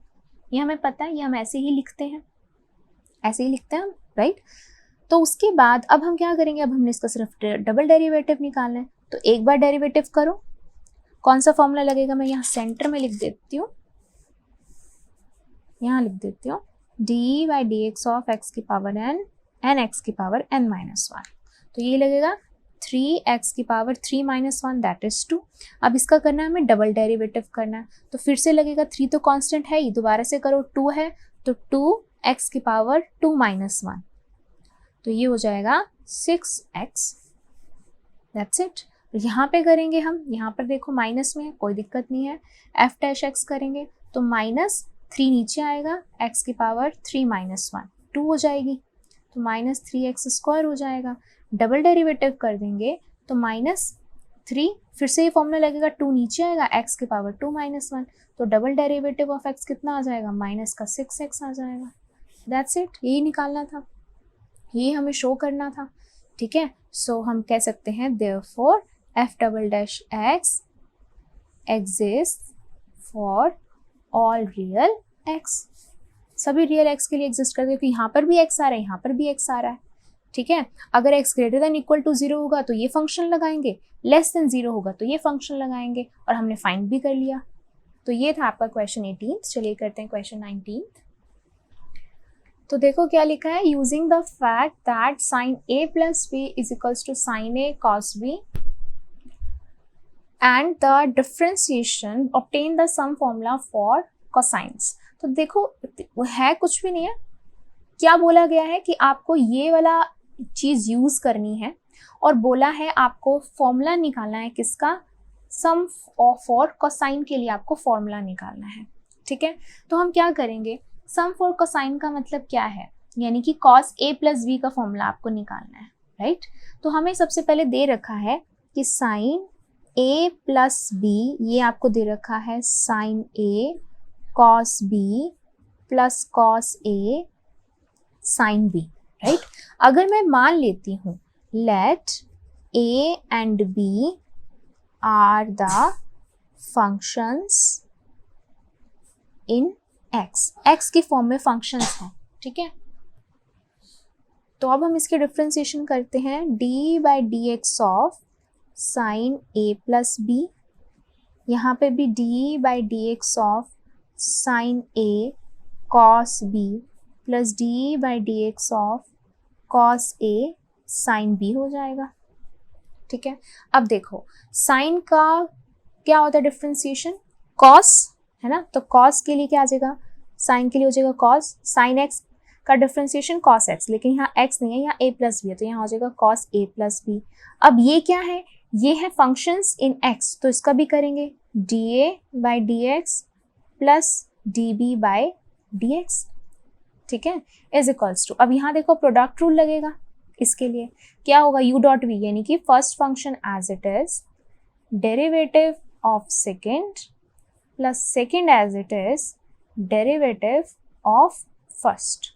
ये हमें पता है, ये हम ऐसे ही लिखते हैं, ऐसे ही लिखते हैं हम. राइट. तो उसके बाद अब हम क्या करेंगे, अब हमने इसका सिर्फ डबल डेरिवेटिव निकालना है. तो एक बार डेरिवेटिव करो, कौन सा फॉर्मूला लगेगा, मैं यहाँ सेंटर में लिख देती हूँ, यहाँ लिख देती हूँ D by d x of x की पावर एन एन एक्स की पावर एन माइनस 1. तो ये लगेगा 3x की पावर 3 माइनस 1 दैट इज 2. अब इसका करना है हमें डबल डेरिवेटिव करना है, तो फिर से लगेगा 3 तो कांस्टेंट है ही, दोबारा से करो 2 है तो 2x की पावर 2 माइनस 1, तो ये हो जाएगा 6x. That's it. यहाँ पे करेंगे हम, यहाँ पर देखो माइनस में है, कोई दिक्कत नहीं है. एफ डैश एक्स करेंगे तो माइनस 3 नीचे आएगा, x की पावर 3 माइनस 1 2 हो जाएगी, तो माइनस 3x स्क्वायर हो जाएगा. डबल डेरिवेटिव कर देंगे तो माइनस 3, फिर से ये फॉर्मूला लगेगा, 2 नीचे आएगा, x की पावर 2 माइनस 1, तो डबल डेरिवेटिव ऑफ x कितना आ जाएगा, माइनस का 6x आ जाएगा. That's it. यही निकालना था, ये हमें शो करना था. ठीक है. सो हम कह सकते हैं therefore f double dash x exist for all real x, सभी रियल एक्स के लिए एग्जिस्ट करते हैं, क्योंकि यहाँ पर भी एक्स आ रहा है, यहाँ पर भी एक्स आ रहा है, ठीक है। अगर x greater than equal to 0 होगा तो ये फंक्शन लगाएंगे, लेस देन 0 होगा तो ये फंक्शन लगाएंगे, और हमने फाइंड भी कर लिया। तो ये था आपका क्वेश्चन 18। चलिए करते हैं क्वेश्चन 19। तो देखो क्या लिखा है, using the fact that sine a plus b is equals to sine a cos b and the differentiation obtain the sum formula for cosines. तो देखो वो है कुछ भी नहीं है, क्या बोला गया है कि आपको ये वाला चीज यूज करनी है, और बोला है आपको फॉर्मूला निकालना है किसका, सम फॉर कोसाइन के लिए आपको फॉर्मूला निकालना है, ठीक है। तो हम क्या करेंगे, सम फॉर कोसाइन का मतलब क्या है, यानी कि cos a प्लस b का फॉर्मूला आपको निकालना है, राइट। तो हमें सबसे पहले दे रखा है कि साइन a प्लस b, ये आपको दे रखा है sine a cos b plus cos a sine b, right. अगर मैं मान लेती हूँ let a and b are the functions in x की फॉर्म में फंक्शंस हैं, ठीक है। तो अब हम इसके डिफरेंशिएशन करते हैं, d by d x of sine a plus b, यहाँ पे भी d by d x of sine a cos b plus d by d x of cos a sine b हो जाएगा, ठीक है। अब देखो साइन का क्या होता है डिफरेंशिएशन, cos है ना, तो cos के लिए क्या आ जाएगा, साइन के लिए हो जाएगा cos, साइन x का डिफरेंशिएशन cos x, लेकिन यहाँ x नहीं है, यहाँ a प्लस b है, तो यहाँ हो जाएगा cos a प्लस b। अब ये क्या है, ये है फंक्शंस इन x, तो इसका भी करेंगे dA by d x plus dB by d x, ठीक है, इज इक्वल्स टू, अब यहाँ देखो प्रोडक्ट रूल लगेगा, इसके लिए क्या होगा, u डॉट v, यानी कि first function as it is derivative of second plus second as it is derivative of first.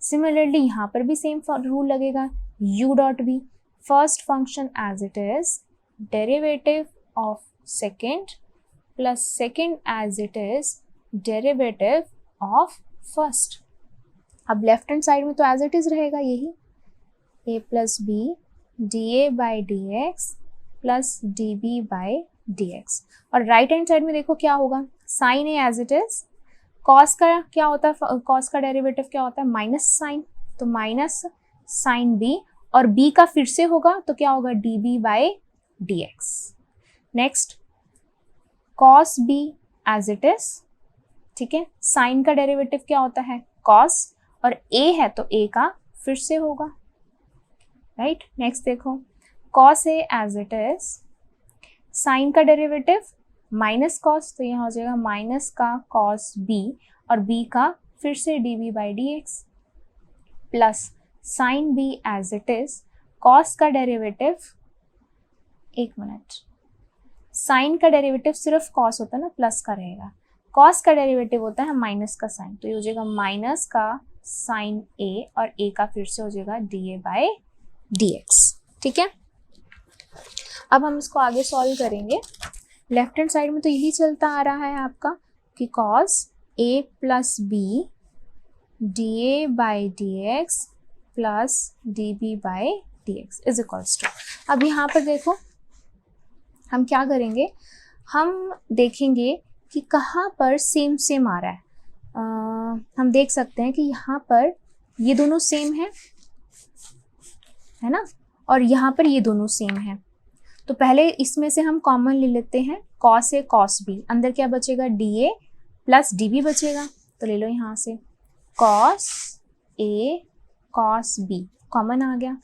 Similarly यहाँ पर भी सेम रूल लगेगा, u dot v, first function as it is derivative of second plus second as it is derivative of first. अब left hand side में तो as it is रहेगा यही, a plus b d a by d x plus d b by d x, और right hand side में देखो क्या होगा, sine a as it is, cos का क्या होता है, कॉस का डेरिवेटिव क्या होता है माइनस साइन, तो माइनस साइन बी, और बी का फिर से होगा तो क्या होगा d b by d x. Next cos b as it is, ठीक है, साइन का डेरिवेटिव क्या होता है कॉस, और a है तो a का फिर से होगा, राइट। नेक्स्ट देखो cos a as it is, sine का डेरिवेटिव माइनस कॉस, तो यहाँ हो जाएगा माइनस का cos b, और b का फिर से db by d x plus sine b as it is, cos का डेरिवेटिव, एक मिनट, साइन का डेरिवेटिव सिर्फ cos होता है ना, प्लस का रहेगा, cos का डेरिवेटिव होता है माइनस का साइन, तो ये हो जाएगा माइनस का साइन a, और a का फिर से हो जाएगा dA बाई dx, ठीक है। अब हम इसको आगे सॉल्व करेंगे, लेफ्ट हैंड साइड में तो यही चलता आ रहा है आपका कि cos a plus b dA by dx plus dB by dx is equals to, अब यहाँ पर देखो हम क्या करेंगे, हम देखेंगे कि कहाँ पर सेम सेम आ रहा है। हम देख सकते हैं कि यहाँ पर ये दोनों सेम है ना, और यहाँ पर ये दोनों सेम है, तो पहले इसमें से हम कॉमन ले लेते हैं cos a cos b, अंदर क्या बचेगा dA प्लस dB बचेगा, तो ले लो यहाँ से cos a cos b common आ गया,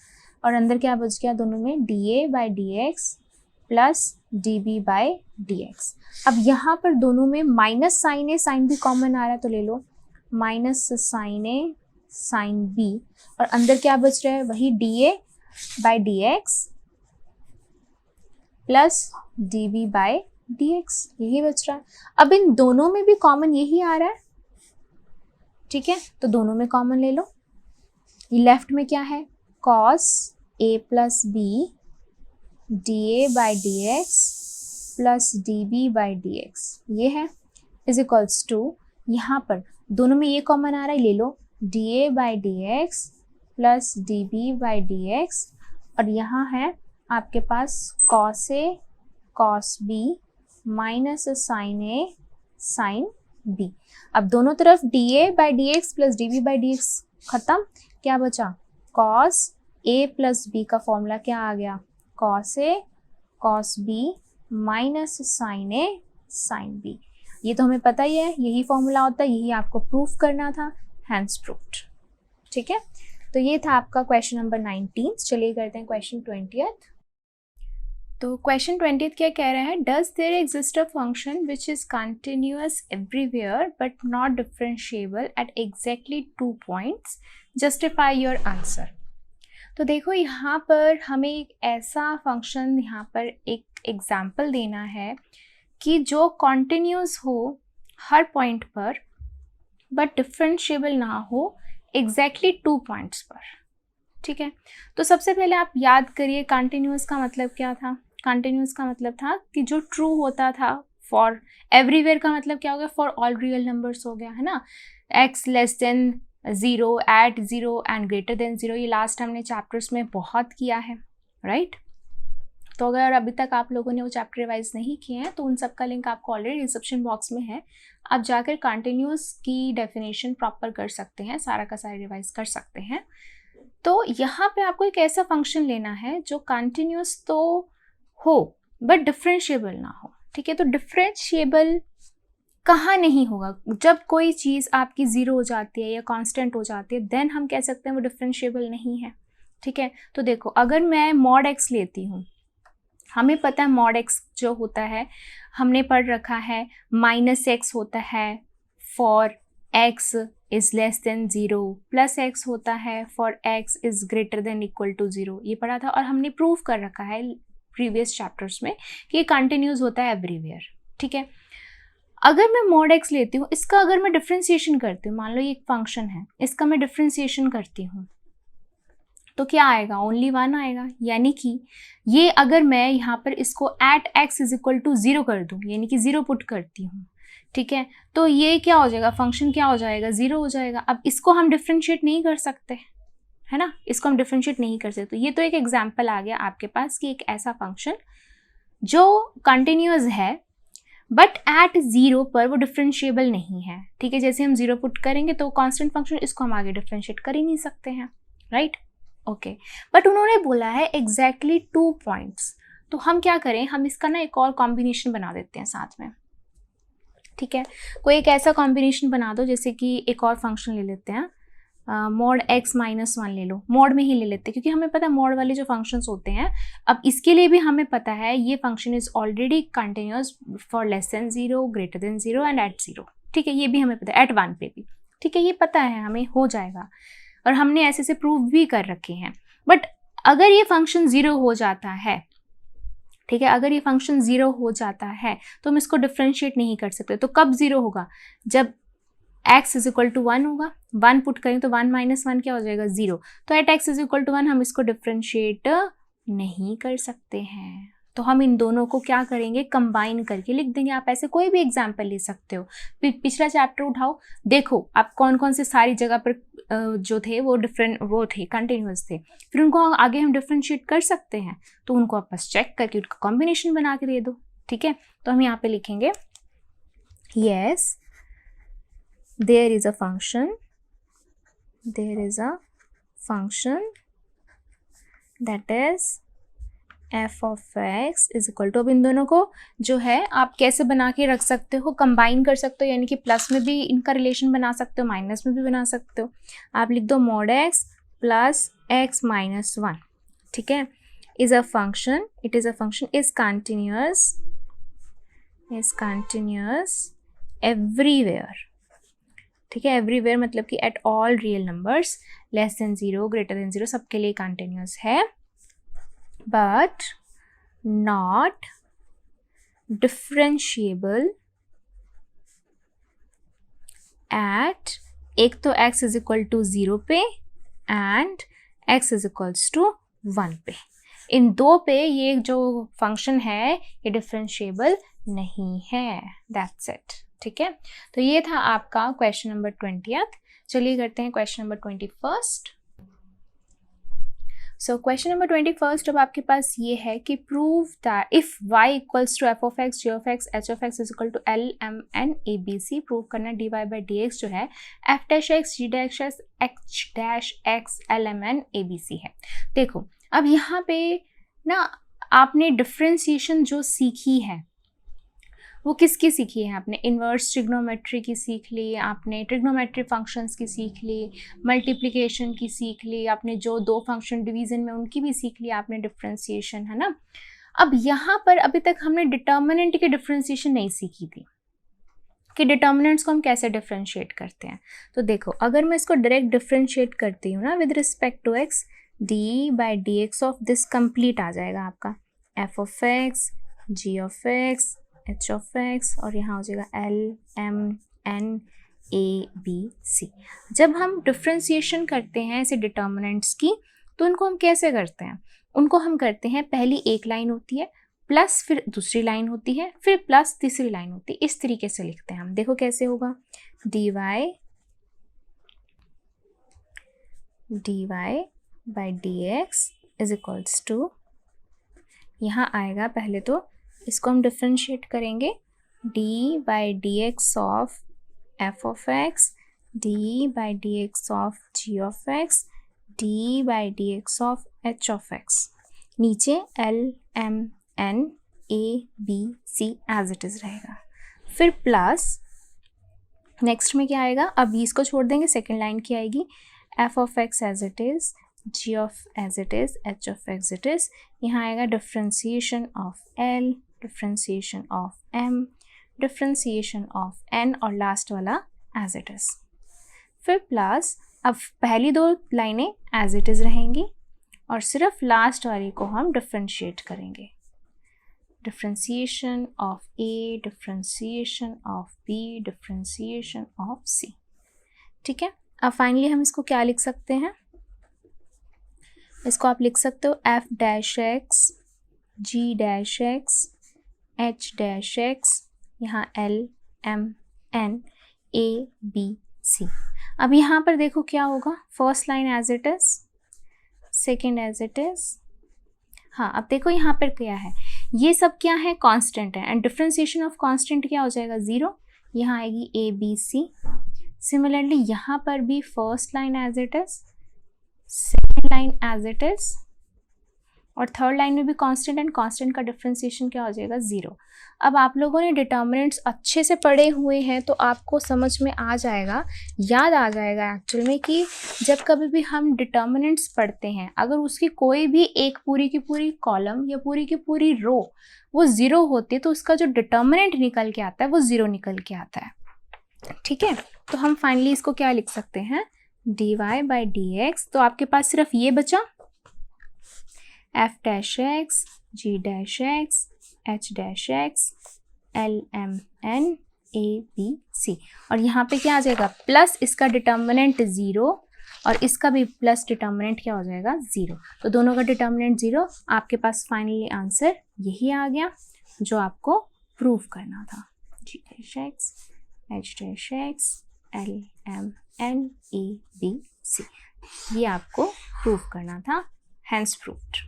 और अंदर क्या बच गया दोनों में dA by dx plus dB by dx। अब यहाँ पर दोनों में minus sine a sine b common आ रहा है, तो ले लो minus sine a sine b, और अंदर क्या बच रहा है वही dA by dx plus dB by dx, यही बच रहा है। अब इन दोनों में भी कॉमन यही आ रहा है, ठीक है, तो दोनों में कॉमन ले लो, ये लेफ्ट में क्या है cos a plus b dA by dx plus d b by d x ये है इज इक्वल्स टू, यहाँ पर दोनों में ये कॉमन आ रहा है, ले लो d a by d x plus d b by d x, और यहाँ है आपके पास cos a cos b minus sine a sine b. अब दोनों तरफ d a by d x plus d b by d x खत्म, क्या बचा कॉस ए प्लस बी का फॉर्मूला क्या आ गया, cos a cos b minus sine a sine b. ये तो हमें पता ही है, यही फॉर्मूला होता है, यही आपको प्रूफ करना था, हैंस प्रूव्ड। ठीक है, तो ये था आपका क्वेश्चन नंबर 19। चलिए करते हैं क्वेश्चन 20th। तो क्वेश्चन 20th क्या कह रहा है, does there exist a function which is continuous everywhere but not differentiable at exactly 2 points, justify your answer. तो देखो यहाँ पर हमें एक ऐसा फंक्शन, यहाँ पर एक एग्जाम्पल देना है कि जो कॉन्टिन्यूस हो हर पॉइंट पर बट डिफरेंशिएबल ना हो एग्जैक्टली 2 पॉइंट्स पर। ठीक है, तो सबसे पहले आप याद करिए कंटिन्यूस का मतलब क्या था। कंटिन्यूस का मतलब था कि जो ट्रू होता था फॉर एवरीवेयर, का मतलब क्या हो गया, फॉर ऑल रियल नंबर्स हो गया है ना, x less than 0, at 0 and greater than 0, ये लास्ट हमने चैप्टर्स में बहुत किया है, राइट। तो अगर अभी तक आप लोगों ने वो चैप्टर रिवाइज नहीं किए हैं तो उन सब का लिंक आपको ऑलरेडी डिस्क्रिप्शन बॉक्स में है, आप जाकर कंटिन्यूस की डेफिनेशन प्रॉपर कर सकते हैं, सारा का सारा रिवाइज कर सकते हैं। तो यहाँ पे आपको एक ऐसा फंक्शन लेना है जो कंटिन्यूस तो हो बट डिफरेंशिएबल ना हो। ठीक है, तो डिफरेंशिएबल कहाँ नहीं होगा, जब कोई चीज़ आपकी 0 हो जाती है या कांस्टेंट हो जाती है देन हम कह सकते हैं वो डिफरेंशिएबल नहीं है। ठीक है, तो देखो अगर मैं मॉड एक्स लेती हूँ, हमें पता है मॉड एक्स जो होता है, हमने पढ़ रखा है माइनस एक्स होता है for x is less than 0, plus x होता है for x is greater than equal to 0, ये पढ़ा था और हमने प्रूव कर रखा है प्रीवियस चैप्टर्स में कि ये कंटिन्यूस होता है एवरीवेयर। ठीक है, अगर मैं मॉड एक्स लेती हूँ, इसका अगर मैं डिफ्रेंसिएशन करती हूँ, मान लो ये एक फंक्शन है, इसका मैं डिफ्रेंसिएशन करती हूँ तो क्या आएगा, ओनली 1 आएगा। यानी कि ये अगर मैं यहाँ पर इसको at x is equal to 0 कर दूँ, यानी कि 0 पुट करती हूँ, ठीक है, तो ये क्या हो जाएगा, फंक्शन क्या हो जाएगा, 0 हो जाएगा। अब इसको हम डिफ्रेंशिएट नहीं कर सकते है ना, इसको हम डिफ्रेंशिएट नहीं कर सकते। तो ये तो एक एग्जाम्पल आ गया आपके पास कि एक ऐसा फंक्शन जो कंटिन्यूअस है बट एट 0 पर वो डिफ्रेंशिएबल नहीं है। ठीक है, जैसे हम 0 पुट करेंगे तो कांस्टेंट फंक्शन, इसको हम आगे डिफ्रेंशिएट कर ही नहीं सकते हैं, राइट। ओके, बट उन्होंने बोला है एग्जैक्टली 2 पॉइंट्स, तो हम क्या करें, हम इसका ना एक और कॉम्बिनेशन बना देते हैं साथ में। ठीक है, कोई एक ऐसा कॉम्बिनेशन बना दो, जैसे कि एक और फंक्शन ले लेते हैं, मॉड x माइनस 1 ले लो, मॉड में ही ले लेते हैं क्योंकि हमें पता है मॉड वाले जो फंक्शंस होते हैं, अब इसके लिए भी हमें पता है ये function is already continuous for less than 0, greater than 0 and at 0। ठीक है, ये भी हमें पता है, एट 1 पे भी। ठीक है, ये पता है हमें, हो जाएगा और हमने ऐसे से प्रूव भी कर रखे हैं। बट अगर ये फंक्शन 0 हो जाता है, ठीक है, अगर ये फंक्शन 0 हो जाता है तो हम इसको डिफ्रेंशिएट नहीं कर सकते। तो कब 0 होगा, जब x इज इक्वल टू 1 होगा, 1 पुट करें तो 1 माइनस 1 क्या हो जाएगा, 0। तो at x is equal to 1 हम इसको डिफ्रेंशिएट नहीं कर सकते हैं। तो हम इन दोनों को क्या करेंगे, कंबाइन करके लिख देंगे। आप ऐसे कोई भी एग्जाम्पल ले सकते हो, पिछला चैप्टर उठाओ, देखो आप कौन कौन से सारी जगह पर जो थे वो थे कंटिन्यूअस थे, फिर उनको आगे हम डिफ्रेंशिएट कर सकते हैं। तो उनको आप बस चेक करके उनका कॉम्बिनेशन बना के दे दो। ठीक है, तो हम यहाँ पे लिखेंगे yes there is a function that is f of x is equal to, अब इन दोनों को जो है आप कैसे बना के रख सकते हो, कंबाइन कर सकते हो, यानी कि प्लस में भी इनका रिलेशन बना सकते हो, माइनस में भी बना सकते हो। आप लिख दो mod x plus x minus 1। ठीक है, is a function, it is a function is continuous everywhere. ठीक है, एवरीवेयर मतलब कि at all real numbers less than 0, greater than 0, सबके लिए कंटिन्यूअस है, बट नॉट डिफरेंशिएबल एट, एक तो x इज इक्वल टू 0 पे and x is equals to 1 पे। इन दो पे ये जो फंक्शन है ये डिफरेंशिएबल नहीं है। That's it. ठीक है, तो ये था आपका क्वेश्चन नंबर 20th। चलिए करते हैं question number 21st। So question number 21st अब आपके पास ये है कि prove that if y equals to f of x, g of x, h of x is equal to l m n a b c, prove करना dy by dx जो है f dash x, g dash x, h dash x, l m n a b c है। देखो अब यहाँ पे ना आपने डिफरेंशिएशन जो सीखी है वो किसकी सीखी है? आपने इन्वर्स ट्रिग्नोमेट्री की सीख ली, आपने ट्रिग्नोमेट्री फंक्शंस की सीख ली, मल्टीप्लिकेशन की सीख ली, आपने जो दो फंक्शन डिवीजन में उनकी भी सीख ली आपने डिफरेंशिएशन, है ना। अब यहाँ पर अभी तक हमने डिटर्मिनेंट की डिफरेंशिएशन नहीं सीखी थी कि डिटर्मिनेंट्स को हम कैसे डिफरेंशिएट करते हैं। तो देखो अगर मैं इसको डायरेक्ट डिफरेंशिएट करती हूँ ना with respect to x, d by d x of this complete आ जाएगा आपका f of x, g of x, h of x और यहाँ हो जाएगा l m n a b c. जब हम डिफरेंशिएशन करते हैं ऐसे डिटर्मिनेंट्स की तो उनको हम कैसे करते हैं? उनको हम करते हैं पहली एक लाइन होती है प्लस फिर दूसरी लाइन होती है फिर प्लस तीसरी लाइन होती है, इस तरीके से लिखते हैं हम। देखो कैसे होगा, dy by dx is equals to, यहाँ आएगा पहले तो इसको हम डिफरेंशिएट करेंगे d by d x of f of x, d by d x of g of x, d by d x of h of x, नीचे l m n a b c as it is रहेगा। फिर plus next में क्या आएगा, अब इसको छोड़ देंगे, सेकेंड लाइन की आएगी f of x as it is, g of as it is, h of as it is, यहाँ आएगा differentiation of l, differentiation of m, differentiation of n और लास्ट वाला एज इट इज़। फिर plus अब पहली दो लाइनें एज इट इज़ रहेंगी और सिर्फ लास्ट वाली को हम डिफरेंशिएट करेंगे, differentiation of a, differentiation of b, differentiation of c। ठीक है, अब फाइनली हम इसको क्या लिख सकते हैं? इसको आप लिख सकते हो f dash x, g dash x, h dash x, यहाँ l m n a b c। अब यहाँ पर देखो क्या होगा, first line as it is, second as it is. हाँ अब देखो यहाँ पर क्या है, ये सब क्या है, कांस्टेंट है एंड डिफरेंशिएशन ऑफ कांस्टेंट क्या हो जाएगा, 0, यहाँ आएगी a b c। सिमिलरली यहाँ पर भी first line as it is, second line as it is और थर्ड लाइन में भी कांस्टेंट एंड कांस्टेंट का डिफरेंशिएशन क्या हो जाएगा, 0। अब आप लोगों ने डिटर्मिनेंट्स अच्छे से पढ़े हुए हैं तो आपको समझ में आ जाएगा, याद आ जाएगा एक्चुअल में कि जब कभी भी हम डिटर्मिनेंट्स पढ़ते हैं अगर उसकी कोई भी एक पूरी की पूरी कॉलम या पूरी की पूरी रो वो 0 होती है तो उसका जो डिटर्मिनेंट निकल के आता है वो 0 निकल के आता है। ठीक है, तो हम फाइनली इसको क्या लिख सकते हैं, dy बाई डी एक्स। तो आपके पास सिर्फ ये बचा f dash x, g dash x, h dash x, l m n a b c और यहाँ पे क्या आ जाएगा, प्लस इसका डिटर्मिनेंट 0 और इसका भी प्लस डिटर्मिनेंट क्या हो जाएगा, 0। तो दोनों का डिटर्मिनेंट 0। आपके पास फाइनली आंसर यही आ गया जो आपको प्रूव करना था, g dash x, h dash x, l m n a b c, ये आपको प्रूव करना था, हैंस प्रूव्ड।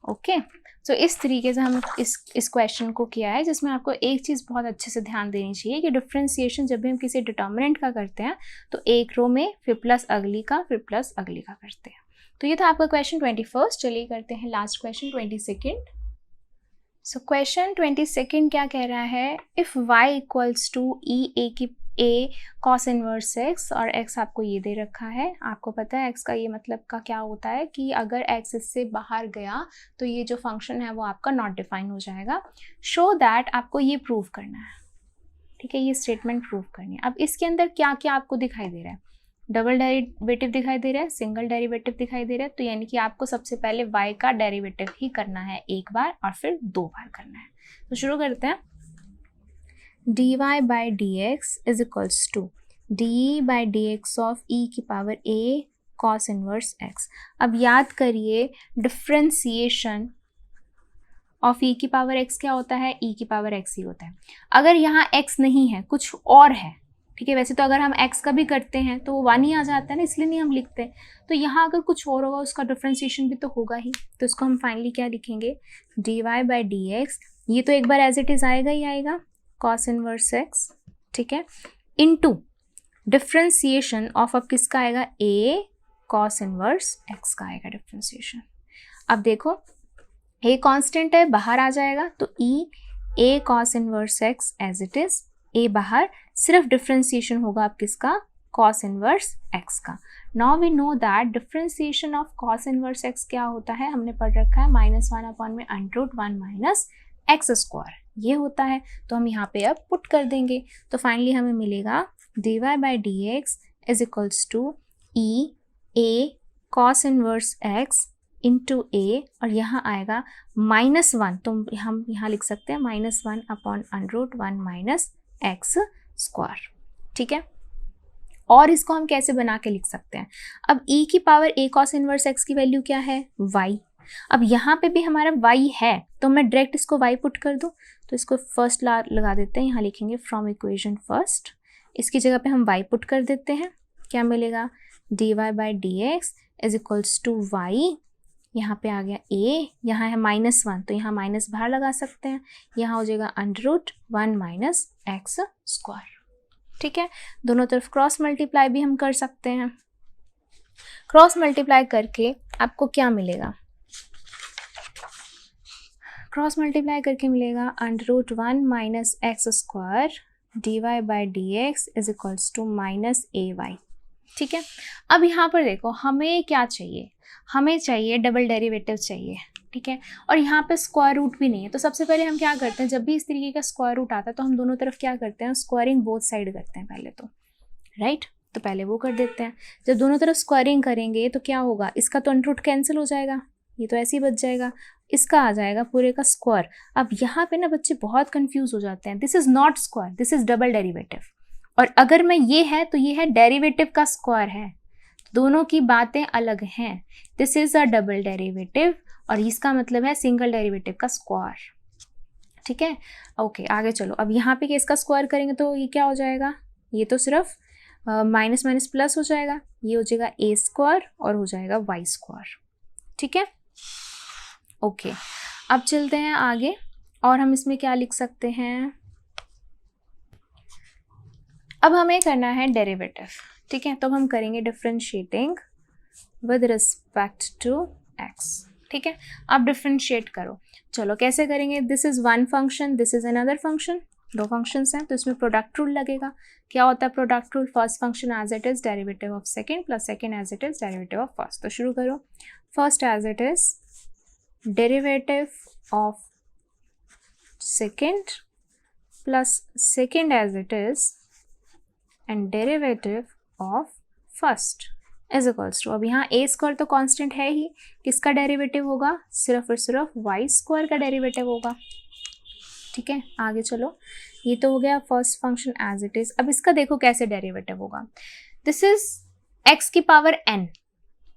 ओके, तो इस तरीके से हम इस क्वेश्चन को किया है जिसमें आपको एक चीज़ बहुत अच्छे से ध्यान देनी चाहिए कि डिफरेंशिएशन जब भी हम किसी डिटर्मिनेंट का करते हैं तो एक रो में फिर प्लस अगली का फिर प्लस अगली का करते हैं। तो ये था आपका क्वेश्चन 21। चलिए करते हैं लास्ट क्वेश्चन 22। सो क्वेश्चन 22 क्या कह रहा है, if y equals to e ए की a cos इनवर्स x और x आपको ये दे रखा है। आपको पता है x का ये मतलब का क्या होता है कि अगर x इससे बाहर गया तो ये जो फंक्शन है वो आपका नॉट डिफाइन हो जाएगा। शो दैट आपको ये प्रूव करना है, ठीक है, ये स्टेटमेंट प्रूव करनी है। अब इसके अंदर क्या क्या आपको दिखाई दे रहा है, डबल डेरिवेटिव दिखाई दे रहा है, सिंगल डेरिवेटिव दिखाई दे रहा है, तो यानी कि आपको सबसे पहले y का डेरिवेटिव ही करना है एक बार और फिर 2 बार करना है। तो शुरू करते हैं। dy by d x is equals to d by d x of e की power a cos inverse x. अब याद करिए डिफ्रेंसिएशन ऑफ ई की पावर एक्स क्या होता है, ई की पावर एक्स ही होता है। अगर यहाँ एक्स नहीं है, कुछ और है, ठीक है, वैसे तो अगर हम एक्स का भी करते हैं तो वो 1 ही आ जाता है ना, इसलिए नहीं हम लिखते। तो यहाँ अगर कुछ और होगा उसका डिफ्रेंसिएशन भी तो होगा ही, तो इसको हम फाइनली क्या लिखेंगे, dy बाई डी एक्स, ये तो एक बार एज इट इज आएगा ही आएगा, कॉस इनवर्स एक्स, ठीक है, इनटू डिफ्रेंसिएशन ऑफ अब किसका आएगा, a कॉस इनवर्स एक्स का आएगा डिफ्रेंसिएशन। अब देखो a कांस्टेंट है, बाहर आ जाएगा, तो a cos inverse x as it is, a बाहर, सिर्फ डिफ्रेंसिएशन होगा अब किसका, कॉस इनवर्स एक्स का। Now we know that differentiation of cos inverse x क्या होता है, हमने पढ़ रखा है -1/√1 माइनस एक्स स्क्वायर, ये होता है। तो हम यहाँ पे अब पुट कर देंगे, तो फाइनली हमें मिलेगा dy by d x is equals to e a cos inverse x into a, और यहाँ आएगा -1, तो हम यहाँ लिख सकते हैं -1/√1 माइनस एक्स स्क्वायर, ठीक है। और इसको हम कैसे बना के लिख सकते हैं, अब e की power a cos inverse x की वैल्यू क्या है, y। अब यहाँ पे भी हमारा y है, तो मैं डायरेक्ट इसको y पुट कर दूँ, तो इसको फर्स्ट लगा देते हैं, यहाँ लिखेंगे फ्रॉम इक्वेशन फर्स्ट, इसकी जगह पे हम y पुट कर देते हैं, क्या मिलेगा, dy by d x is equals to y, यहाँ पे आ गया a, यहाँ है -1, तो यहाँ माइनस बाहर लगा सकते हैं, यहाँ हो जाएगा √1 माइनस एक्स स्क्वायर, ठीक है। दोनों तरफ क्रॉस मल्टीप्लाई भी हम कर सकते हैं, क्रॉस मल्टीप्लाई करके आपको क्या मिलेगा, क्रॉस मल्टीप्लाई करके मिलेगा √1 minus x square dy by d x is equals to -ay, ठीक है। अब यहाँ पर देखो हमें क्या चाहिए, हमें चाहिए डबल डेरिवेटिव चाहिए, ठीक है, और यहाँ पे स्क्वायर रूट भी नहीं है। तो सबसे पहले हम क्या करते हैं, जब भी इस तरीके का स्क्वायर रूट आता है तो हम दोनों तरफ क्या करते हैं, स्क्वायरिंग बोथ साइड करते हैं पहले तो, राइट, तो पहले वो कर देते हैं। जब दोनों तरफ स्क्वायरिंग करेंगे तो क्या होगा, इसका तो अंडर रूट कैंसिल हो जाएगा, ये तो ऐसे ही बच जाएगा, इसका आ जाएगा पूरे का स्क्वायर। अब यहाँ पे ना बच्चे बहुत कंफ्यूज हो जाते हैं, this is not square, this is double derivative, और अगर मैं ये है तो ये है डेरिवेटिव का स्क्वायर है, दोनों की बातें अलग हैं। This is a double derivative और इसका मतलब है सिंगल डेरिवेटिव का स्क्वायर, ठीक है। ओके आगे चलो, अब यहाँ पे इसका स्क्वायर करेंगे तो ये क्या हो जाएगा, ये तो सिर्फ माइनस माइनस प्लस हो जाएगा, ये हो जाएगा a स्क्वायर और हो जाएगा y स्क्वायर, ठीक है। ओके अब चलते हैं आगे, और हम इसमें क्या लिख सकते हैं, अब हमें करना है डेरिवेटिव, ठीक है। तो अब हम करेंगे differentiating with respect to x, ठीक है। अब डिफरेंशिएट करो, चलो कैसे करेंगे, this is one function, this is another function, दो फंक्शंस हैं तो इसमें प्रोडक्ट रूल लगेगा। क्या होता है product rule, first function as it is derivative of second plus second as it is derivative of first. तो शुरू करो, first as it is derivative of second plus second as it is and derivative of first is equals to, अब यहाँ a square तो constant है ही, किसका derivative होगा, सिर्फ और सिर्फ y स्क्वायर का डेरिवेटिव होगा, ठीक है। आगे चलो, ये तो हो गया first function as it is. अब इसका देखो कैसे डेरिवेटिव होगा, दिस इज x की पावर n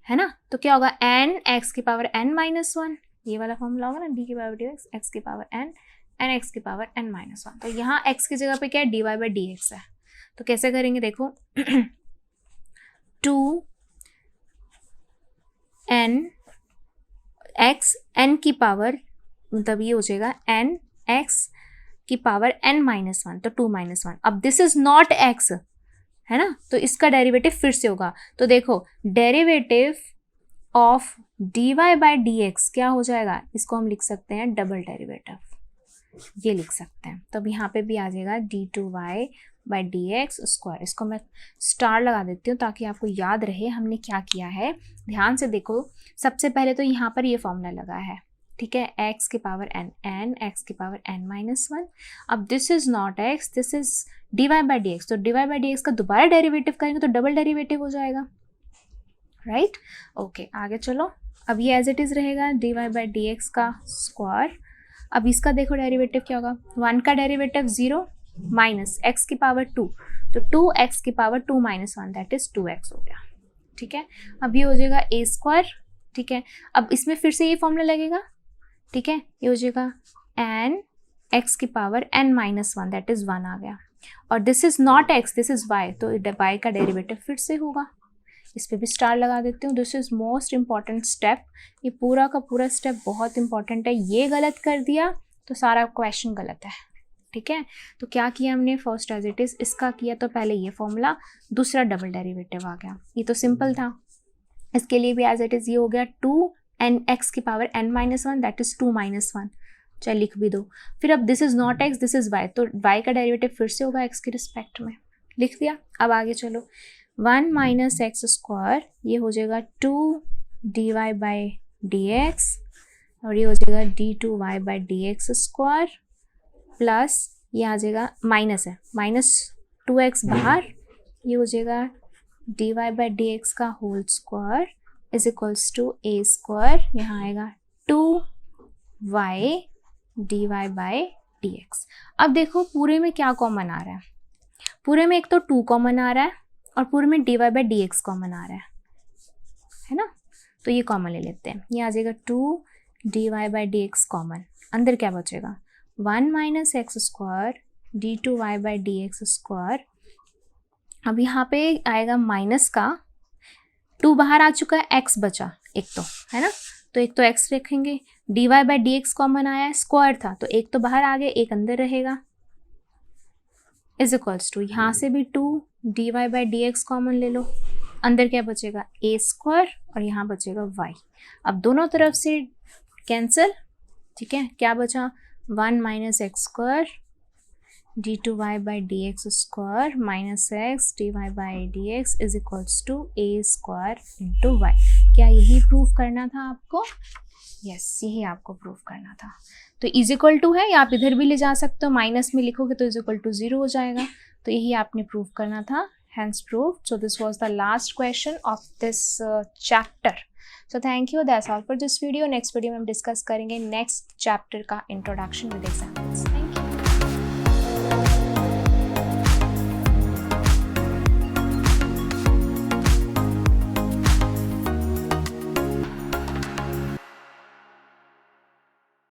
है ना, तो क्या होगा n x की पावर n माइनस 1, ये वाला फॉर्मूला होगा ना, d की पावर dx x की पावर n n x की पावर n माइनस 1। तो यहाँ x की जगह पे क्या है, dy बाई डी एक्स है, तो कैसे करेंगे देखो 2n x n की पावर, मतलब ये हो जाएगा n x की पावर n माइनस 1, तो 2 माइनस 1। अब दिस इज नॉट x है ना, तो इसका डेरिवेटिव फिर से होगा, तो देखो derivative of dy by d x क्या हो जाएगा, इसको हम लिख सकते हैं डबल डेरिवेटिव, ये लिख सकते हैं। तो अब यहाँ पे भी आ जाएगा d2y by d x square, इसको मैं स्टार लगा देती हूँ ताकि आपको याद रहे हमने क्या किया है। ध्यान से देखो, सबसे पहले तो यहाँ पर ये फॉर्मूला लगा है, ठीक है, x की पावर n x की पावर n माइनस 1। अब this is not x, this is dy by d x, तो dy बाई डी एक्स का दोबारा डेरिवेटिव करेंगे तो डबल डेरिवेटिव हो जाएगा, राइट। ओके आगे चलो, अब ये एज इट इज रहेगा dy बाई डी एक्स का स्क्वायर। अब इसका देखो डेरिवेटिव क्या होगा, 1 का डेरिवेटिव 0 माइनस x की पावर 2, तो 2x की power 2 minus 1 that is 2x हो गया, ठीक है। अब ये हो जाएगा ए स्क्वायर, ठीक है। अब इसमें फिर से ये फॉर्मूला लगेगा, ठीक है। ये हो जाएगा एन एक्स की power n minus one, that is 1 आ गया। और this is not x, this is y, तो वाई का डेरिवेटिव फिर से होगा। इस पर भी स्टार लगा देती हूँ। This is most important step, ये पूरा का पूरा स्टेप बहुत इंपॉर्टेंट है। ये गलत कर दिया तो सारा क्वेश्चन गलत है, ठीक है। तो क्या किया हमने, फर्स्ट एज इट इज इसका किया, तो पहले ये फॉर्मूला, दूसरा डबल डेरिवेटिव आ गया। ये तो सिंपल था। इसके लिए भी एज इट इज ये हो गया 2 एन एक्स की power n minus one, that is 2 minus one. चाहे लिख भी दो। फिर अब this is not x, this is y, तो वाई का डेरिवेटिव फिर से होगा एक्स के रिस्पेक्ट में, लिख दिया। अब आगे चलो, 1 माइनस एक्स स्क्वायर, ये हो जाएगा 2 d y by d x, और ये हो जाएगा d2y by d x square, plus ये आ जाएगा, माइनस है, माइनस 2x बाहर, ये हो जाएगा dy बाई डी एक्स का whole square is equals to a square, यहाँ आएगा 2y dy by d x. अब देखो पूरे में क्या कॉमन आ रहा है, पूरे में एक तो 2 कॉमन आ रहा है और पूरे में dy by d x common आ रहा है ना। तो ये कॉमन ले लेते हैं, ये आ जाएगा 2 dy by d x common, अंदर क्या बचेगा 1 minus x square d2y by d x square. अब यहाँ पे आएगा माइनस का, 2 बाहर आ चुका है, x बचा एक तो, है ना। तो एक तो x रखेंगे, dy by d x common आया, स्क्वायर था तो एक तो बाहर आ गया, एक अंदर रहेगा, इज इक्वल्स टू यहाँ से भी 2 dy by d x common ले लो, अंदर क्या बचेगा ए स्क्वायर और यहाँ बचेगा y। अब दोनों तरफ से कैंसिल, ठीक है। क्या बचा 1 minus x square d2y by d x square minus x dy by d x is equals to a square into y. क्या यही प्रूफ करना था आपको? यस, यही आपको प्रूफ करना था। तो इज इक्वल टू है, या आप इधर भी ले जा सकते हो, माइनस में लिखोगे तो इज इक्वल टू 0 हो जाएगा। तो यही आपने प्रूफ करना था, hence proved. So this was the last question of this chapter. So thank you, that's all for this video. Next video में हम डिस्कस करेंगे नेक्स्ट चैप्टर का इंट्रोडक्शन विद एग्जाम्पल्स।